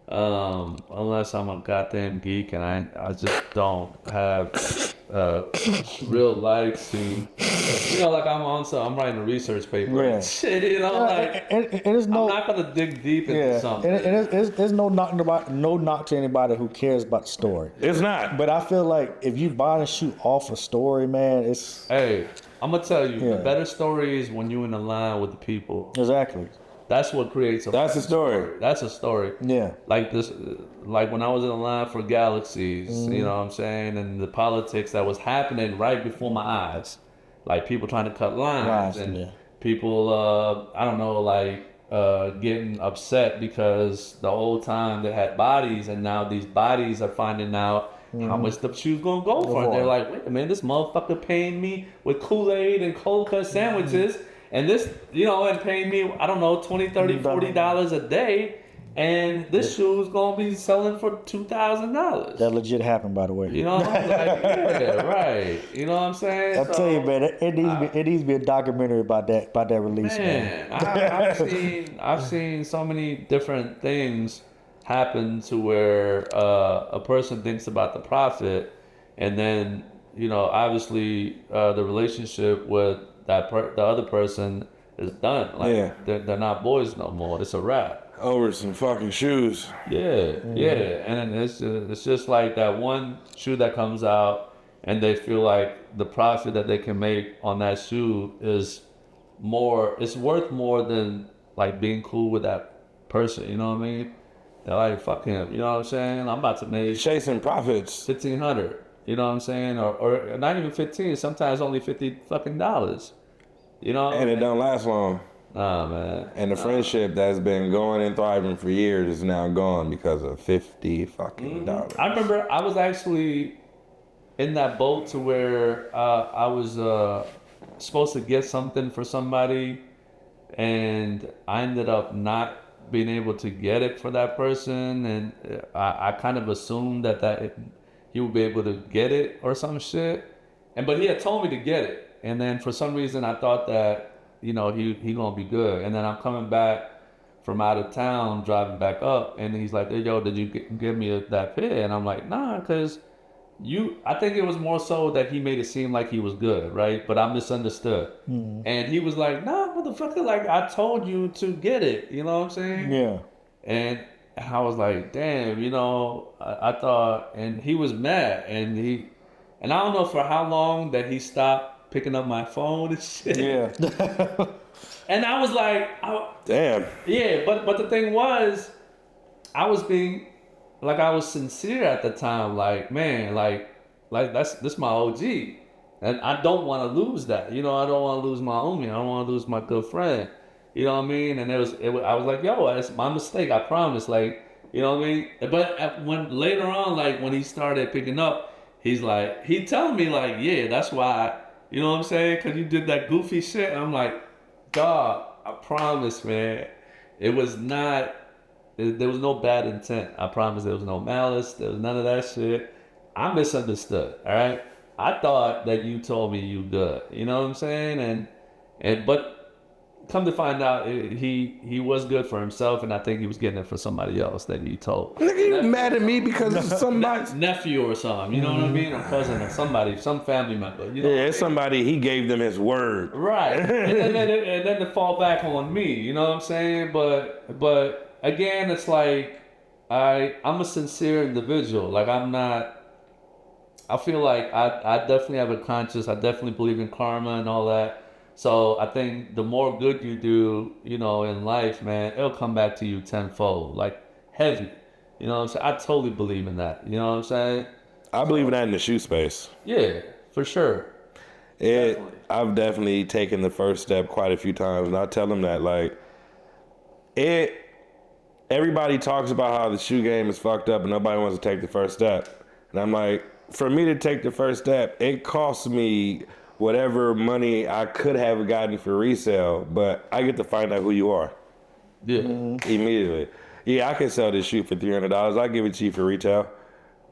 Unless I'm a goddamn geek and I just don't have real life scene. You know, like I'm writing a research paper. Yeah. And shit, you know, like There's no, I'm not gonna dig deep into something. And there's no knock to anybody who cares about the story. It's not. But I feel like if you buy and shoot off a story, man, it's Hey, I'm gonna tell you, the better story is when you're in the line with the people. exactly. That's what creates a. That's a story. That's a story. Yeah. Like this, like when I was in the line for Galaxies, you know what I'm saying, and the politics that was happening right before my eyes, like people trying to cut lines and people, I don't know, like getting upset because the whole time they had bodies, and now these bodies are finding out how much the shoe's gonna go for. And they're like, wait a minute, this motherfucker paying me with Kool-Aid and cold cut sandwiches. And this, you know, and paying me, I don't know, $20, $30, $40 a day. And this shoe is going to be selling for $2,000. That legit happened, by the way. You know, like, yeah, right. You know what I'm saying? I'll tell you, man, it needs to be a documentary about that release, man. I've seen so many different things happen to where a person thinks about the profit, and then, you know, obviously the relationship with the other person is done. Like they're not boys no more. It's a wrap. Over some fucking shoes. Yeah, and it's just like that one shoe that comes out, and they feel like the profit that they can make on that shoe is more. It's worth more than like being cool with that person. You know what I mean? They're like, fuck him. You know what I'm saying? I'm about to make Chasing profits. $1,500. You know what I'm saying? Or not even 15. Sometimes only $50 fucking dollars. You know? And it don't last long. Nah, man. And the friendship that's been going and thriving for years is now gone because of $50 fucking dollars. I remember I was actually in that boat to where I was supposed to get something for somebody, and I ended up not being able to get it for that person, and I kind of assumed that he would be able to get it or some shit, but he had told me to get it, and then for some reason I thought that, you know, he gonna be good, and then I'm coming back from out of town, driving back up, and he's like, hey, yo, did you give me that pair? And I'm like, nah, because I think it was more so that he made it seem like he was good, right? But I misunderstood. Mm-hmm. And he was like, nah, motherfucker, like I told you to get it. You know what I'm saying? Yeah. And I was like, damn, you know, I thought, and he was mad, and I don't know for how long that he stopped picking up my phone and shit. Yeah. And I was like, damn. Yeah, but the thing was, I was sincere at the time. Like, man, like this my OG, and I don't want to lose that. You know, I don't want to lose my homie. I don't want to lose my good friend. You know what I mean? And I was like, yo, it's my mistake. I promise. Like, you know what I mean? But when later on, like when he started picking up, he's like, he telling me like, yeah, that's why. You know what I'm saying? Because you did that goofy shit. And I'm like, dog, I promise, man. It was not. There was no bad intent. I promise there was no malice. There was none of that shit. I misunderstood, all right? I thought that you told me you good. You know what I'm saying? But come to find out, he was good for himself, and I think he was getting it for somebody else that he told. Nigga, you mad at me because of somebody? Nephew or something, you know what I mean? Or cousin or somebody, some family member. You know Yeah, it's somebody, he gave them his word. Right. and then to fall back on me, you know what I'm saying? But again, it's like I'm a sincere individual. Like I feel like I definitely have a conscience. I definitely believe in karma and all that. So I think the more good you do, you know, in life, man, it'll come back to you tenfold, like heavy. You know what I'm saying? I totally believe in that. You know what I'm saying? I believe in that in the shoe space. Yeah, for sure. I've definitely taken the first step quite a few times, and I tell them that, like, everybody talks about how the shoe game is fucked up and nobody wants to take the first step. And I'm like, for me to take the first step, it costs me whatever money I could have gotten for resale, but I get to find out who you are. Yeah. Immediately. Yeah, I can sell this shoe for $300. I'll give it to you for retail.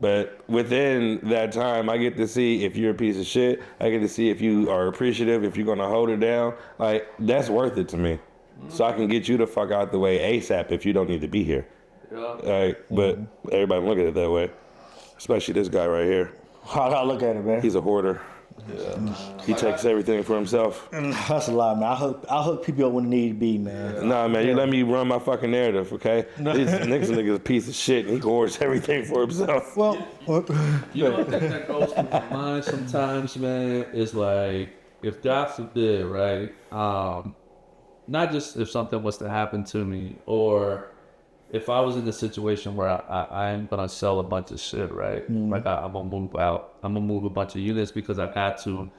But within that time, I get to see if you're a piece of shit. I get to see if you are appreciative, if you're going to hold it down. Like, that's worth it to me. So I can get you the fuck out the way ASAP if you don't need to be here. Yeah. But everybody look at it that way. Especially this guy right here. How I look at it, man. He's a hoarder. Yeah. He takes everything for himself. That's a lot, man. I hook people up when they need to be, man. Nah, man, you let me run my fucking narrative, okay? This nigga's a piece of shit and he hoards everything for himself. Well, you know what that goes through my mind sometimes, man, is like, if God forbid, right, not just if something was to happen to me, or if I was in a situation where I'm gonna sell a bunch of shit, right? Like I'm gonna move out. I'm gonna move a bunch of units because I got to,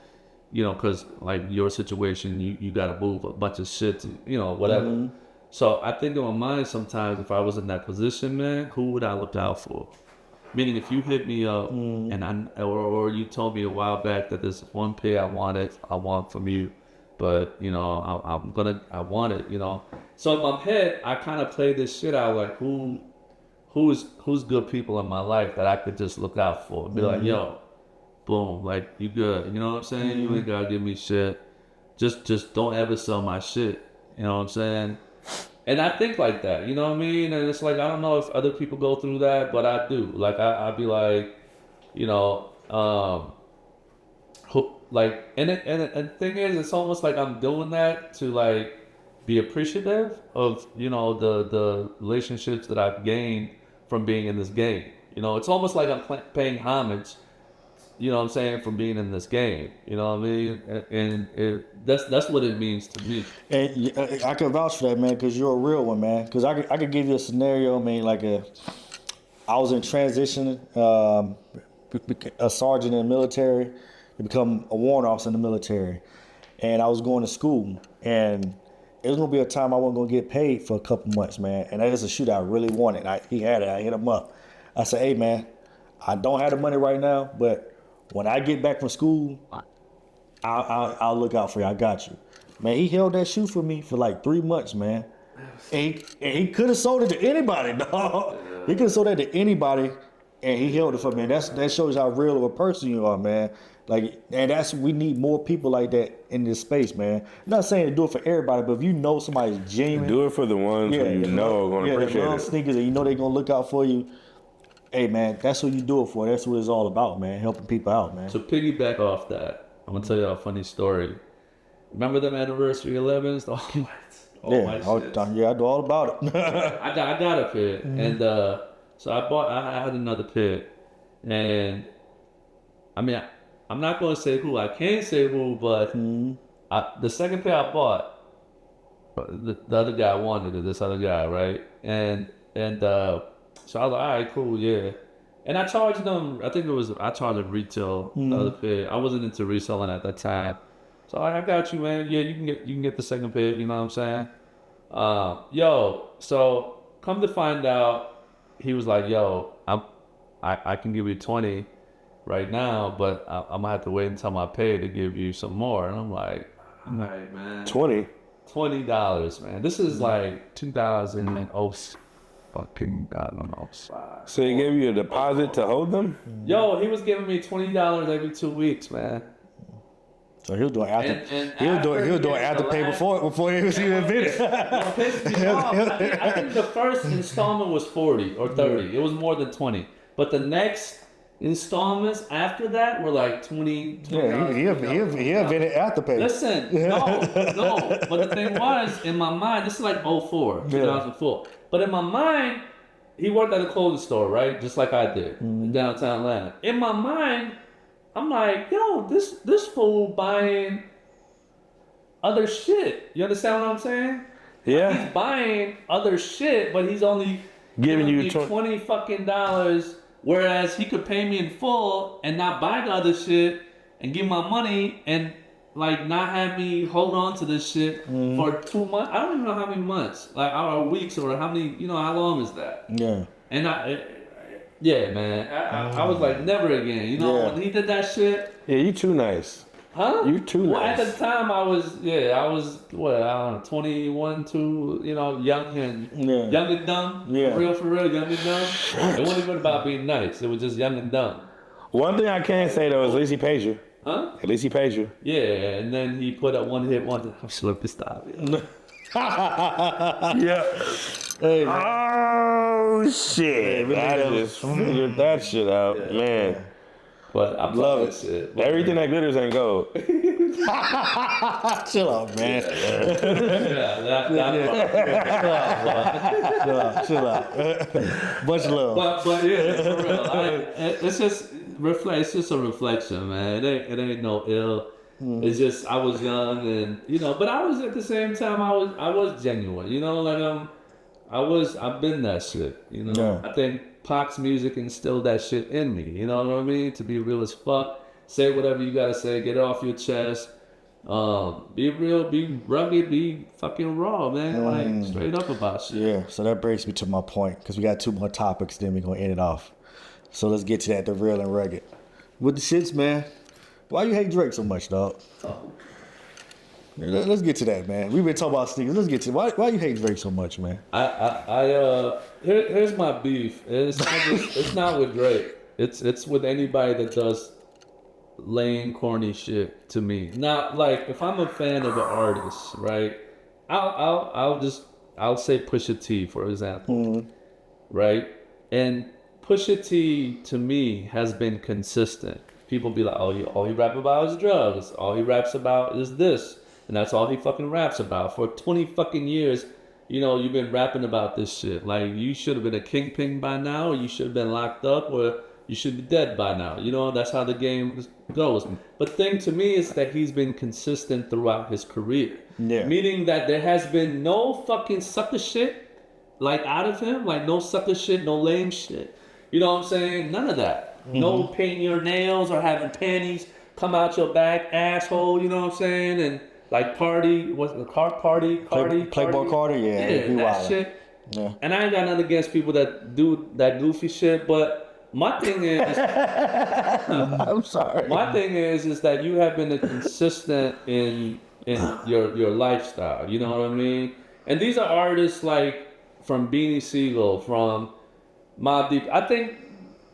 you know, because like your situation, you gotta move a bunch of shit, to, you know, whatever. So I think in my mind sometimes, if I was in that position, man, who would I look out for? Meaning, if you hit me up or you told me a while back that there's one pair I want from you, but you know I want it, you know. So in my head, I kind of play this shit out like who's good people in my life that I could just look out for, be like, yo, boom, like you good, you know what I'm saying? You ain't gotta give me shit. Just don't ever sell my shit, you know what I'm saying? And I think like that, you know what I mean? And it's like, I don't know if other people go through that, but I do. Like I'd be like, you know, like, and the thing is, it's almost like I'm doing that to like be appreciative of, you know, the relationships that I've gained from being in this game. You know, it's almost like I'm paying homage, you know what I'm saying, from being in this game. You know what I mean? And that's what it means to me. and I can vouch for that, man, because you're a real one, man. Because I could give you a scenario, man, like I was in transition, a sergeant in the military, to become a warrant officer in the military. And I was going to school, and it was going to be a time I wasn't going to get paid for a couple months, man. And that is a shoot I really wanted. He had it. I hit him up. I said, hey, man, I don't have the money right now, but when I get back from school, I'll look out for you. I got you. Man, he held that shoe for me for like 3 months, man. And he could have sold it to anybody, dog. He could have sold that to anybody, and he held it for me. And that shows how real of a person you are, man. Like, and we need more people like that in this space, man. I'm not saying to do it for everybody, but if you know somebody's genuine, do it for the ones who you know are going to appreciate it. Sneakers, and you know they're going to look out for you. Hey, man, that's who you do it for. That's what it's all about, man. Helping people out, man. To piggyback off that, I'm gonna tell you a funny story. Remember them anniversary 11s? Yeah, I know all about it. I got a pair, and so I had another pair, and I mean, I'm not gonna say who. I can't say who, but the second pair I bought, the other guy wanted it. This other guy, right? And so I was like, all right, cool, yeah. And I charged them. I charged them retail the other pair. I wasn't into reselling at that time. So I got you, man. Yeah, you can get the second pair. You know what I'm saying? So come to find out, he was like, yo, I can give you 20 right now, but I'm gonna have to wait until my pay to give you some more. And I'm like, all right, man. $20, man. This is like 2006. fucking, I don't know. So he gave you a deposit to hold them? Yo, he was giving me $20 every 2 weeks, man. So he was doing after. And He was doing afterpay before he was even invented. What pissed me off, I think the first installment was 40 or 30. It was more than 20. But the next installments after that were like 20. Yeah, he invented afterpay. Listen, no. But the thing was, in my mind, this is like 04, 2004. But in my mind, he worked at a clothing store, right? Just like I did in downtown Atlanta. In my mind, I'm like, yo, this fool buying other shit. You understand what I'm saying? Yeah. He's buying other shit, but he's only Giving you me $20 fucking dollars, whereas he could pay me in full and not buy the other shit and give my money and like not have me hold on to this shit for 2 months. I don't even know how many months, like or weeks or how many. You know, how long is that? Yeah. And yeah, man, I was like, never again. You know, when he did that shit. Yeah, you too nice. Huh? You too nice. At the time, I was what, I don't know, 21, young and dumb. Yeah. For real, young and dumb. It wasn't even about being nice. It was just young and dumb. One thing I can say though is at least he paid you. Huh? At least he paid you. Yeah, and then he put up one hit wonder. I'm slipped to stop. Yeah. Hey, Oh shit! I just figured that shit out, man. But I love it. Shit. Everything that glitters ain't gold. chill out, man. Chill out. Much love. But yeah, for real. It's just It's just a reflection, man. It ain't no ill. It's just I was young and but I was at the same time I was genuine. Like I've been that shit. Yeah. I think Pac's music instilled that shit in me. You know what I mean? To be real as fuck. Say whatever you gotta say. Get it off your chest. Be real. Be rugged. Be fucking raw, man. Like straight up about shit. Yeah. So that brings me to my point because we got 2 more topics. Then we're gonna end it off. So let's get to that. The real and rugged. With the shits, man. Why you hate Drake so much, dog? Let's get to that, man. We've been talking about sneakers. Let's get to why you hate Drake so much, man. Here's my beef. It's not with Drake. It's with anybody that does lame, corny shit to me. Now, like if I'm a fan of an artist, right? I'll say Pusha T for example, right? And Pusha T to me has been consistent. People be like, all he rap about is drugs. All he raps about is this. And that's all he fucking raps about. For 20 fucking years, you've been rapping about this shit. Like, you should have been a kingpin by now, or you should have been locked up, or you should be dead by now. That's how the game goes. But the thing to me is that he's been consistent throughout his career. Yeah. Meaning that there has been no fucking sucker shit, like, out of him. Like, no sucker shit, no lame shit. You know what I'm saying? None of that. No painting your nails or having panties come out your back, asshole. You know what I'm saying? And like party, what's the car party? Playboy Carter, yeah, that shit. Yeah. And I ain't got nothing against people that do that goofy shit, but my thing is, I'm sorry. My thing is that you have been consistent in your lifestyle. You know what I mean? And these are artists like from Beanie Siegel, from Mobb Deep. I think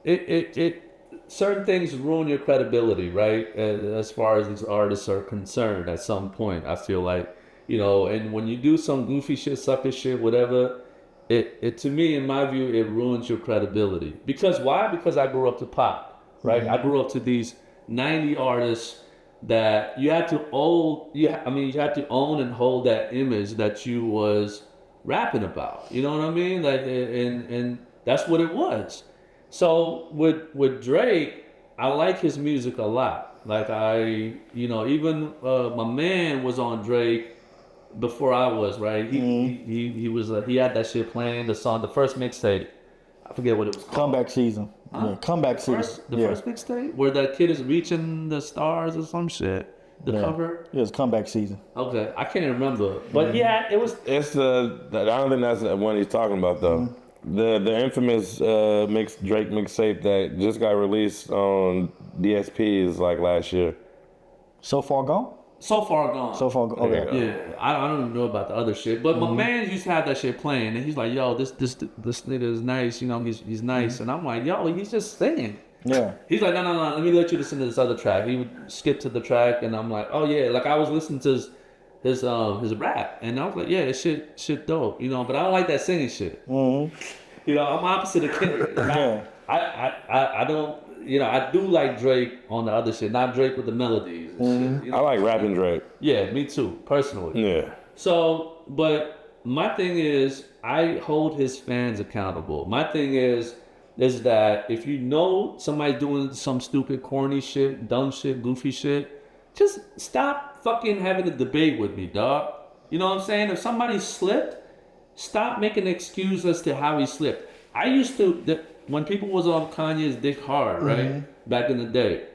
it certain things ruin your credibility, right? As far as these artists are concerned, at some point, I feel like, and when you do some goofy shit, sucker shit, whatever, it to me, in my view, it ruins your credibility. Because why? Because I grew up to pop, right? I grew up to these 90 artists that you had to own. You had to own and hold that image that you was rapping about. You know what I mean? Like, and that's what it was. So with Drake, I like his music a lot. Like even my man was on Drake before I was, right? He was he had that shit playing, the first mixtape. I forget what it was called. Comeback season. Yeah, comeback season. First mixtape where that kid is reaching the stars or some shit. The cover. Yeah, it's comeback season. Okay, I can't remember, but yeah, it was. It's I don't think that's the one he's talking about though. The infamous Drake mixtape that just got released on DSPs like last year. So Far Gone? So Far Gone. So far, okay. Yeah, I don't even know about the other shit, but my man used to have that shit playing, and he's like, "Yo, this nigga is nice, you know, he's nice," and I'm like, "Yo, he's just singing." Yeah. He's like, "No, let me let you listen to this other track." He would skip to the track, and I'm like, "Oh yeah," like I was listening to his rap, and I was like, "Yeah, this shit dope," you know, but I don't like that singing shit. You know, I'm opposite of Kendrick. Like, Yeah. I don't. You know, I do like Drake on the other shit, not Drake with the melodies and shit. You know? I like rapping Drake. Yeah, me too, personally. Yeah. So, but my thing is, I hold his fans accountable. My thing is that if you know somebody's doing some stupid, corny shit, dumb shit, goofy shit, just stop fucking having a debate with me, dog. You know what I'm saying? If somebody slipped, stop making an excuse as to how he slipped. I used to, when people was on Kanye's dick hard, right? Back in the day,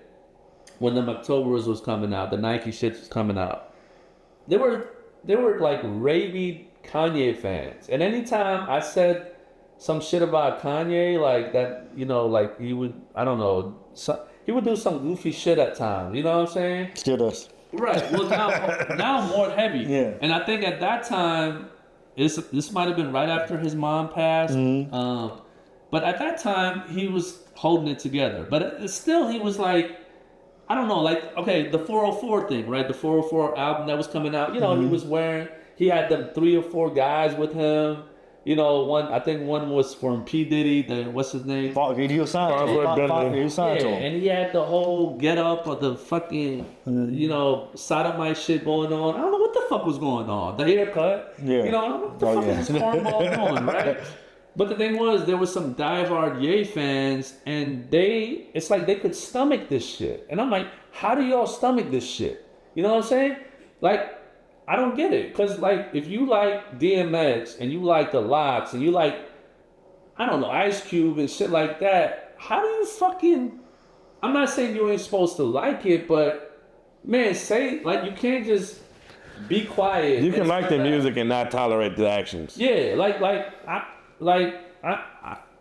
when the Octobers was coming out, the Nike shit was coming out. They were like rabid Kanye fans. And anytime I said some shit about Kanye, like that, you know, like he would, I don't know, he would do some goofy shit at times. You know what I'm saying? Still does. Right. Well, now more heavy. Yeah. And I think at that time, this might have been right after his mom passed. But at that time, he was holding it together. But still, he was like, I don't know, like, okay, the 404 thing, right? The 404 album that was coming out, you know, he had them 3 or 4 guys with him. You know, I think one was from P. Diddy, what's his name? He was signed to him. And he had the whole get up of the fucking, you know, sodomite shit going on. I don't know what the fuck was going on. The haircut. Yeah. You know, I don't know what the fuck was cornball going, right? But the thing was, there was some diehard Ye fans, and it's like they could stomach this shit. And I'm like, how do y'all stomach this shit? You know what I'm saying? Like, I don't get it. Because, like, if you like DMX, and you like the Lox, and you like, I don't know, Ice Cube and shit like that, how do you fucking... I'm not saying you ain't supposed to like it, but, man, like, you can't just be quiet. You can like the music and not tolerate the actions. Yeah,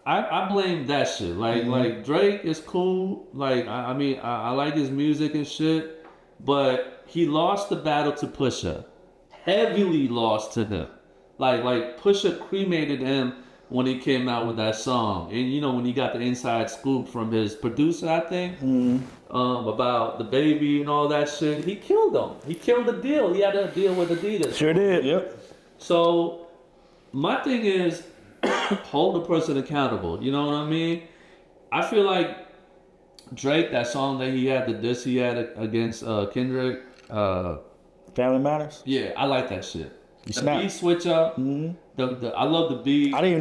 I blame that shit. Like Drake is cool. Like I mean I like his music and shit, but he lost the battle to Pusha. Heavily lost to him. Like Pusha cremated him when he came out with that song. And you know when he got the inside scoop from his producer, I think, about the baby and all that shit, he killed him. He killed the deal. He had a deal with Adidas. Sure did. Yep. So my thing is, hold the person accountable. You know what I mean? I feel like Drake, that song that he had, the diss he had against Kendrick. Family Matters? Yeah, I like that shit. The snap. beat switch up. I love the beat. I didn't even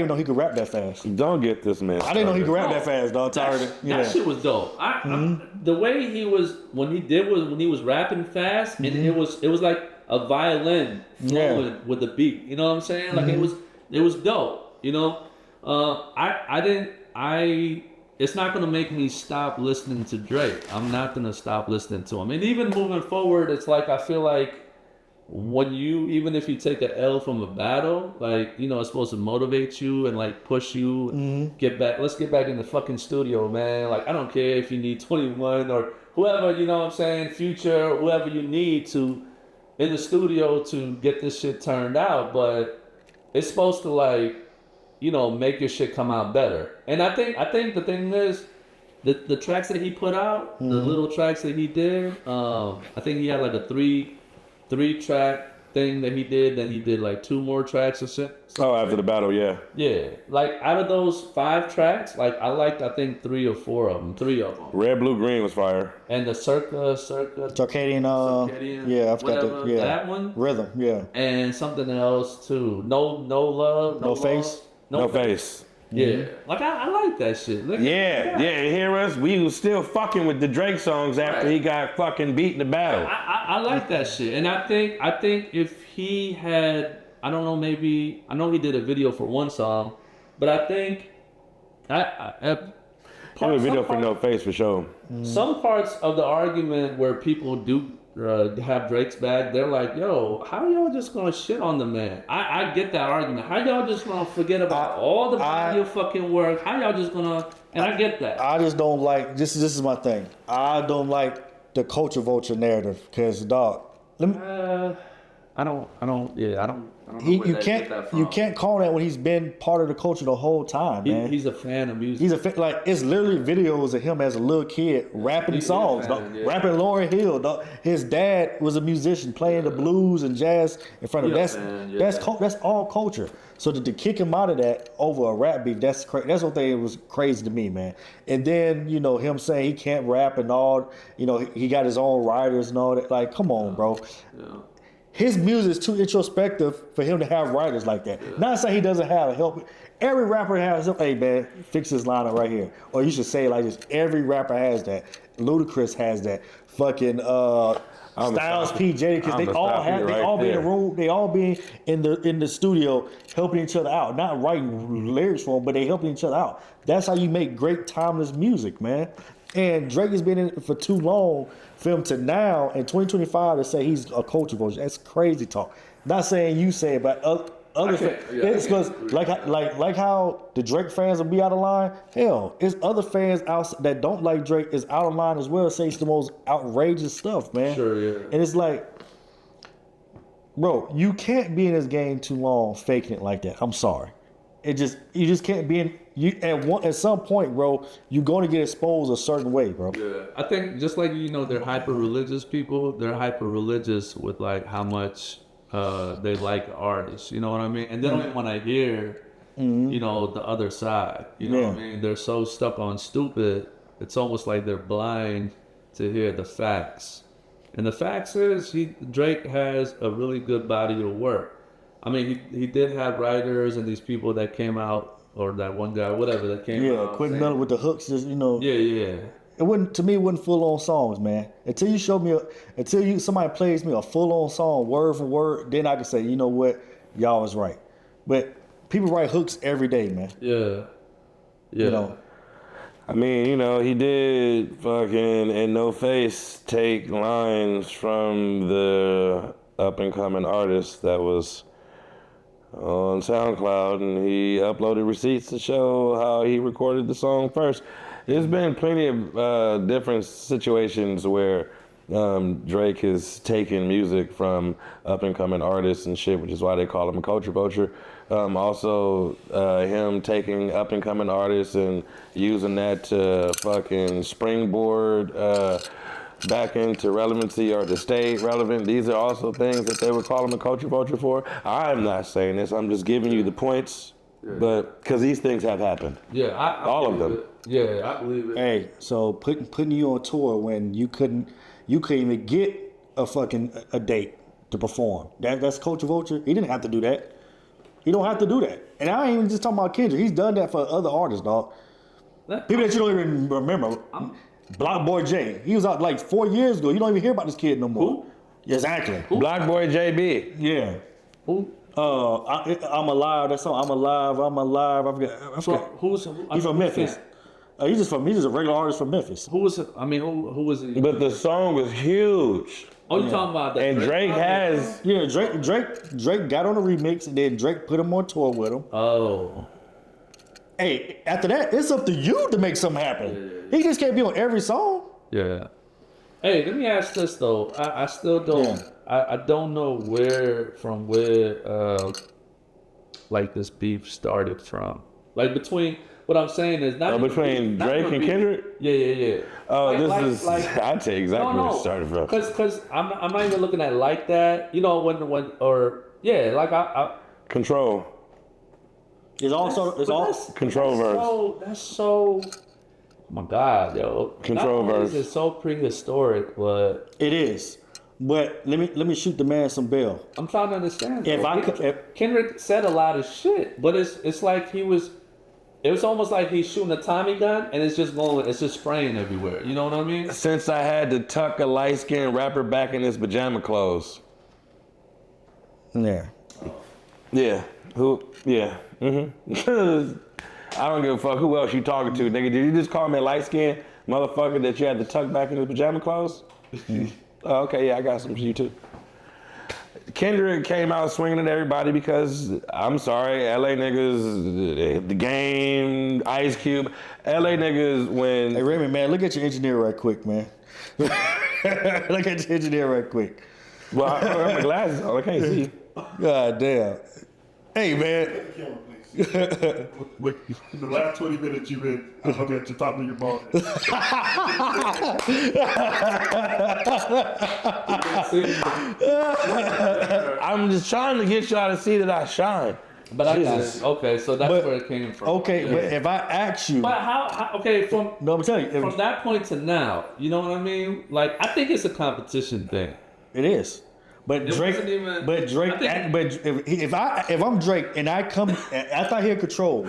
know he could rap that fast. Don't get this man. I didn't know he could rap that fast, dog. That shit was dope. The way he was when he was rapping fast, and it was like a violin flowing with the beat. You know what I'm saying? Like it was dope. You know, it's not gonna make me stop listening to Drake. I'm not gonna stop listening to him. And even moving forward, it's like I feel like even if you take an L from a battle, like, you know, it's supposed to motivate you and like push you, let's get back in the fucking studio, man. Like, I don't care if you need 21 or whoever, you know what I'm saying, Future, whoever you need to in the studio to get this shit turned out, but it's supposed to, like, you know, make your shit come out better. And I think the thing is, the tracks that he put out, the little tracks that he did, I think he had like a three track thing that he did. Then he did like 2 more tracks or shit. Oh, after the battle, yeah. Yeah, like out of those 5 tracks, like I liked, I think 3 or 4 of them. 3 of them. Red, Blue, Green was fire. And the Circadian, yeah, I forgot whatever, that. Yeah, that one. Rhythm, yeah. And something else too. No love, No face. No face. Yeah, like I like that shit. Look, Yeah, hear us? We was still fucking with the Drake songs after he got fucking beat in the battle. I like that shit, and I think if he had, I don't know, maybe I know he did a video for one song, but I think Probably a video for No Face for sure. Some parts of the argument where people do have Drake's back, they're like, yo, how y'all just gonna shit on the man? I get that argument. How y'all just gonna forget about all the body of fucking work? How y'all just gonna, and I get that. I just don't like, this is my thing. I don't like the culture vulture narrative, because dog, let me, I don't know you where they get that from. can't call that when he's been part of the culture the whole time, man. He's a fan of music. He's like, it's literally videos of him as a little kid rapping songs, dog, rapping Lauryn Hill. Dog. His dad was a musician playing the blues and jazz in front of that's all culture. So to kick him out of that over a rap beef, that's crazy. That's what they was crazy to me, man. And then him saying he can't rap and all, he got his own writers and all that. Like, come on, bro. Yeah. His music is too introspective for him to have writers like that. Yeah. Not saying he doesn't have help. Every rapper has, hey man, fix this line up right here. Or you should say it like this. Every rapper has that. Ludacris has that. Fucking Styles P, Jadakiss, they all be in the room, they all be in the studio helping each other out. Not writing lyrics for them, but they helping each other out. That's how you make great timeless music, man. And Drake has been in it for too long for him to now in 2025 to say he's a culture vulture. That's crazy talk. Not saying you say it, but other fans. It's because like how the Drake fans will be out of line. Hell, it's other fans out that don't like Drake is out of line as well. Say it's the most outrageous stuff, man. Sure, yeah. And it's like, bro, you can't be in this game too long faking it like that. I'm sorry. You just can't be in. At some point, bro, you're going to get exposed a certain way, bro. Yeah, I think just like they're hyper religious people. They're hyper religious with like how much they like artists. You know what I mean? And they don't even want to hear, the other side. You know what I mean? They're so stuck on stupid. It's almost like they're blind to hear the facts. And the facts is Drake has a really good body of work. I mean, he did have writers and these people that came out. Or that one guy, whatever, that came out. Yeah, Quentin Miller with the hooks, just, Yeah. It wasn't full on songs, man. Until somebody plays me a full on song, word for word, then I can say, you know what, y'all was right. But people write hooks every day, man. Yeah. I mean, he did fucking in No Face take lines from the up and coming artist that was on SoundCloud, and he uploaded receipts to show how he recorded the song first. There's been plenty of different situations where Drake has taken music from up and coming artists and shit, which is why they call him a culture vulture. Also, him taking up and coming artists and using that to fucking springboard back into relevancy or to stay relevant. These are also things that they would call him a culture vulture for. I'm not saying this. I'm just giving you the points, but because these things have happened. Yeah, all of them. Yeah, I believe it. Hey, so putting you on tour when you couldn't even get a date to perform. That's culture vulture. He didn't have to do that. He don't have to do that. And I ain't even just talking about Kendrick. He's done that for other artists, dog. People that you don't even remember. Block Boy J. He was out like 4 years ago. You don't even hear about this kid no more. Who? Exactly. Who? Block Boy JB. Yeah. Who? I'm alive. That song. I'm alive. I forget. He's from Memphis. He's just a regular artist from Memphis. Who was it? I mean, who was it? But the song was huge. Oh, you talking about that? And Drake has. Yeah, Drake got on the remix, and then Drake put him on tour with him. Oh. Hey, after that, it's up to you to make something happen. He just can't be on every song. Yeah. Hey, let me ask this though. I still don't. Yeah. I don't know where like this beef started from. Like between. What I'm saying is not between Drake and Kendrick. Yeah. Oh, I'd say exactly where it started from. Because I'm not even looking at it like that. Control. It's all Control verse. That's so. Oh my God, yo. Control verse. It's so prehistoric, but it is. But let me shoot the man some bail. I'm trying to understand. If Kendrick said a lot of shit, but it's like he was. It was almost like he's shooting a Tommy gun and it's just spraying everywhere. You know what I mean? Since I had to tuck a light-skinned rapper back in his pajama clothes. Yeah. Yeah. Who? Yeah. Mm-hmm. I don't give a fuck who else you talking to, nigga. Did you just call me a light-skinned motherfucker that you had to tuck back in his pajama clothes? Oh, okay, yeah, I got some for you too. Kendrick came out swinging at everybody because, I'm sorry, LA niggas, the game, Ice Cube, LA niggas when... Hey, Raymond, man, look at your engineer right quick, man. Look at the engineer right quick. Well, I got my glasses on. I can't see. God damn. Hey, man. Wait, in the last 20 minutes you've been looking at the top of your ball. I'm just trying to get y'all to see that I shine. But I got it. Okay, so that's where it came from. Okay, but if I ask you, But how okay, from no, I'm telling you, from that point to now, you know what I mean? Like, I think it's a competition thing. it is. But It Drake, wasn't even- but Drake, I think- but if I'm Drake and I come after I hear Control,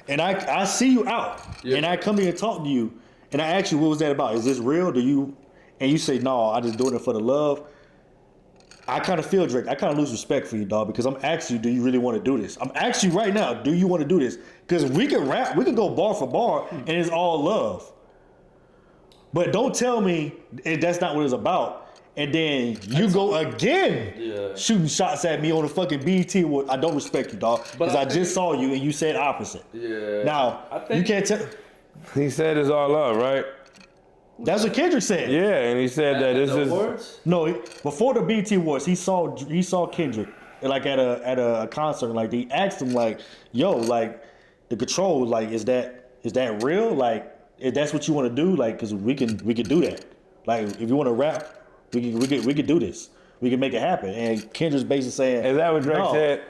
and I see you out, Yeah. and I come here and talk to you, and I ask you what was that about? Is this real? And you say no, I just doing it for the love. I kind of feel Drake. I kind of lose respect for you, dog, because I'm asking you, do you really want to do this? I'm asking you right now, do you want to do this? Because we can rap, we can go bar for bar, and it's all love. But don't tell me that's not what it's about. And then you go again shooting shots at me on the fucking BET Award. I don't respect you, dog, because I just saw you and you said opposite. Yeah. Now, I think- you can't tell. He said it's all love, right? That's what Kendrick said. Yeah, and he said that this the is. awards? No, before the BET Awards, he saw Kendrick like at a concert. Like they asked him like, "Yo, like the Control, like is that real? Like if that's what you want to do, like because we can do that. Like if you want to rap, we can do this. We can make it happen." And Kendrick's basically saying, Is that what Drake no. said?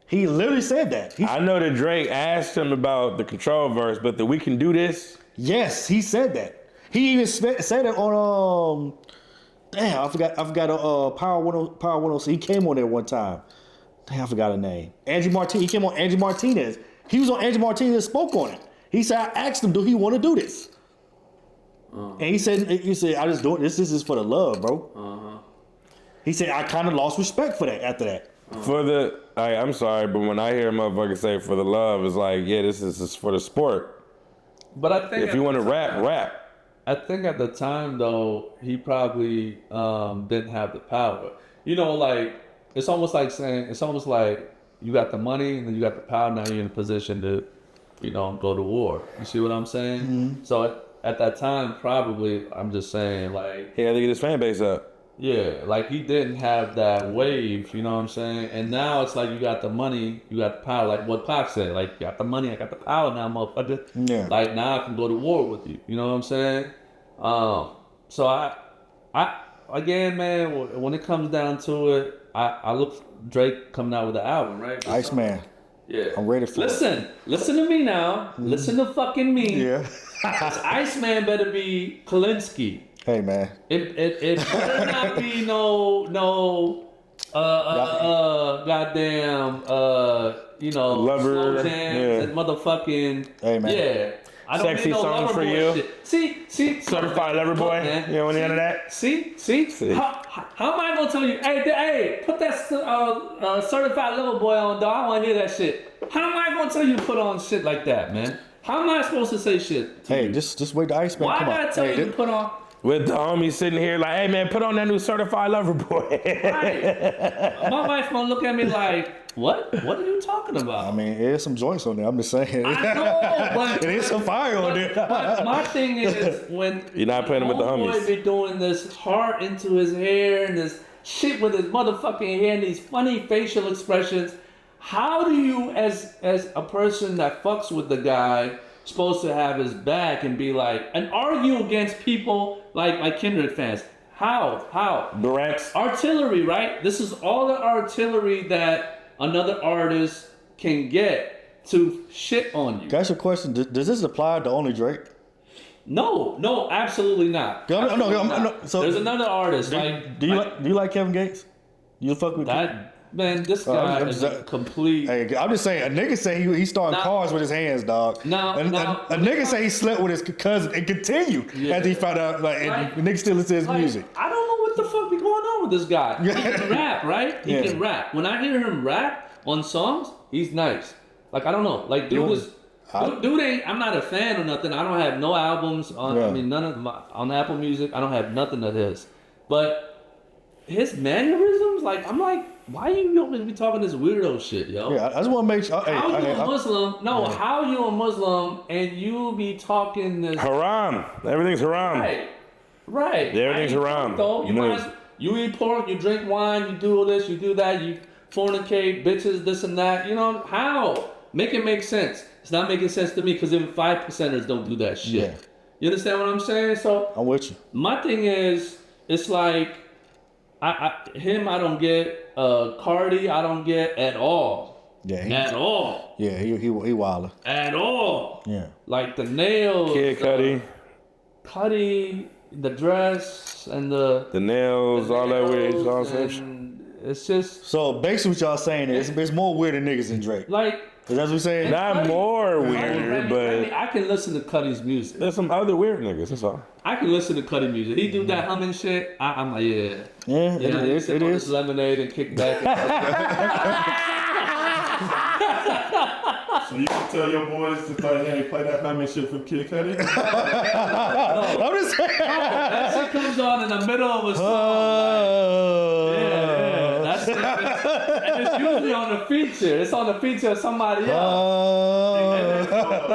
He literally said that. I know that Drake asked him about the Control verse, but that we can do this. Yes, he said that. He even said it on damn, I forgot Power 106. He came on there one time. Damn, I forgot her name. Angie Martinez. He came on Angie Martinez. He was on Angie Martinez and spoke on it. He said, I asked him, do he want to do this? And he said, I just do it. This is for the love, bro. He said, I kind of lost respect for that after that. For the, I'm sorry, but when I hear a motherfucker say for the love, it's like, yeah, this is for the sport. But I think If you want to rap, rap. I think at the time though, he probably didn't have the power. You know, like it's almost like you got the money and then you got the power. Now you're in a position to, go to war. You see what I'm saying? Mm-hmm. So at that time, probably I'm just saying like, He had to get his fan base up. yeah, like he didn't have that wave. You know what I'm saying? And now it's like you got the money, you got the power. Like what Pac said, like you got the money, I got the power now, motherfucker. Yeah. Like now I can go to war with you. You know what I'm saying? So I again, man, when it comes down to it, I look Drake coming out with the album, right? Iceman. Yeah. I'm ready for it. Listen to me now. Listen to fucking me. Yeah. This Iceman better be Kalinsky. Hey, man. It better not be no goddamn Lover, slow jams yeah. and motherfucking Hey, man. yeah. I don't Sexy need no song lover for boy you. shit. See, Certified lover boy. man. You know any of that? See. See. How am I gonna tell you? Hey, put that certified lover boy on, dog. I want to hear that shit. How am I gonna tell you to put on shit like that, man? How am I supposed to say shit? To Hey, you? just wait the Iceman Why come did I out. tell Hey, you to put on? With the homies sitting here like, hey man, put on that new certified lover boy. Right. My wife gonna look at me like, what? What are you talking about? I mean, there's some joints on there. I'm just saying. I know, but It is some fire on there. But my thing is when You're not playing with the homeboy homies. be doing this heart into his hair and this shit with his motherfucking hair and these funny facial expressions. How do you, as a person that fucks with the guy, supposed to have his back and be like and argue against people like Kendrick fans? How? Durant's. Artillery, right? This is all the artillery that another artist can get to shit on you. Can I ask you a question? Does this apply to only Drake? No, absolutely not. No, Absolutely no, not. so- there's another artist. Do you like Kevin Gates? You fuck with that? Man, this I'm guy just- is a complete. Hey, I'm just saying, a nigga say he started Nah. cars with his hands, dog. No, a nigga say he slept with his cousin and continued Yeah. after he found out, like, Like- and nigga still listen to his Like, music. I don't know what the fuck be going on with this guy. He can rap, right? He Yeah. can rap. When I hear him rap on songs, he's nice. Like I don't know. Like dude ain't. I'm not a fan or nothing. I don't have no albums on. Yeah. I mean, none of my on Apple Music. I don't have nothing of his. But his mannerisms, like I'm like, why you always be talking this weirdo shit, yo? Yeah, I just want to make sure. How you a Muslim? No, Yeah. how you a Muslim and you be talking this? Haram. Everything's haram. Right, Right. Everything's I eat around. pork, though. You eat pork, you drink wine, you do all this, you do that, you fornicate, bitches, this and that. You know, how? Make it make sense. It's not making sense to me because even 5%ers don't do that shit. Yeah. You understand what I'm saying? So I'm with you. my thing is, it's like, I don't get. Cardi, I don't get at all. Yeah. At all. Yeah, he wilder. At all. Yeah. Like the nails. Kid Cudi. Cudi, the dress, and the nails, all that weird nonsense. It's just So basically, what y'all saying is it's more weird than niggas than Drake. like. Is that what you're saying? Not more weird, but I can listen to Cudi's music. there's some other weird niggas. That's all. I can listen to Cudi music. He do that humming shit. I'm like, yeah. Yeah, Yeah, it sip on is. this lemonade and kick back. So you can tell your boys to play, hey, play that humming shit from Kid Cudi. I'm just saying. That shit comes on in the middle of a song. Yeah, that's it. And it's usually on the feature. It's on the feature of somebody else.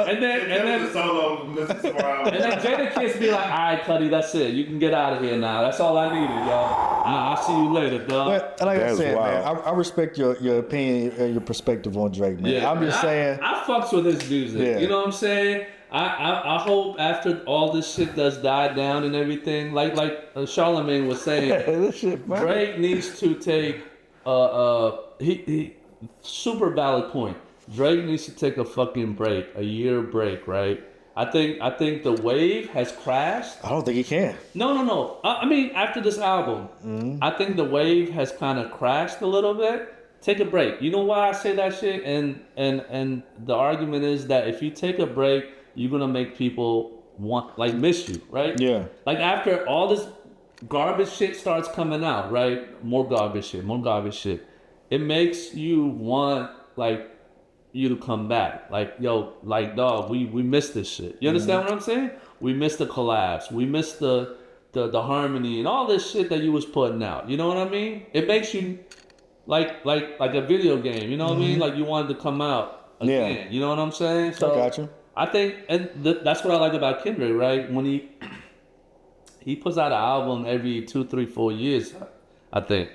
And then solo, listen to our And then Jada Kiss be like, all right, Cudi, that's it. You can get out of here now. That's all I needed, y'all. I'll see you later, dog. But like I That's said, man, wild. I respect your opinion and your perspective on Drake, man. I'm just saying. I fucks with his music. Yeah. You know what I'm saying? I hope after all this shit does die down and everything, like Charlamagne was saying, this shit funny. Drake needs to take he super valid point. Drake needs to take a fucking break, a year break, right? I think the wave has crashed. I don't think he can. No. I mean, after this album, I think the wave has kind of crashed a little bit. Take a break. You know why I say that shit? And the argument is that if you take a break, you're gonna make people miss you, right? Yeah. Like after all this garbage shit starts coming out, right? More garbage shit. It makes you want you to come back. Like, yo, like dog, we missed this shit. You understand what I'm saying? We missed the collabs. We missed the harmony and all this shit that you was putting out. You know what I mean? It makes you like a video game. You know what I mean? Like you wanted to come out again. Yeah. You know what I'm saying? So I got you. I think, and that's what I like about Kendrick, right? When he puts out an album every 2, 3, 4 years, I think.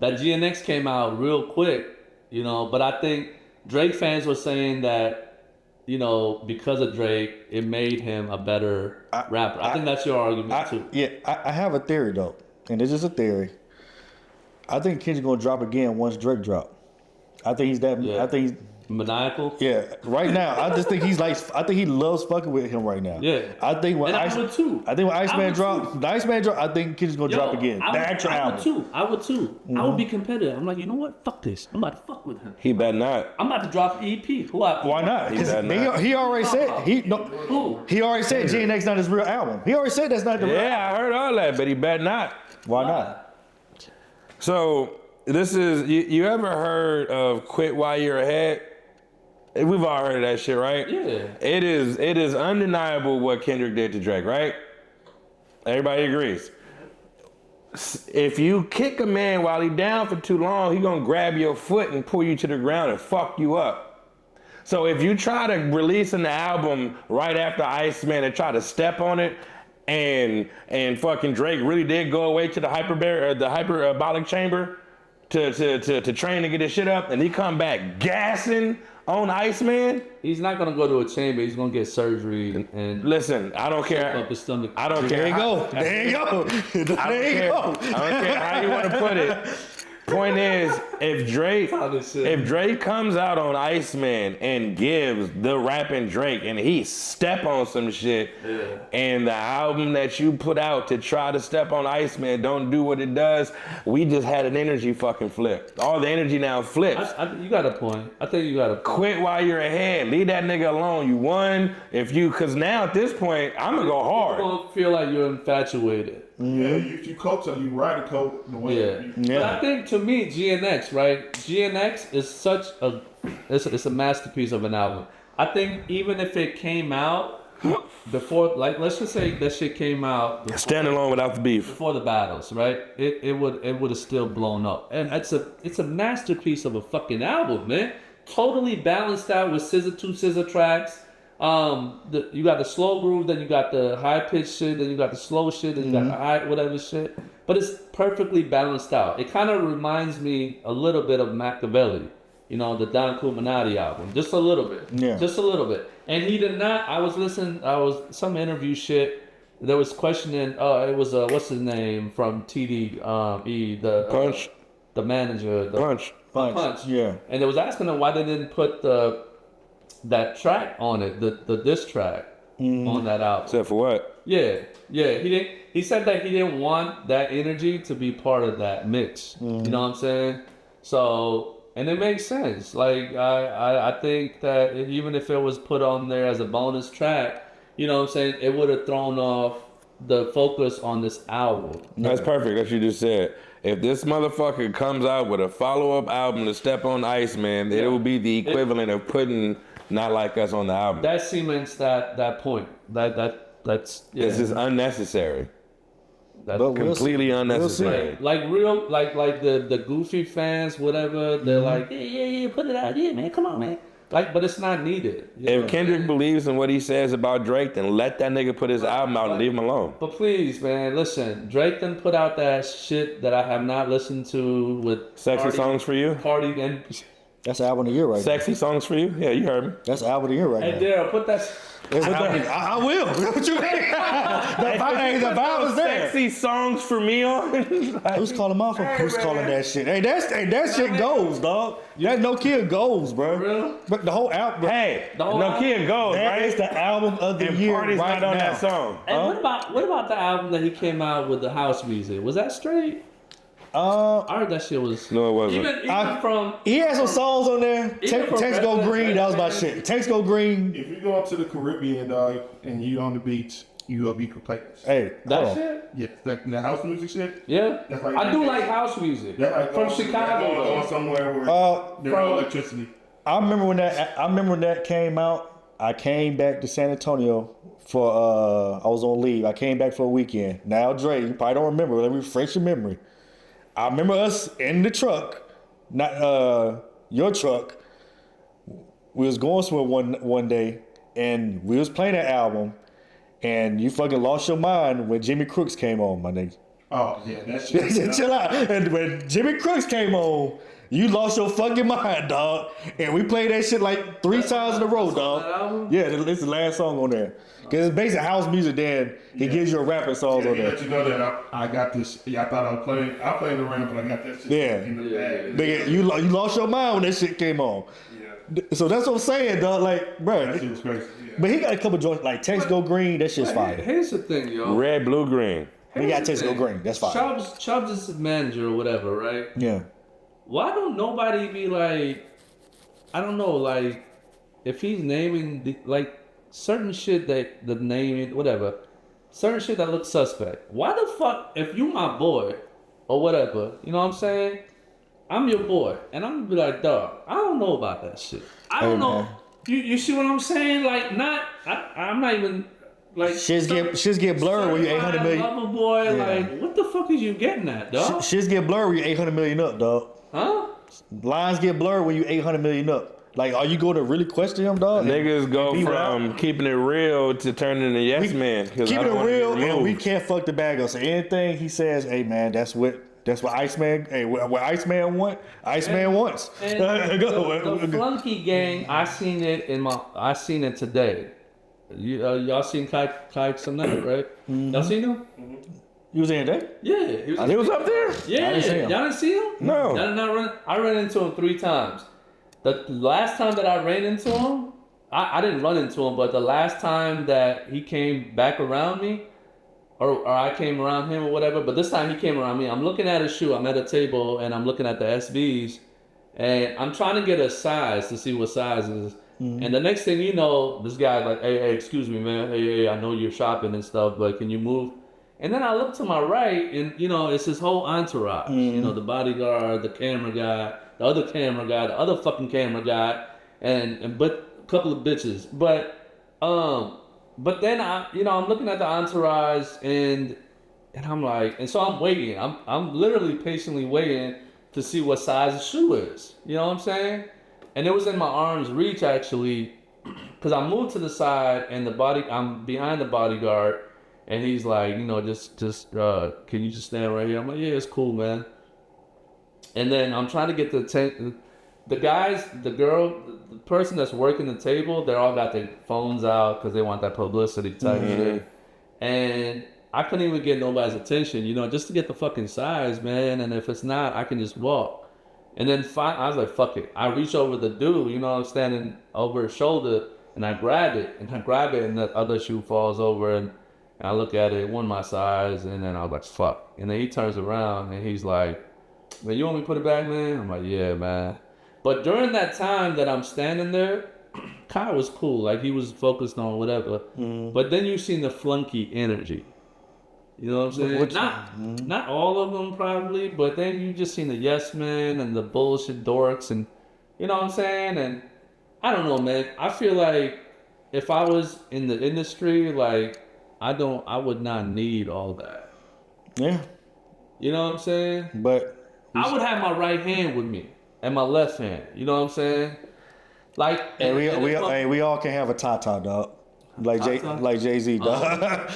That GNX came out real quick, you know, but I think Drake fans were saying that, you know, because of Drake, it made him a better rapper. I think that's your argument too. Yeah, I have a theory though, and it's just a theory. I think Kendrick gonna drop again once Drake drop. I think he's that. Yeah. I think he's. Maniacal? Yeah, right now, I just think he's like, I think he loves fucking with him right now. Yeah. I think when And I would too. I think when I Iceman would drop, too. the Iceman drop, I think Kendrick's gonna drop again. The actual album. I would too. I would be competitive. I'm like, you know what? Fuck this. I'm about to fuck with him. He better not. I'm about to drop an EP. Why not? 'Cause better not. he already said Who? he already said GNX not his real album. He already said that's not the real. Yeah, I heard all that, but he better not. Why not? So this is you ever heard of quit while you're ahead? We've all heard of that shit, right? Yeah. It is undeniable what Kendrick did to Drake, right? Everybody agrees. If you kick a man while he down for too long, he gonna grab your foot and pull you to the ground and fuck you up. So if you try to release an album right after Iceman and try to step on it, and fucking Drake really did go away to the hyperbolic chamber to train to get his shit up, and he come back gassing on Iceman. He's not gonna go to a chamber. He's gonna get surgery and Listen, I don't care. up his stomach. I don't There care. you go. There you go. There you go. I don't care how you want to put it. Point is, if Drake comes out on Iceman and gives the rapping Drake and he step on some shit, and the album that you put out to try to step on Iceman don't do what it does, we just had an energy fucking flip. All the energy now flips. You got a point. I think you got a point. Quit while you're ahead. Leave that nigga alone. You won. Cause now at this point, I'm gonna go You hard. don't feel like you're infatuated. Yeah, you coach and you ride a coat the way. Yeah. But I think to me, GNX, right? GNX is such it's a masterpiece of an album. I think even if it came out before, like let's just say that shit came out Standing alone without the beef. before the battles, right? It would have still blown up. And it's a masterpiece of a fucking album, man. Totally balanced out with two scissor tracks. You got the slow groove, then you got the high pitched shit, then you got the slow shit, then you got the high whatever shit. But it's perfectly balanced out. It kind of reminds me a little bit of Machiavelli, the Don Illuminati album, just a little bit, just a little bit. And he did not. I was some interview shit. There was questioning. It was what's his name from TD the Punch, the manager, Punch. Yeah. And they was asking him why they didn't put that track on it, the diss track on that album. Except for what? Yeah. He didn't. He said that he didn't want that energy to be part of that mix. You know what I'm saying? So, and it makes sense. Like I think that even if it was put on there as a bonus track, you know what I'm saying, it would have thrown off the focus on this album. That's perfect. That's what you just said. If this motherfucker comes out with a follow-up album to Step on Ice, man, it will be the equivalent of putting Not Like Us on the album. That cements that point. That's This is unnecessary. That's Completely unnecessary. Like real, like the goofy fans, whatever. They're like, yeah, put it out, yeah, man, come on, man. Like, but it's not needed. If Kendrick believes in what he says about Drake, then let that nigga put his album out and leave him alone. But please, man, listen. Drake done put out that shit that I have not listened to with Sexy Songs for You? Party and That's album of the year right Sexy Songs for You? Yeah, you heard me. now. That's album of the year right Hey, now. Daryl, put that. I will. What you mean? the vibe was there. Sexy Songs for Me on? Who's calling my phone? Who's calling that shit? Hey, that shit goes, dog. That No Kid goes, bro. For real? But the whole album. Hey, The whole No Kid goes, That right? is the album of the And year Party's right not on now. that song. And what about the album that he came out with the house music? Was that straight? I heard that shit was. No, it wasn't. Even from. He had some songs on there. Even from Tanks Go Resident Green. That was my Evil. shit. Tanks Go Green. If you go up to the Caribbean, dog, and you on the beach, you will be complaining. Hey, That hold on. shit? Yeah, the house music shit. Yeah. That's like- I do like house music. That like From going- Chicago, going though. somewhere where there's from- no electricity. I remember when that came out. I came back to San Antonio for I was on leave. I came back for a weekend. Now Dre, you probably don't remember. Let me refresh your memory. I remember us in the truck, not your truck. We was going somewhere one day, and we was playing that album, and you fucking lost your mind when Jimmy Crooks came on, my nigga. Oh yeah, that shit. Chill out. And when Jimmy Crooks came on, you lost your fucking mind, dog. And we played that shit like 3 times in a row, that album? dog. Yeah, it's the last song on there. Because it's basically house music, then he gives you a rapping songs Yeah, on he there. let you know that I got this. Yeah, I thought I was playing. I played around, but I got that shit Yeah. in the bag. Nigga, you lost your mind when that shit came on. Yeah, So that's what I'm saying, dog. Like, that bro. shit was crazy. Yeah. But he got a couple joints, like Tanks Go Green, that shit's fire. Here's the thing, yo. Red, blue, green. He got Tanks Go Green, that's fire. Chubbs is manager or whatever, right? Yeah. Why don't nobody be like, I don't know, like, if he's naming, like, certain shit that the name, whatever, certain shit that looks suspect. Why the fuck, if you my boy or whatever, you know what I'm saying? I'm your boy. And I'm gonna be like, dog, I don't know about that shit. I don't know. man. You see what I'm saying? Like, I'm not even, like. Shits get blurred when you 800 million. Lover boy, Yeah. like, what the fuck is you getting at, dog? Shits get blurred when you 800 million up, dog. Huh? Lines get blurred when you 800 million up. Like, are you going to really question him, dog? Niggas go Be from keeping it real to turning into yes man. 'cause I Keep don't it wanna be real, and we removed. can't fuck the bag up. So anything he says, hey man, that's what Iceman. Hey, what Iceman want, Iceman wants. And Go. the Flunky Gang, I seen it today. Y'all seen Kai Cenat, right? Y'all seen him? You was in there? Yeah, he was. He was up there? Yeah, I didn't see him. y'all didn't see him? No. Y'all did not run. I ran into him 3 times. The last time that I ran into him, I didn't run into him, but the last time that he came back around me, or I came around him or whatever, but this time he came around me. I'm looking at his shoe. I'm at a table and I'm looking at the SBs, and I'm trying to get a size to see what size it is. And the next thing you know, this guy like, hey, excuse me, man. Hey, I know you're shopping and stuff, but can you move? And then I look to my right, and it's his whole entourage. The bodyguard, the camera guy, the other camera guy, the other fucking camera guy, and but a couple of bitches. But then I'm looking at the entourage, and I'm like, and so I'm waiting. I'm literally patiently waiting to see what size the shoe is. You know what I'm saying? And it was in my arm's reach actually, because I moved to the side and I'm behind the bodyguard, and he's like, you know, just can you just stand right here? I'm like, yeah, it's cool, man. And then I'm trying to get the guys, the person that's working the table, they all got their phones out because they want that publicity type shit. And I couldn't even get nobody's attention, you know, just to get the fucking size, man. And if it's not, I can just walk. And then I was like, fuck it. I reach over the dude, you know, I'm standing over his shoulder, and I grab it, and the other shoe falls over, and I look at it, it wasn't my size, and then I was like, fuck. And then he turns around, and he's like, man, you want me to put it back, man? I'm like, yeah, man. But during that time that I'm standing there, Kai was cool. Like, he was focused on whatever. But then you seen the flunky energy. You know what I'm saying? Not all of them probably, but then you just seen the yes men and the bullshit dorks, and you know what I'm saying? And I don't know, man. I feel like if I was in the industry, like, I would not need all that. Yeah. You know what I'm saying? But I would have my right hand with me and my left hand. You know what I'm saying? Like, and we all can have a Tata, dog. Like Jay-Z, dog.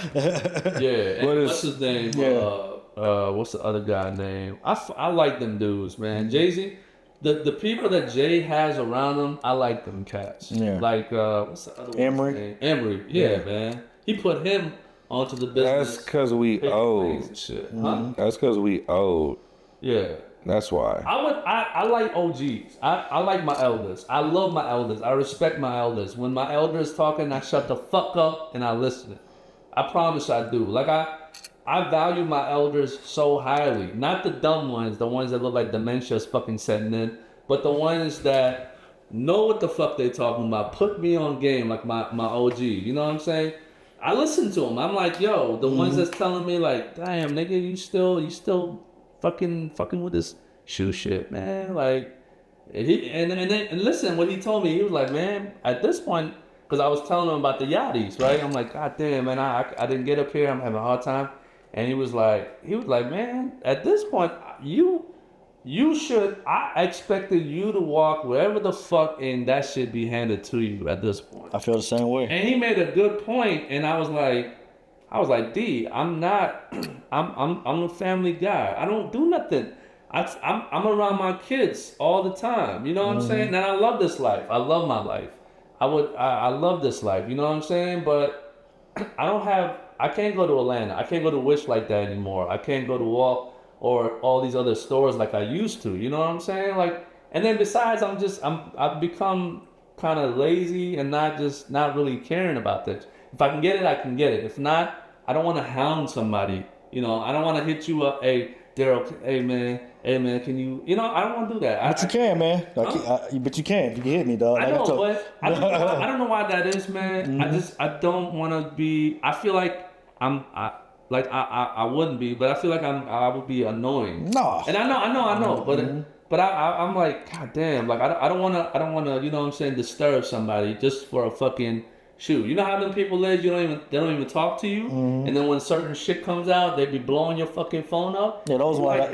Yeah. What's his name? Yeah. What's the other guy name? I like them dudes, man. Jay-Z. The people that Jay has around him, I like them cats. Yeah. Like what's the other one? Emery. Yeah, man. He put him onto the business. That's because we old. Shit. Huh? That's because we old. Yeah. That's why. I like OGs. I like my elders. I love my elders. I respect my elders. When my elder is talking, I shut the fuck up and I listen. I promise I do. Like I value my elders so highly. Not the dumb ones, the ones that look like dementia's fucking setting in, but the ones that know what the fuck they talking about. Put me on game like my OG. You know what I'm saying? I listen to them. I'm like, yo, the ones that's telling me like, damn, nigga, you still fucking with this shoe shit, man. Like, and listen, what he told me, he was like, man, at this point, because I was telling him about the yachties, right? I'm like, god damn, man, I didn't get up here. I'm having a hard time. And he was like, man, at this point, you should. I expected you to walk wherever the fuck, and that should be handed to you at this point. I feel the same way. And he made a good point, and I was like, D, I'm not, I'm a family guy. I don't do nothing. I'm around my kids all the time. You know what I'm saying? And I love this life. I love my life. I love this life. You know what I'm saying? But I can't go to Atlanta. I can't go to Wish like that anymore. I can't go to Walt or all these other stores like I used to. You know what I'm saying? Like, and then besides, I've become kind of lazy and not really caring about this. If I can get it, I can get it. If not, I don't want to hound somebody. You know, I don't want to hit you up. Hey, Daryl. Hey, man. Can you? You know, I don't want to do that. But you can, man. But you can. You can hit me, dog. I know, but I don't know why that is, man. I don't want to be. I feel like I wouldn't be, but I feel like I would be annoying. No. And I know, but I'm like, god damn, like I don't want to, you know what I'm saying, disturb somebody just for a fucking shoe. You know how them people is, they don't even talk to you, and then when certain shit comes out, they be blowing your fucking phone up. Yeah, those ones, like,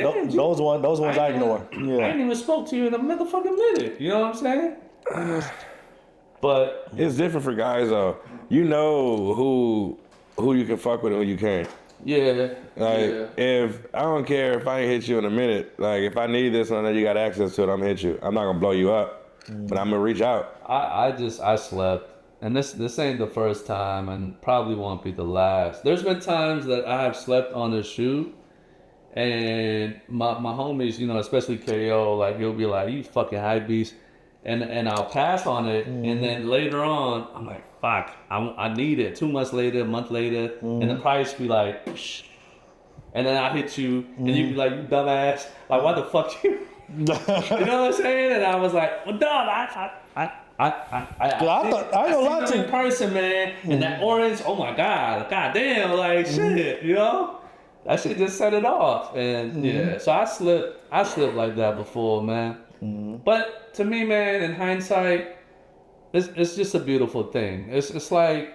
those ones I ignore. Yeah. I ain't even spoke to you in a motherfucking minute. You know what I'm saying? But it's different for guys though. You know who you can fuck with and who you can't. Yeah. Like, if I don't care if I ain't hit you in a minute, like if I need this and I know you got access to it, I'm gonna hit you. I'm not gonna blow you up, but I'm gonna reach out. I slept. And this ain't the first time and probably won't be the last. There's been times that I have slept on a shoe and my homies, you know, especially KO, like he'll be like, you fucking hype beast. And I'll pass on it. And then later on, I'm like, fuck, I need it. 2 months later, a month later, and the price be like, shh. And then I hit you and you be like, you dumbass. Like, what the fuck you? You know what I'm saying? And I was like, well, dog, I know a lot in person, man, and that orange, oh my god damn, like shit, you know, that shit just set it off, and yeah, so I slipped like that before, man. But to me, man, in hindsight, it's just a beautiful thing. It's like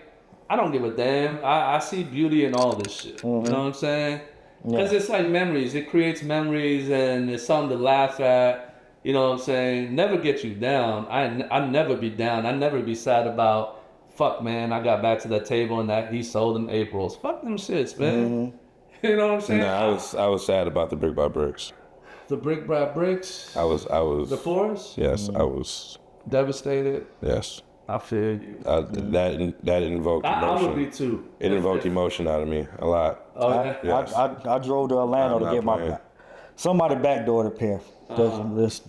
I don't give a damn. I see beauty in all this shit. You know what I'm saying? Because it's like memories. It creates memories, and it's something to laugh at. You know what I'm saying? Never get you down. I never be down. I never be sad about fuck, man, I got back to that table and that he sold them Aprils. Fuck them shits, man. You know what I'm saying? Nah, I was sad about the brick by bricks. The brick by bricks. I was. The forest. Yes, I was. Devastated. Yes. I feel you. That invoked I emotion. would be too. It invoked emotion out of me a lot. Oh, yeah. Yes. I drove to Atlanta I'm to not get playing. my somebody backdoored a pair. This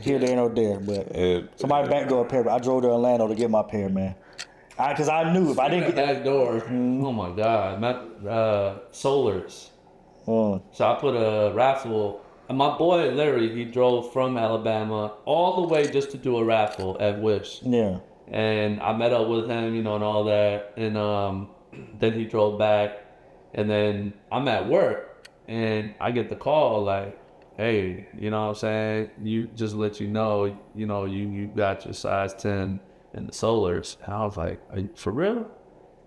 here, there, no there, but somebody backdoored a pair. But I drove to Atlanta to get my pair, man. Because I knew if I didn't get Back door. Oh my God. Solars. So I put a raffle. And my boy Larry, he drove from Alabama all the way just to do a raffle at Wish. yeah. And I met up with him, you know, and all that. And then he drove back. And then I'm at work. And I get the call like, hey, you know what I'm saying? You just let you know, you got your size 10 in the Solars. And I was like, are you for real?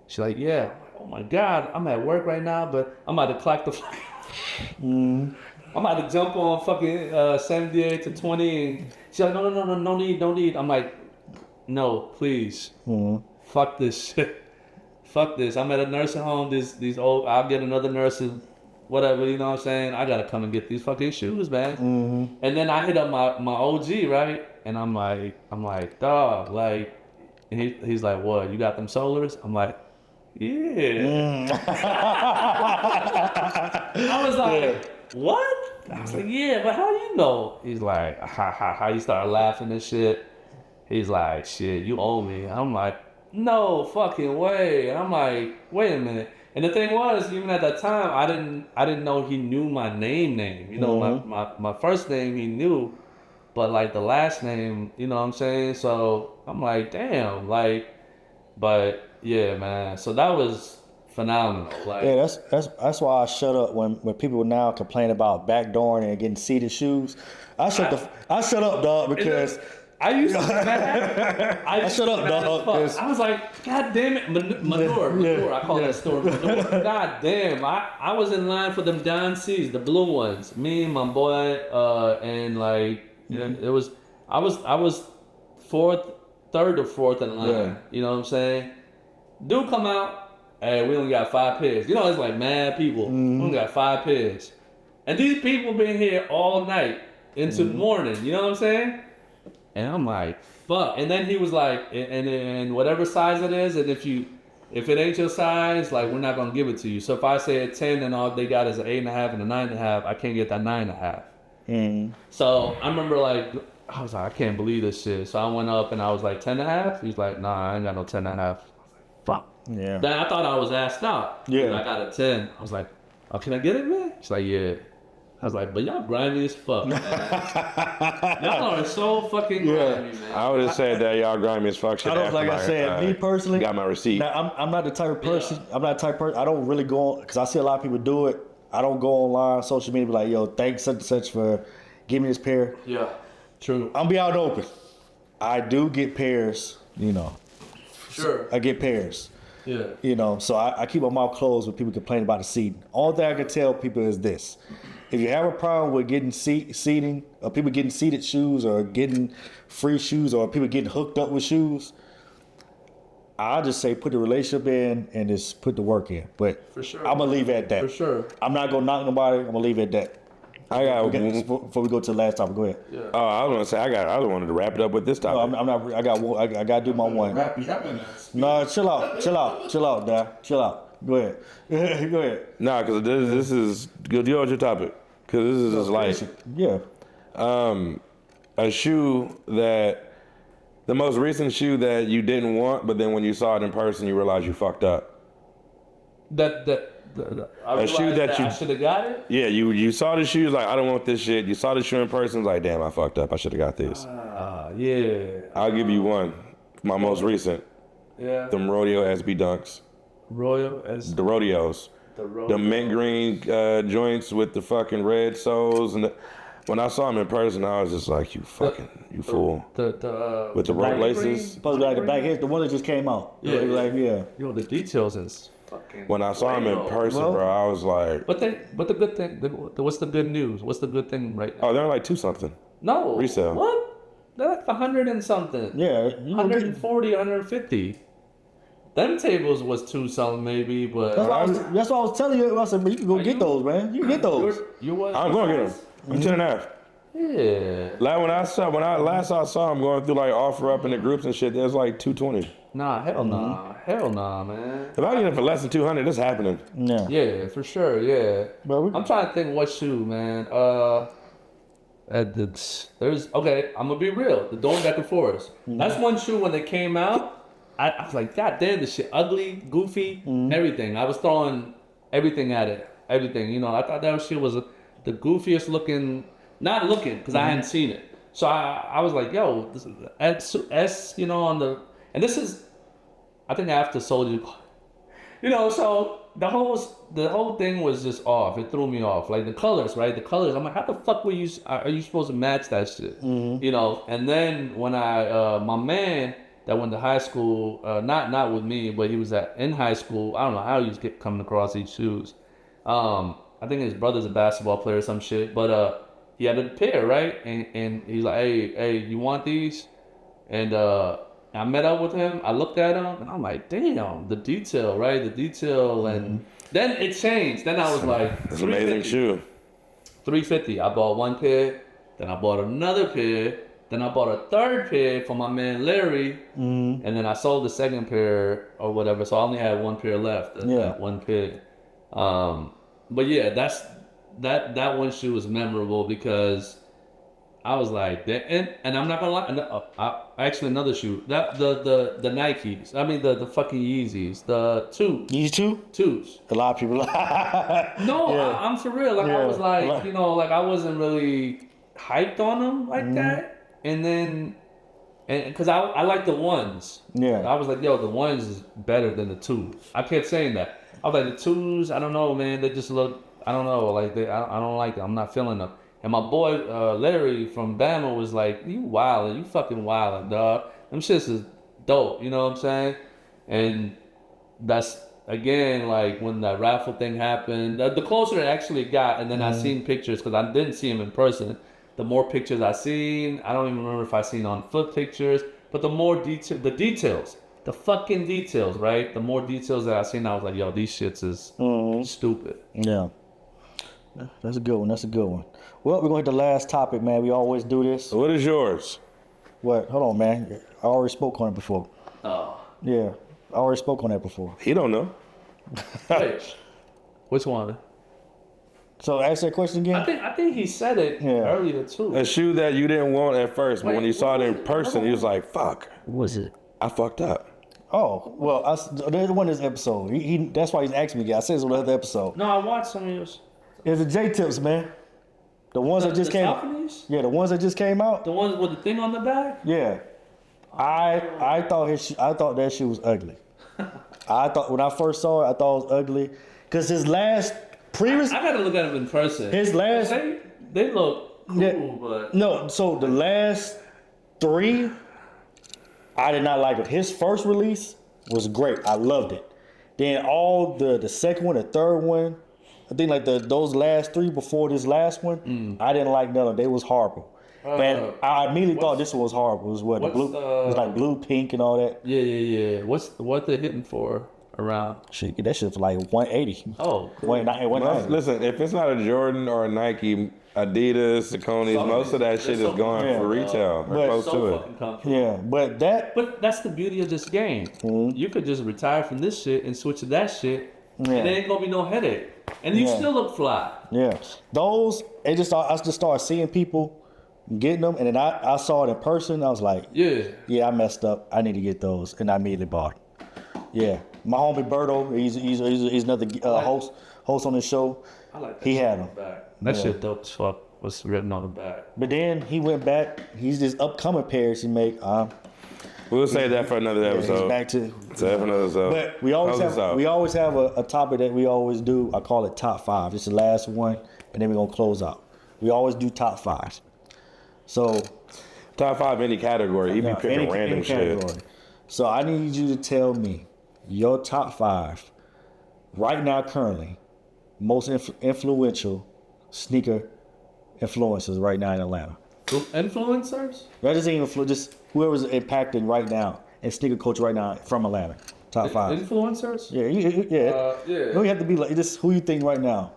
She's like, yeah. Oh my God, I'm at work right now, but I'm about to clock the flight. I'm about to jump on fucking 78 to 20. And she's like, no need. I'm like, no, please. Fuck this shit. Fuck this. I'm at a nursing home. These old, I'll get another nurse, whatever, you know what I'm saying? I gotta come and get these fucking shoes, man. And then I hit up my OG, right? And I'm like, dog, like, and he's like, what, you got them Solars? I'm like, yeah. I was like, what? I was like, yeah, but how you know? He's like, how you start laughing and shit. He's like, shit, you owe me. I'm like, no fucking way. And I'm like, wait a minute. And the thing was, even at that time, I didn't know he knew my name. You know, my first name he knew, but like the last name, you know what I'm saying? So I'm like, damn, like, but yeah, man. So that was phenomenal. Like, Yeah, that's why I shut up when people now complain about backdooring and getting seated shoes. I shut up, dog, because I used to be mad. I shut up, dog. I was like, God damn it, Manure. I call that store Manure. God damn, I was in line for them Don C's, the blue ones. Me, my boy, and like, it was, I was third or fourth in line. Yeah. You know what I'm saying? Dude come out, hey, we only got 5 pairs. You know, it's like mad people. We only got 5 pairs. And these people been here all night into the morning. You know what I'm saying? And I'm like, fuck. And then he was like, and whatever size it is, and if it ain't your size, like, we're not gonna give it to you. So if I say a 10 and all they got is an 8.5 and a 9.5, I can't get that 9.5. So I remember, like, I was like, I can't believe this shit. So I went up and I was like, 10.5. He's like, nah, I ain't got no 10.5. Fuck. Yeah. Then I thought I was asked out. Yeah. I got a 10. I was like, oh, can I get it, man? She's like, yeah. I was like, but y'all grimy as fuck, man. Y'all are so fucking grimy, man. I would have said that y'all grimy as fuck shit. I don't, like I said, me personally, got my receipt. Now, I'm not the type of person. I'm not the type of person. I don't really go on, because I see a lot of people do it. I don't go online, social media, be like, yo, thanks such and such for giving me this pair. Yeah, true. I'm be out open. I do get pairs, you know. Sure. I get pairs. Yeah. You know, so I keep my mouth closed when people complain about the seating. All thing I can tell people is this. If you have a problem with getting seating, or people getting seated shoes, or getting free shoes, or people getting hooked up with shoes, I'll just say put the relationship in and just put the work in. But For sure. I'm going to leave it at that. For sure. I'm not going to knock nobody. I'm going to leave it at that. I got Before we go to the last topic, go ahead. Yeah. Oh, I was gonna say I wanted to wrap it up with this topic. No, I'm not. I got to do my one. Rappy having that. No, chill out, Dad. Chill out. Go ahead. Go ahead. Nah, because this is good. You know your topic, because this is just like Yeah. a shoe that the most recent shoe that you didn't want, but then when you saw it in person, you realized you fucked up. I shoe that you- I should have got it. Yeah, you saw the shoes like I don't want this shit. You saw the shoe in person, like damn, I fucked up. I should have got this. Yeah. I'll give you one. My most recent, Yeah. them rodeo SB dunks, Royal as the rodeos. The mint green joints with the fucking red soles, and when I saw them in person, I was just like, "You fool!" With the rope laces. Supposed to be like the back. Here's the one that just came out. Yeah. Like, yeah. Yo, the details is fucking. When I saw them in person, Well- bro, I was like, But the good thing. What's the good news? What's the good thing right now? "Oh, they're like 2 something." No. Resale. What? They're like 100 and something. Yeah. You know, 140, 150. Them tables was too something maybe, but That's why I was telling you. I said, man, you can go get those, man. You can get those. You what? I'm going to get them. I'm 10 and a half. Yeah. Like when I last I saw him going through like offer up in the groups and shit, there's like 220. Nah, hell nah. Hell nah, man. If I get it for less than 200, this happening. Yeah. Yeah, for sure, yeah. But I'm trying to think what shoe, man. Okay, I'm gonna be real. The Dorn Decker Forest. That's one shoe when they came out. I was like, God damn, this shit ugly, goofy, everything. I was throwing everything at it, everything. You know, I thought that shit was the goofiest looking. Not looking, because I hadn't seen it. So I was like, yo, this is S, you know, on the, and this is, I think after Soley, you know, so the whole thing was just off. It threw me off. Like the colors, right? The colors. I'm like, how the fuck are you supposed to match that shit? You know, and then when my man that went to high school, not with me, but he was in high school. I don't know how he was coming across these shoes. I think his brother's a basketball player or some shit, but he had a pair, right? And he's like, hey, you want these? And I met up with him. I looked at him, and I'm like, damn, the detail, right? The detail, and then it changed. Then I was like, It's an amazing shoe. $350. I bought one pair. Then I bought another pair. Then I bought a third pair for my man Larry. And then I sold the second pair or whatever. So I only had one pair left. That one pair. But yeah, that one shoe was memorable because I was like, and I'm not gonna lie. Actually, another shoe. The Nikes. I mean the fucking Yeezys. The twos. A lot of people. No, I'm for real. Like I was like, you know, like I wasn't really hyped on them like that. And then, because I like the ones. Yeah. I was like, yo, the ones is better than the twos. I kept saying that. I was like, the twos, I don't know, man. They just look, I don't know, like I don't like them. I'm not feeling them. And my boy Larry from Bama was like, you wildin', you fucking wildin', dog. Them shits is dope, you know what I'm saying? And that's, again, like when that raffle thing happened, the closer it actually got, and then I seen pictures, because I didn't see him in person. The more pictures I seen, I don't even remember if I seen on foot pictures, but the more details, the fucking details, right? The more details that I seen, I was like, yo, these shits is stupid. Yeah. That's a good one. Well, we're going to hit the last topic, man. We always do this. So what is yours? What? Hold on, man. I already spoke on it before. Oh. Yeah. I already spoke on that before. He don't know. Wait, which one? So ask that question again. I think he said it earlier too. A shoe that you didn't want at first, but when you saw it in person, you was like, fuck. What was it? I fucked up. Oh, well, there's one in this episode. He that's why he's asking me again. I said it's on the other episode. No, I watched some of yours. It's the J-tips, man. The ones that just came out. Yeah, the ones that just came out. The ones with the thing on the back? Yeah. I thought that shit was ugly. I thought when I first saw it, I thought it was ugly. Cause his last previous I gotta look at him in person. his last They look cool, but no, so the last 3 I did not like it. His first release was great. I loved it. Then all the second one, the third one, I think like those last 3 before this last one, I didn't like none of them. They was horrible. Man, I immediately thought this one was horrible. It was what the blue, it was like blue, pink, and all that. Yeah. What they hitting for around? Shit, that shit for like 180. Oh, cool. 190. Listen, if it's not a Jordan or a Nike, Adidas, Saucony's, most of that shit is going for retail or close to it. Fucking comfortable. Yeah, but that's the beauty of this game. You could just retire from this shit and switch to that shit, and there ain't gonna be no headache, and you still look fly. Yeah, those I just started seeing people getting them, and then I saw it in person. I was like, yeah, I messed up. I need to get those, and I immediately bought it. Yeah, my homie Berto, he's another host on the show. I like that. He had them. That shit dope as fuck. What's written on the back? But then he went back. He's this upcoming pairs he make. We'll save that for another episode. He's back to. Save for another episode. But we always have a topic that we always do. I call it top 5. It's the last one, and then we're gonna close out. We always do top 5. So top 5 any category. You be picking random shit. So I need you to tell me your top 5 right now, currently, most influential sneaker influencers right now in Atlanta. Influencers? That doesn't even just whoever's impacting right now in sneaker culture right now from Atlanta. Top 5. Influencers? Yeah, yeah. Yeah. You don't have to be like just who you think right now.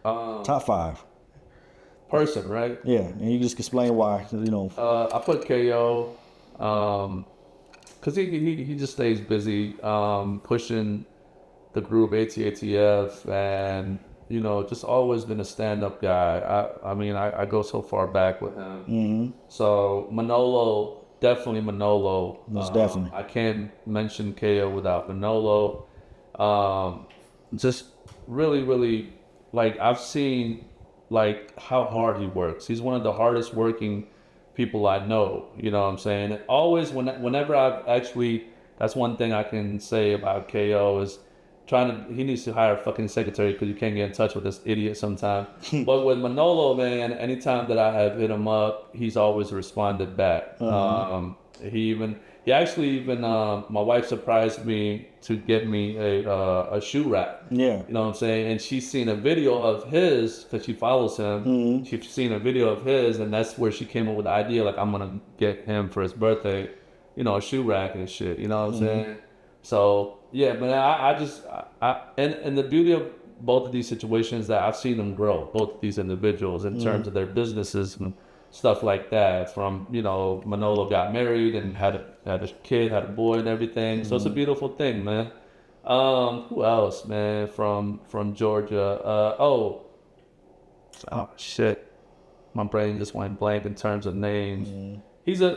Top 5. Person, right? Yeah, and you just explain why. You know. I put KO, cause he just stays busy, pushing the group ATATF, and you know, just always been a stand-up guy. I mean, I go so far back with him. Mm-hmm. So Manolo, definitely Manolo. Most definitely. I can't mention KO without Manolo. Just really, like I've seen like how hard he works. He's one of the hardest working people I know. You know what I'm saying? And always whenever I've actually, that's one thing I can say about KO is he needs to hire a fucking secretary because you can't get in touch with this idiot sometimes. But with Manolo, man, anytime that I have hit him up, he's always responded back. He actually even my wife surprised me to get me a shoe rack. Yeah. You know what I'm saying? And she's seen a video of his because she follows him. Mm-hmm. She's seen a video of his, and that's where she came up with the idea. Like, I'm gonna get him for his birthday, you know, a shoe rack and shit. You know what I'm saying? So yeah, but and the beauty of both of these situations that I've seen them grow, both of these individuals in terms of their businesses and stuff like that. From, you know, Manolo got married and had a kid, had a boy and everything. So it's a beautiful thing, man. Who else, man? From Georgia? Oh shit, my brain just went blank in terms of names. He's a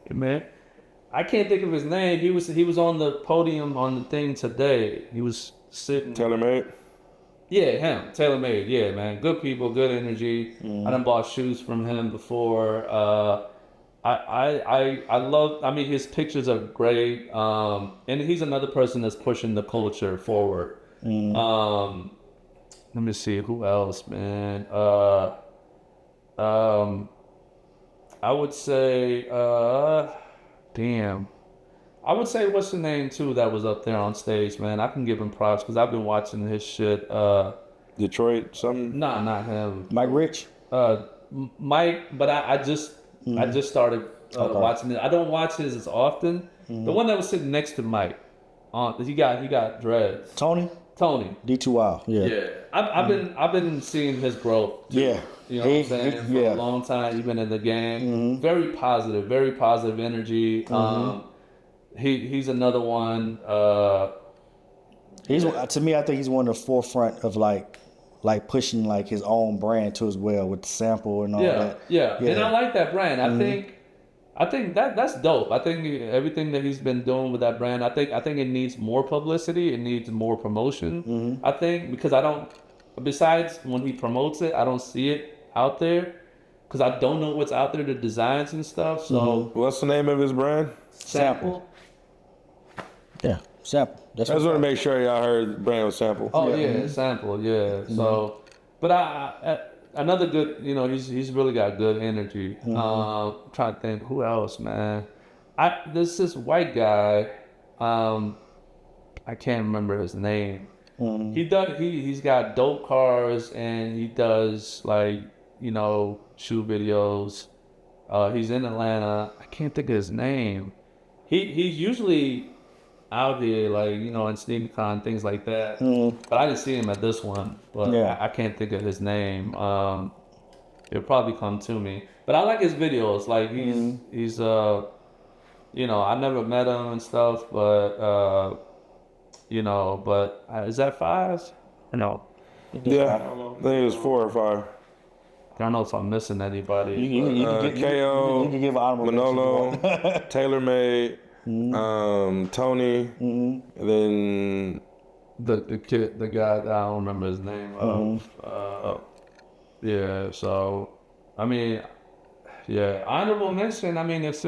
man. I can't think of his name. He was on the podium on the thing today. He was sitting. TaylorMade. Yeah, him. TaylorMade. Yeah, man. Good people, good energy. I done bought shoes from him before. I love. I mean, his pictures are great. And he's another person that's pushing the culture forward. Let me see who else, man. I would say. Damn. I would say, what's the name too that was up there on stage, man? I can give him props because I've been watching his shit. Detroit, something? Nah, not him. Mike Rich. Mike, but I just started watching it. I don't watch his as often. The one that was sitting next to Mike, he got dreads. Tony. D2R. Yeah. Yeah. I've been seeing his growth too. Yeah. You know what I'm saying? For a long time, even in the game. Very positive energy. He's another one. He's to me, I think he's one of the forefront of like pushing like his own brand too as well with the sample and all that. Yeah. And I like that brand. I think that's dope. I think everything that he's been doing with that brand, I think it needs more publicity. It needs more promotion. I think because besides when he promotes it, I don't see it out there because I don't know what's out there, the designs and stuff. So What's the name of his brand? Sample. Yeah, sample. I just want to make sure y'all heard the brand was Sample. Oh yeah, Sample. Yeah. So, but I another good. You know, he's really got good energy. Trying to think who else, man. This white guy. I can't remember his name. He's got dope cars and he does like, you know, shoe videos. He's in Atlanta. I can't think of his name. He's usually out here, like, you know, in SneakerCon, things like that. But I didn't see him at this one. But I can't think of his name. It'll probably come to me. But I like his videos. Like he's you know, I never met him and stuff, but you know, but is that 5? No. Yeah, I think it was 4 or 5. I don't know if I'm missing anybody. KO, you can give an honorable Manolo, TaylorMade, Tony, and then the kid, the guy that I don't remember his name. Yeah. So, I mean, yeah, honorable mention. I mean, it's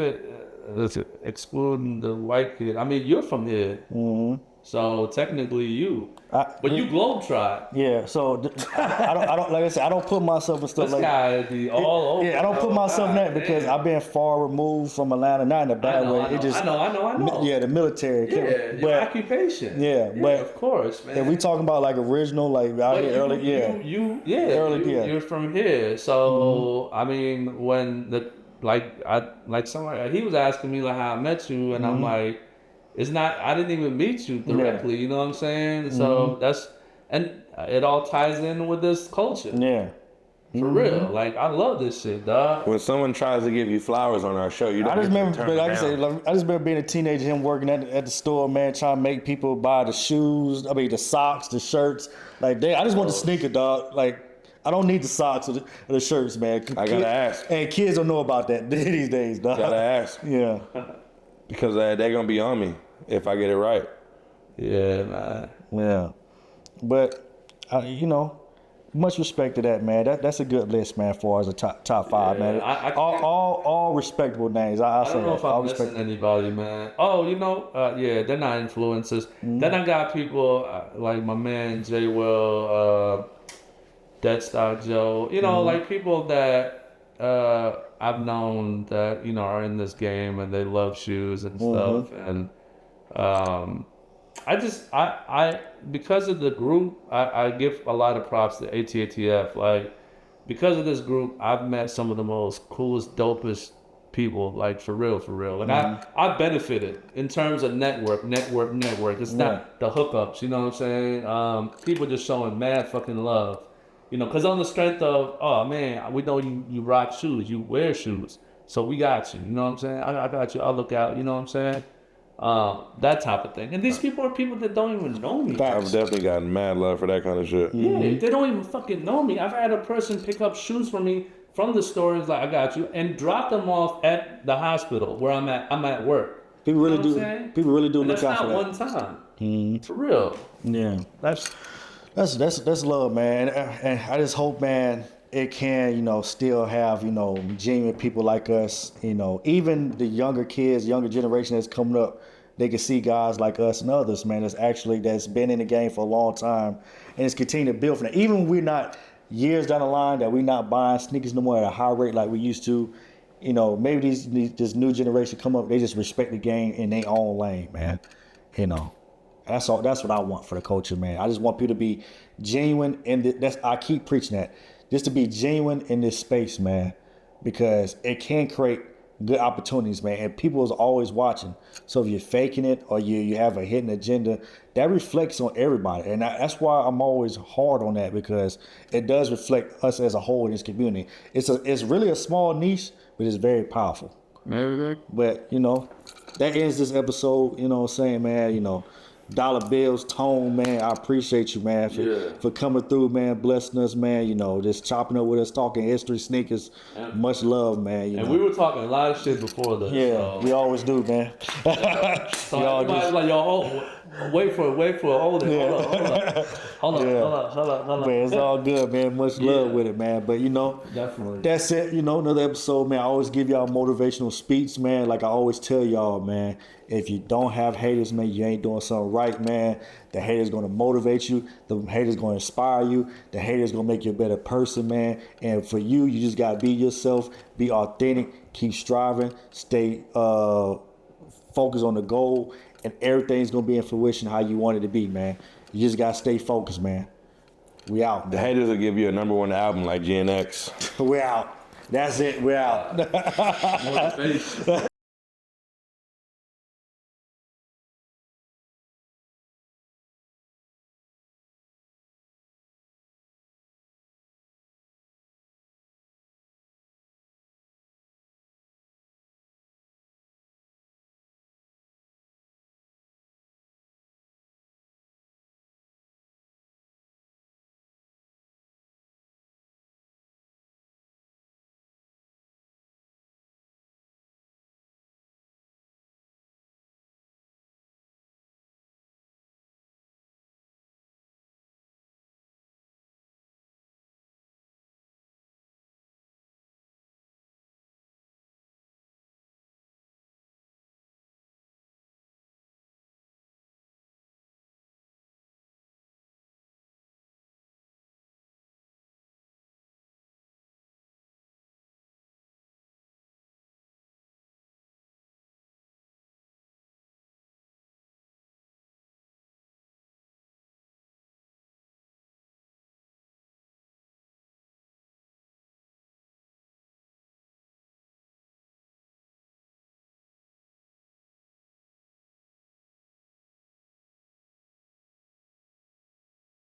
excluding the white kid. I mean, you're from here. So technically but you globetrot. Yeah, so I don't like I said, I don't put myself in stuff This like guy be all over. Yeah, I don't put myself in that because I've been far removed from Atlanta, not in a bad way. I know. Yeah, the military. Yeah, your occupation. Yeah, but of course, man. if we talking about like original, like out here early, you're from here. So I mean, when somebody he was asking me like how I met you, and I'm like, it's not. I didn't even meet you directly. You know what I'm saying? So and it all ties in with this culture. Yeah. For real, like I love this shit, dog. When someone tries to give you flowers on our show, you don't I just get to remember, turn but it like I down. said, like, I just remember being a teenager, him working at the store, man, trying to make people buy the shoes. I mean, the socks, the shirts. Like, I just want the sneaker, dog. Like, I don't need the socks or the shirts, man. I gotta ask. And kids don't know about that these days, dog. Gotta ask. Yeah. Because they're gonna be on me if I get it right. Yeah, man. Yeah. But, you know, much respect to that, man. That's a good list, man, for as a top five, Yeah, man. I all respectable names. I say don't know that. if All I'm missing anybody, man. Oh, you know, yeah, they're not influencers. Then I got people like my man Jay Will, Deadstock Joe. You know, like people that I've known that are in this game and they love shoes and stuff. And I because of the group, I give a lot of props to ATATF. Like, because of this group, I've met some of the most coolest, dopest people, like for real. Like I benefited in terms of network. It's not the hookups, you know what I'm saying? People just showing mad fucking love. Because on the strength of, oh man, we know you rock shoes, you wear shoes, so we got you. You know what I'm saying? I got you. I'll look out. You know what I'm saying? That type of thing. And these people are people that don't even know me. I've definitely gotten mad love for that kind of shit. Yeah, they don't even fucking know me. I've had a person pick up shoes for me from the store, is like, I got you, and drop them off at the hospital where I'm at work. People really You know what do. I'm saying? People really do And look that's out for not that. one time. For real. Yeah, that's love, man. And I just hope, man, it can, still have, genuine people like us. Even the younger kids, younger generation that's coming up, they can see guys like us and others, man, that's been in the game for a long time, and it's continuing to build from that. Even when we're not years down the line, that we're not buying sneakers no more at a high rate like we used to. Maybe this new generation come up, they just respect the game in their own lane, man. That's all. That's what I want for the culture, man. I just want people to be genuine, and I keep preaching that, just to be genuine in this space, man, because it can create good opportunities, man. And people is always watching. So if you're faking it or you have a hidden agenda, that reflects on everybody, and that's why I'm always hard on that, because it does reflect us as a whole in this community. It's really a small niche, but it's very powerful. Maybe. But that ends this episode. You know what I'm saying, man. Dollar Bills, Tone, man, I appreciate you, man, for coming through, man, blessing us, man, just chopping up with us, talking history, sneakers. Much love, man. And we were talking a lot of shit before this. Yeah, so. we always do, man. So everybody's like, yo, wait for it, hold up. Man, it's all good, man. Much love with it, man. But Definitely. that's it. Another episode, man. I always give y'all motivational speech, man. Like I always tell y'all, man. If you don't have haters, man, you ain't doing something right, man. The haters gonna motivate you. The haters gonna inspire you. The haters gonna make you a better person, man. And for you, you just gotta be yourself, be authentic, keep striving, stay focused on the goal, and everything's gonna be in fruition how you want it to be, man. You just gotta stay focused, man. We out. The haters will give you a #1 album like GNX. We out. That's it. We out. Motivation.